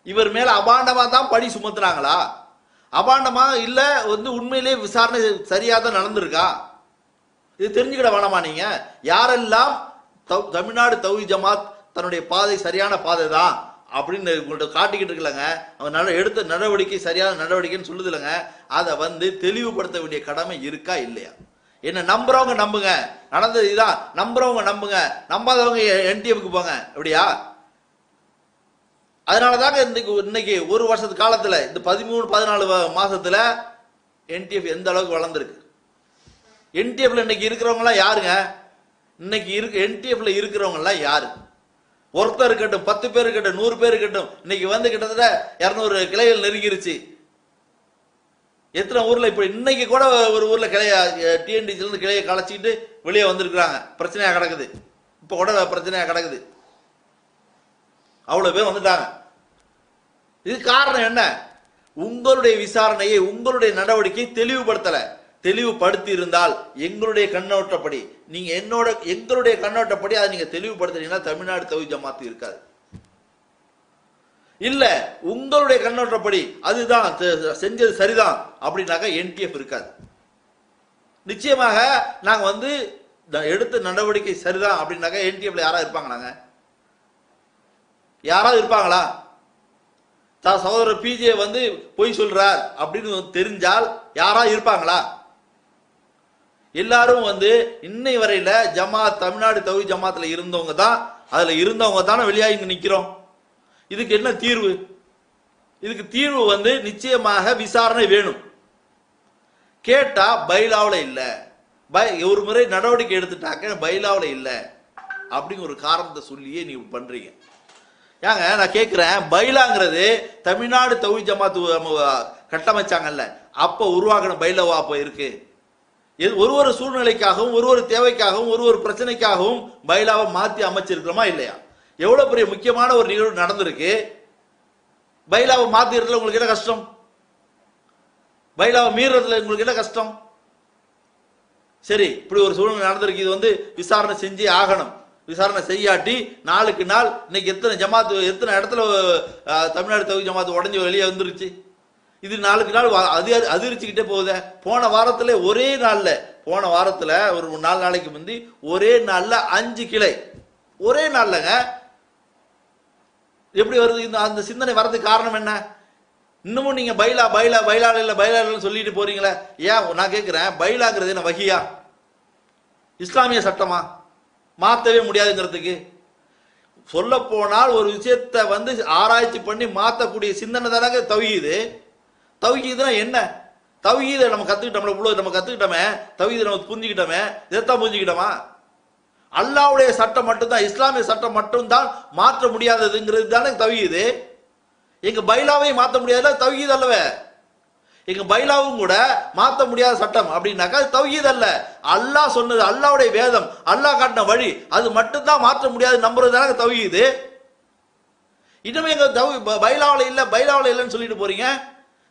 இவர் மேல அபாண்டமா தான் பழி சுமத்துறாங்களா, அபாண்டமா இல்ல வந்து உண்மையிலே விசாரணை சரியா தான் நடந்திருக்கா? இது தெரிஞ்சுக்கிட வேணாமா நீங்க? யாரெல்லாம் தமிழ்நாடு தௌஹீத் ஜமாத் தன்னுடைய பாதை சரியான பாதை தான் அப்படின்னு உங்கள்ட்ட காட்டிக்கிட்டு இருக்கலங்க, அவன் எடுத்த நடவடிக்கை சரியான நடவடிக்கைன்னு சொல்லுது இல்லைங்க, அதை வந்து தெளிவுபடுத்த வேண்டிய கடமை இருக்கா இல்லையா? என்ன நம்புறவங்க நம்புங்க, நடந்தது இதுதான், நம்புறவங்க நம்புங்க, நம்பாதவங்க என்டிஎஃப்க்கு போங்க, அப்படியா? அதனாலதாங்க இன்னைக்கு ஒரு வருஷத்து காலத்துல இந்த 13-14 மாசத்துல என்டிஎஃப் எந்த அளவுக்கு வளர்ந்துருக்கு. என்டிஎஃப்ல இன்னைக்கு இருக்கிறவங்க எல்லாம் யாருங்க? இன்னைக்கு என்டிஎஃப்ல இருக்கிறவங்க எல்லாம் யாரு? ஒருத்தர் இருக்கட்டும், 10 பேர் இருக்கட்டும், 100 பேர் இருக்கட்டும், இன்னைக்கு வந்து கிட்டத்தட்ட 200 கிளைகள் நெருங்கிருச்சு. எத்தனை ஊர்ல இப்ப இன்னைக்கு கூட ஒரு ஊர்ல கிளைய டிஎன்டிசில இருந்து கிளையை கலைச்சிக்கிட்டு வெளியே வந்திருக்கிறாங்க, பிரச்சனையா கிடக்குது, இப்ப கூட பிரச்சனையா கிடக்குது, அவ்வளவு பேர் வந்துட்டாங்க. இது காரணம் என்ன? உங்களுடைய விசாரணையை உங்களுடைய நடவடிக்கை தெளிவுபடுத்தல. தெளிவுபடுத்தி இருந்தால் எங்களுடைய கண்ணோட்டப்படி, நீங்க எங்களுடைய கண்ணோட்டப்படி அதை நீங்க தெளிவுபடுத்துறீங்கன்னா தமிழ்நாடு தௌஹீத் ஜமாத் இருக்காது. இல்ல உங்களுடைய கண்ணோட்டப்படி அதுதான் செஞ்சது சரிதான் அப்படின்னாக்கா என்டிஎஃப் இருக்காது. நிச்சயமாக நாங்க வந்து எடுத்த நடவடிக்கை சரிதான் அப்படின்னாக்கா என்டிஎஃப்ல யாராவது இருப்பாங்களாங்க? யாராவது இருப்பாங்களா? சகோதரர் பிஜே வந்து பொய் சொல்றார் அப்படின்னு தெரிஞ்சால் யாராவது இருப்பாங்களா? எல்லாரும் வந்து இன்னை வரையில ஜமாத் தமிழ்நாடு தௌஹீத் ஜமாத்துல இருந்தவங்க தான், அதுல இருந்தவங்க தானே வெளியாகி இங்க நிக்கிறோம். இதுக்கு என்ன தீர்வு? இதுக்கு தீர்வு வந்து நிச்சயமாக விசாரணை வேணும். கேட்டா பைலாவுல இல்ல, ஒரு முறை நடவடிக்கை எடுத்துட்டாக்க பைலாவுல இல்ல அப்படிங்கிற ஒரு காரணத்தை சொல்லியே நீங்க பண்றீங்க. ஏங்க நான் கேட்கிறேன், பைலாங்கிறது தமிழ்நாடு தௌஹீத் ஜமாத் கட்டமைச்சாங்கல்ல, அப்ப உருவாக்கின பைலாவா அப்ப இருக்கு? ஒரு சூழ்நிலைக்காகவும் ஒரு தேவைக்காகவும் ஒரு பிரச்சனைக்காகவும் பைலாவை மாத்தி அமைச்சிருக்கிறோமா இல்லையா? எவ்வளவு பெரிய முக்கியமான ஒரு நிகழ்வு நடந்திருக்கு, பைலாவை மாத்திரத்துல உங்களுக்கு என்ன கஷ்டம்? பைலாவை மீறதுல உங்களுக்கு என்ன கஷ்டம்? சரி, இப்படி ஒரு சூழ்நிலை நடந்திருக்கு, இது வந்து விசாரணை செஞ்சே ஆகணும். விசாரணை செய்யாட்டி நாளுக்கு நாள் இன்னைக்கு எத்தனை இடத்துல தமிழ்நாடு தௌஹீத் ஜமாத் உடஞ்சி வெளியே வந்துருச்சு. இது நாளுக்கு நாள் அதிர்ச்சிக்கிட்டே போகுது. போன வாரத்துல ஒரு 4 நாளைக்கு முந்தி ஒரே நாள்ல 5 கிளை, ஒரே நாள்லங்க. எப்படி வருது அந்த சிந்தனை வர்றதுக்கு காரணம் என்ன? இன்னமும் நீங்க பைலா சொல்லிட்டு போறீங்களே, ஏன்? நான் கேட்கிறேன், பைலாங்கிறது என்ன வகியா, இஸ்லாமிய சட்டமா? மாத்தவே முடியாதுங்கிறதுக்கு சொல்ல போனால் ஒரு விஷயத்தை வந்து ஆராய்ச்சி பண்ணி மாத்தக்கூடிய சிந்தனை தானங்க தௌஹீது. தௌஹீதுனா என்ன? தௌஹீதை நம்ம கத்துக்கிட்டோம்ல, இவ்வளவு நம்ம கத்துக்கிட்டோமே, தௌஹீதை நம்ம புரிஞ்சுக்கிட்டோமே, இதைத்தான் புரிஞ்சுக்கிட்டோமா? அல்லாஹ்வுடைய சட்டம் மட்டும்தான், இஸ்லாமிய சட்டம் மட்டும்தான் மாற்ற முடியாததுங்கிறது தானே தௌஹீது. எங்க பைலாவையும் மாற்ற முடியாதுல தௌஹீத் அல்லவே. எங்க பைலாவும் கூட மாற்ற முடியாத சட்டம் அப்படின்னாக்கா தௌஹீத் அல்ல. அல்லாஹ் சொன்னது, அல்லாஹ்வுடைய வேதம், அல்லாஹ் காட்டின வழி, அது மட்டும்தான் மாற்ற முடியாது நம்புறது தானே தௌஹீது. இன்னுமே எங்க பைலாவில் இல்லைன்னு சொல்லிட்டு போறீங்க.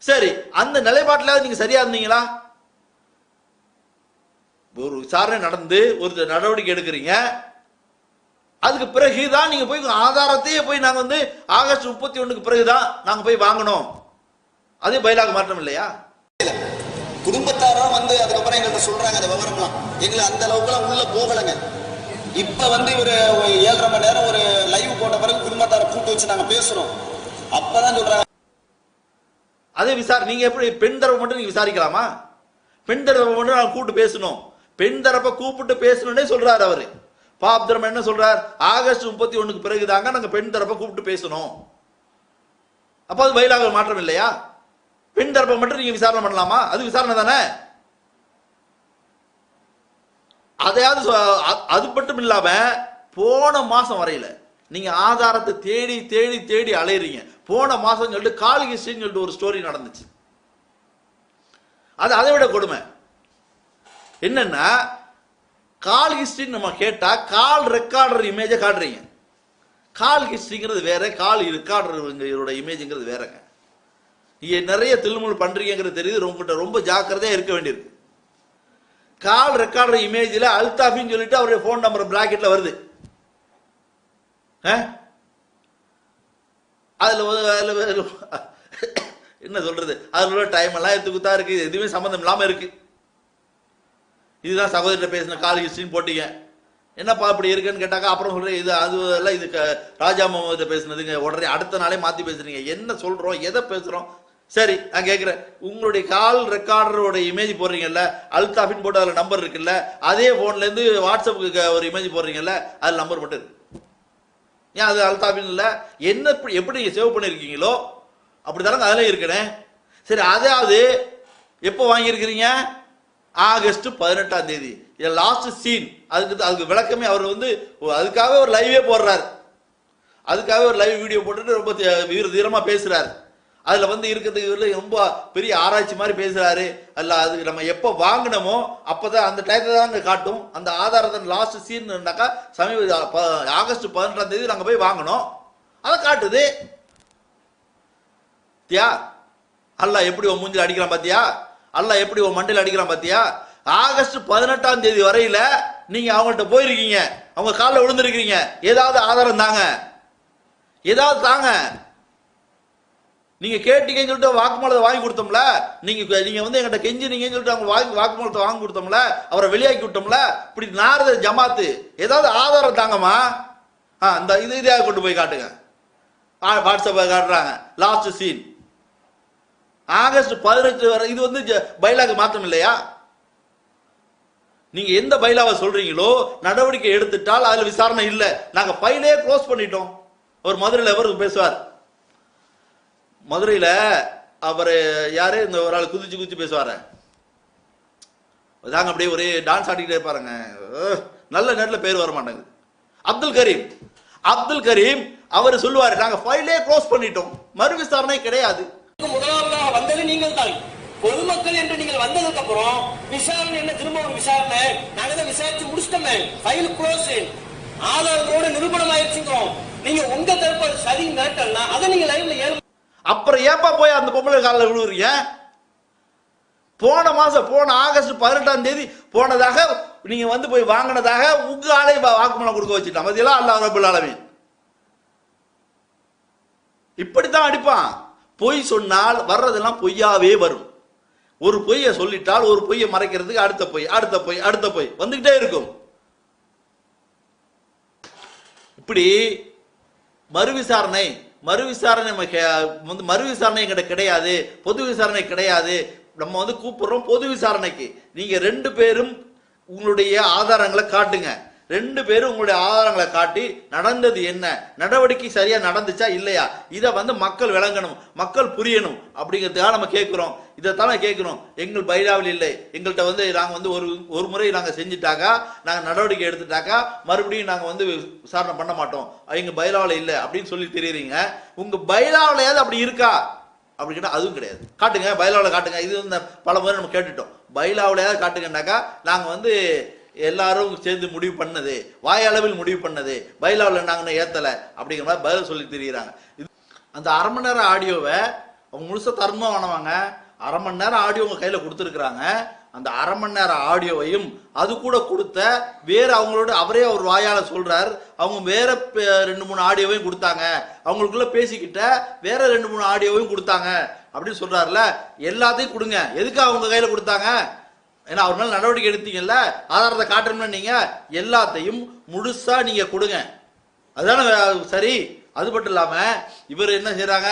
சரி, அந்த நிலைப்பாட்டிலாவது நீங்க சரியா இருந்தீங்களா? ஒரு விசாரணை நடந்து ஒரு நடவடிக்கை எடுக்கிறீங்க, அதுக்கு பிறகுதான் நீங்க போய் ஆதாரத்தையே போய் நாங்க வந்து ஆகஸ்ட் 31க்கு பிறகுதான் நாங்க போய் வாங்கணும். அதே பைலாக மாற்றம் இல்லையா? குடும்பத்தாரும் வந்து அதுக்கப்புறம் எங்கள்கிட்ட சொல்றாங்க அந்த விவரம்லாம். எங்களை அந்த அளவுக்குலாம் உள்ள போகலைங்க. இப்ப வந்து ஒரு 7:30 மணி நேரம் ஒரு லைவ் போட்ட பிறகு குடும்பத்தாரை கூட்டு வச்சு நாங்க பேசுறோம். அப்பதான் சொல்றாங்க அதே நீங்க எப்படி பெண் தரப்பு மட்டும் நீங்க விசாரிக்கலாமா? பெண் தரப்பை மட்டும் நாங்க கூப்பிட்டு பேசணும், பெண் தரப்பை கூப்பிட்டு பேசணும்னே சொல்றாரு அவரு. பாப்தரம் என்ன சொல்றார்? ஆகஸ்ட் 31க்கு பிறகுதாங்க நாங்க பெண் தரப்பை கூப்பிட்டு பேசணும். அப்ப அது பைலாக மாற்றம் இல்லையா? பெண் தரப்பை மட்டும் நீங்க விசாரணை பண்ணலாமா? அது விசாரணை தானே. அதையாவது அது மட்டும் இல்லாம போன மாசம் வரையில நீங்க ஆதாரத்தை தேடி தேடி தேடி அலையறீங்க. போன மாசம் சொல்லிட்டு கால் ஹிஸ்டரின்னு சொல்லிட்டு ஒரு ஸ்டோரி நடந்துச்சு. அது அதை விட கொடுமை என்னன்னா, கால் ஹிஸ்டரி நம்ம கேட்டா கால் ரெக்கார்டர் இமேஜை காட்டுறீங்க. கால் ஹிஸ்டரிங்கிறது வேற, கால் ரெக்கார்டரோட இமேஜ்ங்கிறது வேறங்க. நீங்க நிறைய தில்முல் பண்றீங்கிறது தெரியுது. ரொம்ப ஜாக்கிரதையா இருக்க வேண்டியிருக்கு. கால் ரெக்கார்டர் இமேஜ்ல அல்தாஃபின்னு சொல்லிட்டு அவருடைய போன் நம்பர் பிராக்கெட்ல வருது. அதுல என்ன சொல்றது, அதுல டைம் எல்லாம் எடுத்துக்குத்தா இருக்கு, எதுவுமே சம்பந்தம் இல்லாம இருக்கு. இதுதான் சகோதரிட்ட பேசின கால் ஹிஸ்டரின்னு போட்டீங்க. என்னப்பா இப்படி இருக்குன்னு கேட்டாக்கா அப்புறம் சொல்றேன் இது அது எல்லாம் இது ராஜா முகமது பேசுனதுங்க. உடனே அடுத்த நாளே மாத்தி பேசுறீங்க. என்ன சொல்றோம், எதை பேசுறோம்? சரி, நான் கேட்கிறேன், உங்களுடைய கால் ரெக்கார்டரோட இமேஜ் போடுறீங்கல்ல, அல்தாஃபின் போட்டு அதுல நம்பர் இருக்குல்ல, அதே போன்ல இருந்து வாட்ஸ்அப்புக்கு ஒரு இமேஜ் போடுறீங்கல்ல, அதுல நம்பர் மட்டும் இருக்கு. ஏன் அது அல்தாஃபின் இல்ல? என்ன எப்படி நீங்க சேவ் பண்ணிருக்கீங்களோ அப்படித்தானங்க அதுல இருக்கனே. சரி, அதாவது எப்போ வாங்கியிருக்கிறீங்க? ஆகஸ்ட் 18ஆம் தேதி. Last scene. அதுக்கு விளக்கமே அவர் வந்து அதுக்காக ஒரு லைவே போடுறாரு. அதுக்காக ஒரு லைவ் வீடியோ போட்டுட்டு ரொம்ப தீரமா பேசுறாரு. அதுல வந்து இருக்கிறதுக்கு ரொம்ப பெரிய ஆராய்ச்சி மாதிரி பேசுறாரு. அல்ல அது நம்ம எப்ப வாங்கினோமோ அப்பதான் அந்த டைத்துல தான் காட்டும். அந்த ஆதாரத்தை லாஸ்ட் சீன்னாக்கா ஆகஸ்ட் 18ஆம் தேதி நாங்க போய் வாங்கினோம், அதை காட்டுது. தியா அல்ல எப்படி உன் மூஞ்சில் அடிக்கிறான் பாத்தியா? அல்ல எப்படி உன் மண்டையில் அடிக்கிறான் பாத்தியா? ஆகஸ்ட் 18ஆம் தேதி வரையில நீங்க அவங்கள்ட்ட போயிருக்கீங்க, அவங்க காலில் விழுந்திருக்கீங்க. ஏதாவது ஆதாரம் தாங்க, ஏதாவது தாங்க. நீங்க கேட்டீங்கன்னு சொல்லிட்டு வாக்குமூலத்தை வாங்கி கொடுத்தோம்ல, நீங்க வந்து எங்கிட்ட கெஞ்சினீங்கன்னு சொல்லிட்டு அவங்க வாக்குமூலத்தை வாங்கி கொடுத்தோம்ல, அவரை வெளியாக்கி விட்டோம்ல. இப்படி நாரத ஜமாத்து ஏதாவது ஆதாரம் தாங்கம்மா. இந்த இதாக கொண்டு போய் காட்டுங்க. வாட்ஸ்அப்பை காட்டுறாங்க லாஸ்ட் சீன் ஆகஸ்ட் 18 வரை. இது வந்து பைலாக்கு மாற்றம் இல்லையா? நீங்க எந்த பைலாவை சொல்றீங்களோ நடவடிக்கை எடுத்துட்டால் அதுல விசாரணை இல்லை. நாங்க பைலே க்ளோஸ் பண்ணிட்டோம். அவர் மதுரையில் எவருக்கு பேசுவார். மதுரையில அவரு யாரு இந்த ஒரு ஆள் குதிச்சு குதிச்சு பேசுவாரு தாங்க, அப்படியே ஒரே டான்ஸ் ஆடிக்கிட்டே இருப்பாருங்க. நல்ல நேரத்தில் பேர் வர மாட்டாங்க. அப்துல் கரீம் அவர் சொல்லுவாரு, நாங்க ஃபைலே க்ளோஸ் பண்ணிட்டோம், மறு விசாரணை கிடையாது. முதலாவதாக வந்தது நீங்கள் தான். பொதுமக்கள் என்று நீங்கள் வந்ததுக்கு அப்புறம் விசாரணை என்ன, திரும்ப ஒரு விசாரணை நாங்க தான் விசாரிச்சு முடிச்சிட்டோமே, ஃபைல் க்ளோஸ், ஆதாரத்தோட நிரூபணம் ஆயிடுச்சுங்கிறோம். நீங்க உங்க தரப்பு சரி மிரட்டல்னா அதை நீங்க லைவ்ல ஏன் அப்புறம் ஏப்பா போய் அந்த பொம்பளை காலில் விழுவுறீங்க? போன ஆகஸ்ட் 18ஆம் தேதி போனதாக நீங்க வந்து போய் வாங்கினதாக உங்க ஆளை வாக்குமூலம் கொடுக்க வச்சுட்டான். அதெல்லாம் அல்லாஹ் ரப்பல் ஆலமீன் இப்படித்தான் அடிப்பான். பொய் சொன்னால் வர்றதெல்லாம் பொய்யாவே வரும். ஒரு பொய்யை சொல்லிட்டால் ஒரு பொய்யை மறைக்கிறதுக்கு அடுத்த பொய் வந்துகிட்டே இருக்கும். இப்படி மறுவிசாரணை என்கிட்ட கிடையாது, பொது விசாரணை கிடையாது. நம்ம வந்து கூப்பிடுறோம் பொது விசாரணைக்கு. நீங்க 2 பேரும் உங்களுடைய ஆதாரங்களை காட்டுங்க. 2 பேரும் உங்களுடைய ஆதாரங்களை காட்டி நடந்தது என்ன, நடவடிக்கை சரியா நடந்துச்சா இல்லையா, இதை வந்து மக்கள் விளங்கணும், மக்கள் புரியணும் அப்படிங்கிறதுக்காக நம்ம கேட்கிறோம். இதைத்தானே கேட்கிறோம். எங்கள் பைலாவில் இல்லை, எங்கள்கிட்ட வந்து நாங்க வந்து ஒரு முறை நாங்க செஞ்சுட்டாக்கா, நாங்க நடவடிக்கை எடுத்துட்டாக்கா மறுபடியும் நாங்க வந்து விசாரணை பண்ண மாட்டோம், எங்க பைலாவில் இல்லை அப்படின்னு சொல்லி தெரியுறீங்க. உங்க பைலாவிலையாவது அப்படி இருக்கா அப்படி கேட்டா அதுவும் கிடையாது. காட்டுங்க, பைலாவில் காட்டுங்க. இது வந்து பல முறை நம்ம கேட்டுட்டோம். பைலாவிலையாவது காட்டுங்கன்னாக்கா நாங்க வந்து எல்லாரும் சேர்ந்து முடிவு பண்ணது, வாயளவில் முடிவு பண்ணது, பைலாவில் நாங்க ஏத்தல அப்படிங்கிற மாதிரி பதில் சொல்லி தெரியுறாங்க. அந்த 1/2 மணி நேரம் ஆடியோவை அவங்க முழுசா தர்மமா வேணவாங்க. 1/2 மணி நேரம் ஆடியோ உங்க கையில கொடுத்துருக்குறாங்க. அந்த 1/2 மணி நேரம் ஆடியோவையும் அது கூட கொடுத்த வேற அவங்களோட அவரே ஒரு வாயால சொல்றாரு, அவங்க வேற 2-3 ஆடியோவையும் கொடுத்தாங்க, அவங்களுக்குள்ள பேசிக்கிட்ட வேற 2-3 ஆடியோவையும் கொடுத்தாங்க. அப்படின்னு சொல்றாருல, எல்லாத்தையும் கொடுங்க. எதுக்கு அவங்க கையில கொடுத்தாங்க? ஏன்னா அவர் மேல நடவடிக்கை எடுத்தீங்கல்ல, ஆதாரத்தை காட்டணும்னு நீங்க எல்லாத்தையும் முழுசா நீங்க கொடுங்க. அதுதானே சரி. அது மட்டும் இல்லாம இவர் என்ன செய்யறாங்க,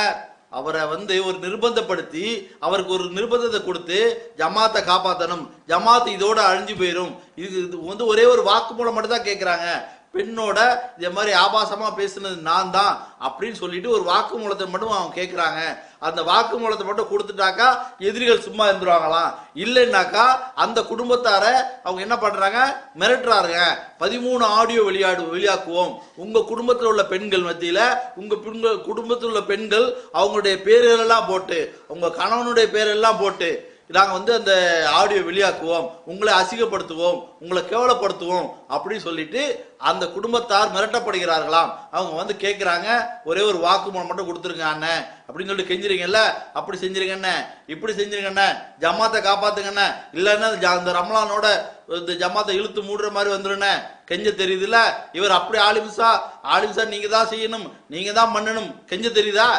அவரை வந்து ஒரு நிர்பந்தப்படுத்தி அவருக்கு ஒரு நிர்பந்தத்தை கொடுத்து ஜமாத்தை காப்பாற்றணும், ஜமாத்து இதோட அழிஞ்சு போயிடும், இது வந்து ஒரே ஒரு வாக்குமூலம் மட்டும் தான் கேட்கிறாங்க. பெண்ணோட இதே மாதிரி ஆபாசமா பேசுனது நான் தான் அப்படின்னு சொல்லிட்டு ஒரு வாக்குமூலத்தை மட்டும் அவங்க கேட்கிறாங்க. அந்த வாக்குமூலத்தை மட்டும் கொடுத்துட்டாக்கா எதிரிகள் சும்மா இருந்துருவாங்களாம். இல்லைன்னாக்கா அந்த குடும்பத்தார அவங்க என்ன பண்றாங்க, மிரட்டுறாருங்க. 13 ஆடியோ வெளியாக்குவோம். உங்க குடும்பத்தில் உள்ள பெண்கள் மத்தியில உங்க குடும்பத்தில் உள்ள பெண்கள் அவங்களுடைய பேரெல்லாம் போட்டு, உங்க கணவனுடைய பேரெல்லாம் போட்டு நாங்க வந்து அந்த ஆடியோ வெளியாக்குவோம், உங்களை அசிங்கப்படுத்துவோம், உங்களை கேவலப்படுத்துவோம் அப்படின்னு சொல்லிட்டு அந்த குடும்பத்தார் மிரட்டப்படுகிறார்களாம். அவங்க வந்து கேட்கிறாங்க, ஒரே ஒரு வாக்குமூலம் மட்டும் கொடுத்துருங்க அண்ணன் அப்படின்னு சொல்லிட்டு கெஞ்சிருங்கல்ல, அப்படி செஞ்சிருங்கண்ணே, இப்படி செஞ்சிருங்கண்ணே, ஜமாத்தை காப்பாத்துங்கண்ணே, இல்லைன்னா இந்த ரமலானோட இந்த ஜமாத்தை இழுத்து மூடுற மாதிரி வந்துருண்ணே கெஞ்ச தெரியுதுல்ல. இவர் அப்படி ஆலிம்சா நீங்க தான் செய்யணும், நீங்க தான் பண்ணணும் கெஞ்ச தெரியுதா?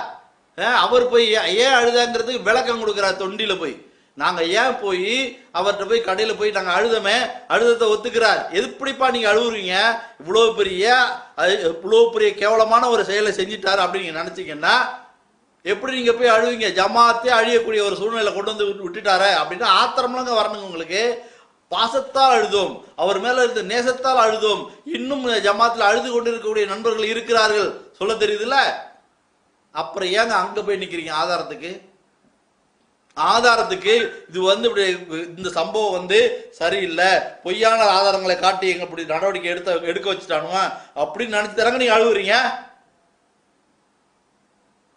அவர் போய் ஏன் அழுதாங்கிறதுக்கு விளக்கம் கொடுக்குறார். தொண்டியில போய் நாங்க ஏன் போய் அவர்கிட்ட போய் கடையில போய் நாங்க அழுதத்தை ஒத்துக்கிறார். எப்படிப்பா நீங்க அழுவுறீங்க, இவ்வளவு பெரிய கேவலமான ஒரு செயலை செஞ்சிட்டாரு அப்படின்னு நினைச்சீங்கன்னா எப்படி நீங்க போய் அழுவீங்க? ஜமாத்தே அழியக்கூடிய ஒரு சூழ்நிலை கொண்டு வந்து விட்டுட்டாரு அப்படின்னா ஆத்திரம்லாங்க வரணுங்க உங்களுக்கு. பாசத்தால் அழுதோம், அவர் மேல இருந்த நேசத்தால் அழுதோம். இன்னும் ஜமாத்துல அழுது கொண்டு இருக்கக்கூடிய நண்பர்கள் இருக்கிறார்கள், சொல்ல தெரியுதுல்ல. அப்புறம் ஏங்க அங்க போய் நிக்கிறீங்க ஆதாரத்துக்கு? இது வந்து இந்த சம்பவம் வந்து சரியில்லை, பொய்யான ஆதாரங்களை காட்டி எங்க இப்படி நடவடிக்கை எடுக்க வச்சுட்டானுங்க அப்படின்னு நினைச்சு தரங்க நீங்க அழுவுறீங்க.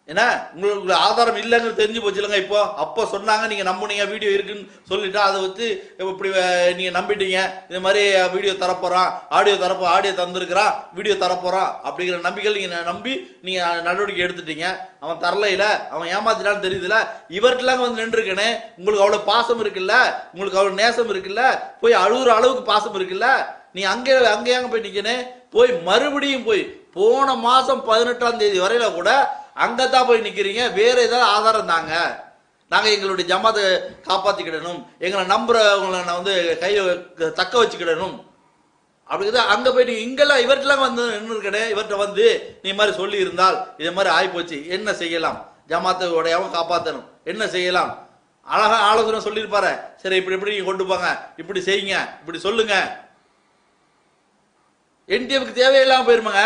ஏன்னா உங்களுக்கு ஆதாரம் இல்லைன்னு தெரிஞ்சு போச்சு இல்லைங்க. இப்போ அப்போ சொன்னாங்க, நீங்க நம்புனீங்க, வீடியோ இருக்குன்னு சொல்லிட்டா அதை வச்சு இப்படி நீங்க நம்பிட்டீங்க. இது மாதிரி வீடியோ தரப்போறான், ஆடியோ தந்திருக்கிறான், வீடியோ தரப்போறான் அப்படிங்கிற நம்பிக்கை நீங்க நம்பி நீங்க நடவடிக்கை எடுத்துட்டீங்க. அவன் தரலையில, அவன் ஏமாத்திட்டான்னு தெரியுதுல. இவர்கிட்டலாம் வந்து நின்றுருக்கனே, உங்களுக்கு அவ்வளவு பாசம் இருக்குல்ல, உங்களுக்கு அவ்வளவு நேசம் இருக்குல்ல, போய் அழுகுற அளவுக்கு பாசம் இருக்குல்ல, நீ அங்கேயாங்க போய் நிக்கனே. போய் மறுபடியும் போய் போன மாசம் 18ஆம் தேதி வரையில கூட அங்கதான் போய் நிக்கிறீங்க. வேற ஏதாவது ஆதாரம் தாங்க, நாங்க எங்களுடைய ஜமாத்தை காப்பாத்திக்கிடணும், எங்களை நம்புறவங்களை நான் வந்து கையில தக்க வச்சுக்கிடணும் அப்படிங்கிறது. அங்க போயிட்டு இங்கெல்லாம் இவர்கிட்டலாம் வந்து நின்று இருக்கனே, இவர்கிட்ட வந்து நீ மாதிரி சொல்லி இருந்தால் இதே மாதிரி ஆயிப்போச்சு, என்ன செய்யலாம், ஜமாத்தை உடையாம காப்பாற்றணும், என்ன செய்யலாம், அழகா ஆலோசனை சொல்லியிருப்பாரு. சரி இப்படி நீங்க கொண்டு போங்க, இப்படி செய்யுங்க, இப்படி சொல்லுங்க. என்டிஎஃப்க்கு தேவையில்லாம போயிருமாங்க.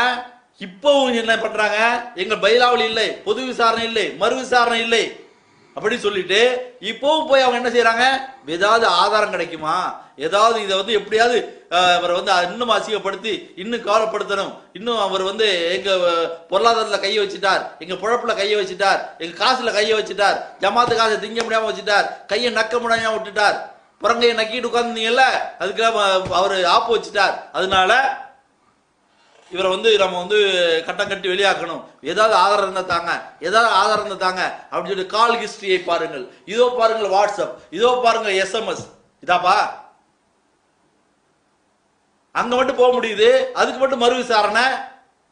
இப்பவும் என்ன பண்றாங்க, எங்க பைலாவல் இல்லை, பொது விசாரணை இல்லை, மறு விசாரணை இல்லை அப்படி சொல்லிட்டு இப்பவும் போய் அவங்க என்ன செய்யறாங்க, ஏதாவது ஆதாரம் கிடைக்குமா, ஏதாவது இதை வந்து எப்படியாவது அவரை வந்து இன்னும் அசிங்கப்படுத்தி இன்னும் கவலைப்படுத்தணும், இன்னும் அவர் வந்து எங்க பொருளாதாரத்துல கையை வச்சுட்டார், எங்க பொழப்புல கையை வச்சுட்டார், எங்க காசுல கையை வச்சுட்டார், ஜமாத்து காசை திங்க முடியாம வச்சுட்டார், கையை நக்க முடியாம விட்டுட்டார், புறங்கையை நக்கிட்டு உட்கார்ந்தீங்கல்ல, அதுக்காக அவர் ஆப்பு வச்சுட்டார். அதனால இவரை வந்து நம்ம வந்து கட்டம் கட்டி வெளியாக்கணும், ஏதாவது ஆதாரம் இருந்தா தாங்க, ஏதாவது ஆதாரம் இருந்தா தாங்க அப்படின்னு சொல்லி கால் ஹிஸ்டரியை பாருங்கள், இதோ பாருங்கள் வாட்ஸ்அப், இதோ பாருங்கள் SMS, இதாப்பா அங்க மட்டும் போக முடியுது, அதுக்கு மட்டும் மறு விசாரணை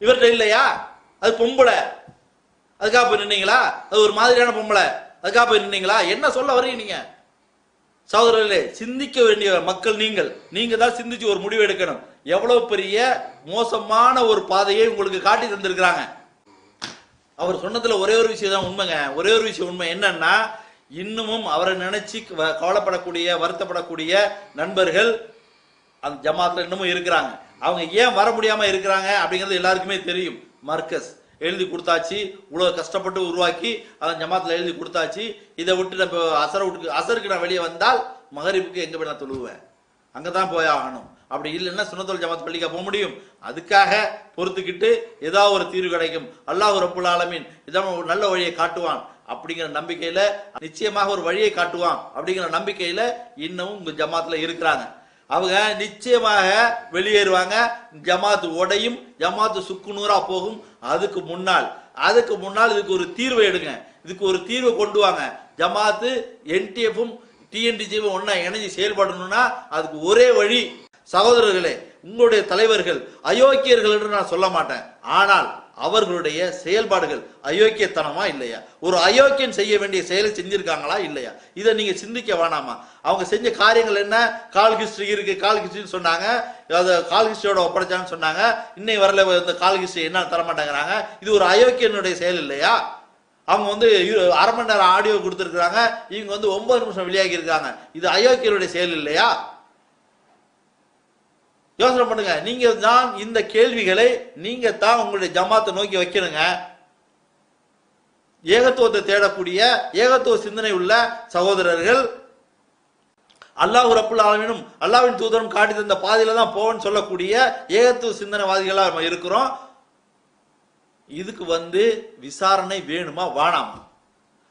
இவர்கிட்ட இல்லையா? அது பொம்பளை, அதுக்காக போய் நின்னீங்களா? அது ஒரு மாதிரியான பொம்பளை, அதுக்காக போய் நின்னீங்களா? என்ன சொல்ல வரீங்க நீங்க? சகோதரர்களே, சிந்திக்க வேண்டிய மக்கள் நீங்க தான் சிந்திச்சு ஒரு முடிவு எடுக்கணும். எவ்வளவு பெரிய மோசமான ஒரு பாதையை உங்களுக்கு காட்டி தந்திருக்கிறாங்க. அவர் சொன்னதுல ஒரே ஒரு விஷயம் தான் உண்மைங்க, ஒரே ஒரு விஷயம் உண்மை என்னன்னா, இன்னமும் அவரை நினைச்சு கவலைப்படக்கூடிய வருத்தப்படக்கூடிய நண்பர்கள் அந்த ஜமாத்துல இன்னமும் இருக்கிறாங்க. அவங்க ஏன் வர முடியாம இருக்கிறாங்க அப்படிங்கிறது எல்லாருக்குமே தெரியும். மர்கஸ் எழுதி கொடுத்தாச்சு, இவ்வளவு கஷ்டப்பட்டு உருவாக்கி அதன் ஜமாத்துல எழுதி கொடுத்தாச்சு. இதை விட்டு நம்ம அசருக்கு நான் வெளியே வந்தால் மகரிப்புக்கு எங்க போய் நான் தொழுவேன், அங்கதான் போய் ஆகணும். அப்படி இல்லைன்னா சுன்னத்துல் ஜமாத் பள்ளிக்கா போக முடியும்? அதுக்காக பொறுத்துக்கிட்டு ஏதாவது ஒரு தீர்வு கிடைக்கும், அல்லாஹ் ரப்புல் ஆலமீன் இதான் ஒரு நல்ல வழியை காட்டுவான் அப்படிங்கிற நம்பிக்கையில, நிச்சயமாக ஒரு வழியை காட்டுவான் அப்படிங்கிற நம்பிக்கையில இன்னமும் உங்க ஜமாத்துல இருக்கிறாங்க. அவங்க நிச்சயமாக வெளியேறுவாங்க, ஜமாத்து உடையும், ஜமாத்து சுக்குநூறா போகும். அதுக்கு முன்னால் இதுக்கு ஒரு தீர்வை எடுங்க, இதுக்கு ஒரு தீர்வை கொண்டு வாங்க. ஜமாத்து என்டிஎஃப்பும் டிஎன்டிஜியும் ஒன்னா இணைஞ்சு செயல்படணும்னா அதுக்கு ஒரே வழி. சகோதரர்களே, உங்களுடைய தலைவர்கள் அயோக்கியர்கள் என்று நான் சொல்ல மாட்டேன், ஆனால் அவர்களுடைய செயல்பாடுகள் அயோக்கியத்தனமா இல்லையா? ஒரு அயோக்கியன் செய்ய வேண்டிய செயலை செஞ்சிருக்காங்களா இல்லையா? இதை நீங்க சிந்திக்க வேணாமா? அவங்க செஞ்ச காரியங்கள் என்ன? கால் ஹிஸ்டரி இருக்கு, கால் ஹிஸ்டரின்னு சொன்னாங்க, அதை கால் ஹிஸ்டரியோட ஒப்படைச்சான்னு சொன்னாங்க. இன்னை வரல இந்த கால் ஹிஸ்டரி என்ன தர மாட்டேங்கிறாங்க. இது ஒரு அயோக்கியனுடைய செயல் இல்லையா? அவங்க வந்து 1/2 மணி நேரம் ஆடியோ கொடுத்துருக்காங்க, இவங்க வந்து 9 நிமிஷம் வெளியாகி இருக்காங்க. இது அயோக்கியனுடைய செயல் இல்லையா? யோசனை பண்ணுங்க. நீங்க தான் இந்த கேள்விகளை நீங்க தான் உங்களுடைய ஜமாத்தை நோக்கி வைக்கணுங்க. ஏகத்துவத்தை தேடக்கூடிய ஏகத்துவ சிந்தனை உள்ள சகோதரர்கள் அல்லாஹ் ரப்புல் ஆலமீனும் அல்லாஹ்வின் தூதரும் காட்டி தந்த பாதையில தான் போவன்னு சொல்லக்கூடிய ஏகத்துவ சிந்தனைவாதிகளா நம்ம இருக்கிறோம். இதுக்கு வந்து விசாரணை வேணுமா வேணாமா?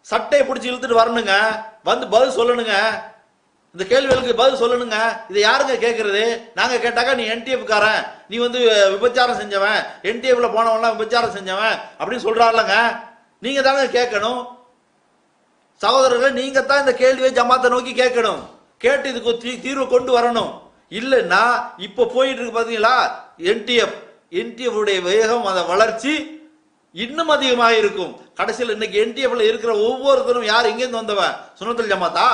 சட்டையை பிடிச்சி இழுத்துட்டு வரணுங்க, வந்து பதில் சொல்லணுங்க, இந்த கேள்விகளுக்கு பதில் சொல்லணுங்க. இதை யாருங்க கேட்கறது? நாங்க கேட்டாக்கா நீ என்டிஎஃப் காரன், நீ வந்து விபச்சாரம் செஞ்சவன், என்டிஎஃப்ல போனவன்லாம் விபச்சாரம் செஞ்சவன் அப்படின்னு சொல்றாருலங்க. நீங்க தாங்க கேட்கணும். சகோதரர்கள், நீங்க தான் இந்த கேள்வியை ஜமாத்தை நோக்கி கேட்கணும். கேட்டு இதுக்கு தீர்வு கொண்டு வரணும். இல்லைன்னா இப்ப போயிட்டு இருக்கு பாத்தீங்களா என்டிஎஃப் உடைய வேகம், அந்த வளர்ச்சி இன்னும் அதிகமாக இருக்கும். கடைசியில் இன்னைக்கு என்டிஎஃப்ல இருக்கிற ஒவ்வொருத்தரும் யார் எங்கேருந்து வந்தவன்? சுன்னத்துல் ஜமாத்தா?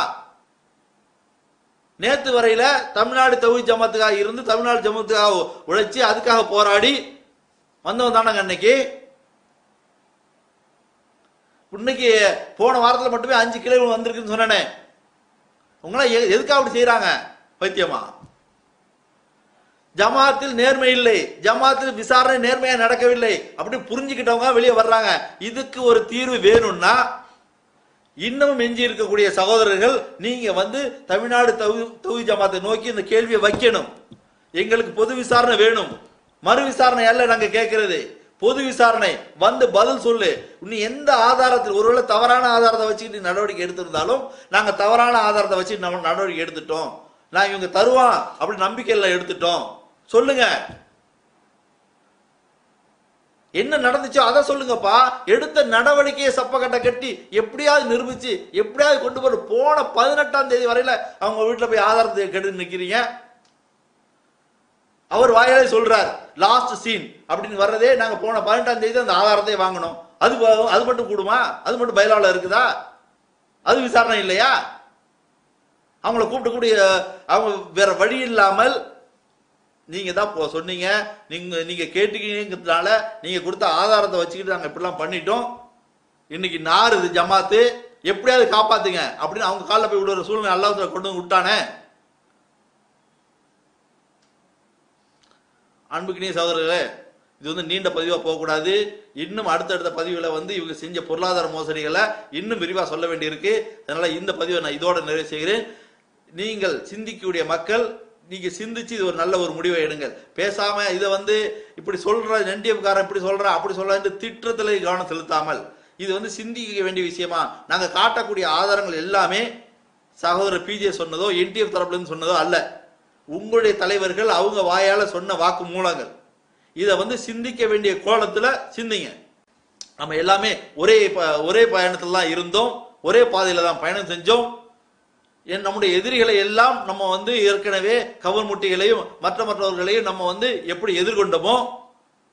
நேத்து வரையில தமிழ்நாடு தௌஹீத் ஜமாத்துக்காக இருந்து தமிழ்நாடு ஜமாத்துக்காக உழைச்சி அதுக்காக போராடி வந்தவன் தானங்க இன்னைக்கு. இன்னைக்கு போன வாரத்தில் மட்டுமே 5 கிலோ வந்திருக்குன்னு சொன்னேனே. உங்களாம் எதுக்காக அப்படி செய்யறாங்க? பைத்தியமா? ஜமாத்தில் நேர்மை இல்லை, ஜமாத்தில் விசாரணை நேர்மையா நடக்கவில்லை அப்படி புரிஞ்சுக்கிட்டவங்க வெளியே வர்றாங்க. இதுக்கு ஒரு தீர்வு வேணும்னா இன்னமும் எஞ்சி இருக்கக்கூடிய சகோதரர்கள் நீங்க வந்து தமிழ்நாடு தௌஹீத் ஜமாத்தை நோக்கி இந்த கேள்வியை வைக்கணும். எங்களுக்கு பொது விசாரணை வேணும். மறு விசாரணை அல்ல நாங்க கேட்கிறது, பொது விசாரணை. வந்து பதில் சொல்லு. நீ எந்த ஆதாரத்தில், ஒருவேளை தவறான ஆதாரத்தை வச்சுக்கிட்டு நடவடிக்கை எடுத்திருந்தாலும் நாங்க தவறான ஆதாரத்தை வச்சு நம்ம நடவடிக்கை எடுத்துட்டோம், நான் இவங்க தருவான் அப்படி நம்பிக்கையில எடுத்துட்டோம், சொல்லுங்க. என்ன நடந்துச்சோ அதை சொல்லுங்கப்பா. எடுத்த நடவடிக்கையை சப்பக்கட்டை கட்டி எப்படியாவது நிரூபிச்சு எப்படியாவது கொண்டு போய் போன 18ஆம் தேதி வரையில அவங்க வீட்டுல போய் ஆதாரத்தை கெடுத்து நிக்கிறீங்க. அவர் வாயாலே சொல்றார் லாஸ்ட் சீன் அப்படின்னு வர்றதே நாங்க போன 18ஆம் தேதி அந்த ஆதாரத்தை வாங்கணும். அது மட்டும் கூடுமா? அது மட்டும் பைலால இருக்குதா? அது விசாரணை இல்லையா? அவங்கள கூப்பிட்டு கூடிய அவங்க வேற வழி இல்லாமல் நீங்க தான் சொன்னீங்க, நீங்க கேட்டுக்கிறதுனால நீங்க கொடுத்த ஆதாரத்தை வச்சுக்கிட்டு நாங்க இப்படிலாம் பண்ணிட்டோம், இன்னைக்கு நாறுது ஜமாத்து, எப்படியாவது காப்பாத்துங்க அப்படின்னு அவங்க காலில் போய் விடுற சூழ்நிலை அல்லாஹ் கொண்டு வந்து விட்டானே. அன்புக்கினிய சகோதரர்களே, இது வந்து நீண்ட பதிவா போகக்கூடாது. இன்னும் அடுத்தடுத்த பதிவுகளை வந்து இவங்க செஞ்ச பொருளாதார மோசடிகளை இன்னும் விரிவா சொல்ல வேண்டியிருக்கு. அதனால இந்த பதிவை நான் இதோட நிறைவு செய்கிறேன். நீங்கள் சிந்திக்கக்கூடிய மக்கள், நீங்க சிந்திச்சு இது ஒரு நல்ல ஒரு முடிவை எடுங்கள். பேசாம இதை வந்து இப்படி சொல்ற என்டிஎஃப் காரன் இப்படி சொல்ற அப்படி சொல்ற திட்டத்துல கவனம் செலுத்தாமல் இது வந்து சிந்திக்க வேண்டிய விஷயமா. நாங்க காட்டக்கூடிய ஆதாரங்கள் எல்லாமே சகோதரர் பிஜே சொன்னதோ என்டிஎஃப் தரப்புல இருந்து சொன்னதோ அல்ல, உங்களுடைய தலைவர்கள் அவங்க வாயால சொன்ன வாக்கு மூலங்கள். இதை வந்து சிந்திக்க வேண்டிய கோலத்துல சிந்திங்க. நம்ம எல்லாமே ஒரே பயணத்துல தான் இருந்தோம், ஒரே பாதையில தான் பயணம் செஞ்சோம். நம்முடைய எதிரிகளை எல்லாம் நம்ம வந்து ஏற்கனவே கவர் முட்டிகளையும் மற்றவர்களையும் நம்ம வந்து எப்படி எதிர்கொண்டோமோ,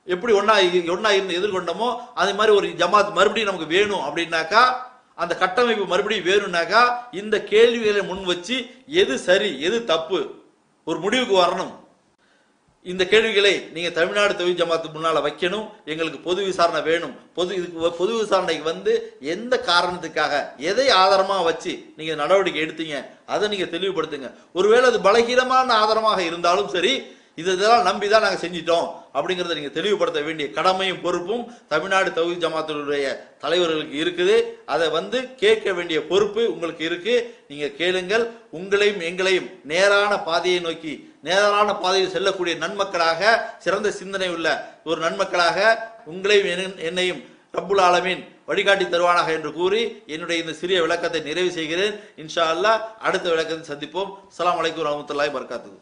எப்படி ஒன்னா இருந்து எதிர்கொண்டோமோ அதே மாதிரி ஒரு ஜமாத் மறுபடியும் நமக்கு வேணும் அப்படின்னாக்கா, அந்த கட்டமைப்பு மறுபடியும் வேணும்னாக்கா இந்த கேள்விகளை முன் வச்சு எது சரி எது தப்பு ஒரு முடிவுக்கு வரணும். இந்த கேள்விகளை நீங்க தமிழ்நாடு தௌஹீத் ஜமாத்து முன்னால வைக்கணும். எங்களுக்கு பொது விசாரணை வேணும். பொது விசாரணைக்கு வந்து எந்த காரணத்துக்காக எதை ஆதாரமா வச்சு நீங்க நடவடிக்கை எடுத்தீங்க அதை நீங்க தெளிவுபடுத்துங்க. ஒருவேளை அது பலகீனமான ஆதாரமாக இருந்தாலும் சரி, இதெல்லாம் நம்பிதான் நாங்க செஞ்சிட்டோம் அப்படிங்கறத நீங்க தெளிவுபடுத்த வேண்டிய கடமையும் பொறுப்பும் தமிழ்நாடு தௌஹீத் ஜமாத்துடைய தலைவர்களுக்கு இருக்குது. அதை வந்து கேட்க வேண்டிய பொறுப்பு உங்களுக்கு இருக்கு. நீங்க கேளுங்கள். உங்களையும் எங்களையும் நேரான பாதையை நோக்கி, நேரான பாதையில் செல்லக்கூடிய நன்மக்களாக, சிறந்த சிந்தனை உள்ள ஒரு நன்மக்களாக உங்களையும் என்னையும் ரப்புல் ஆலமீன் வழிகாட்டி தருவானாக என்று கூறி என்னுடைய இந்த சிறிய விளக்கத்தை நிறைவு செய்கிறேன். இன்ஷா அல்லாஹ் அடுத்த விளக்கத்தை சந்திப்போம். அஸ்ஸலாமு அலைக்கும் வரஹ்மத்துல்லாஹி வபரகாத்துஹு.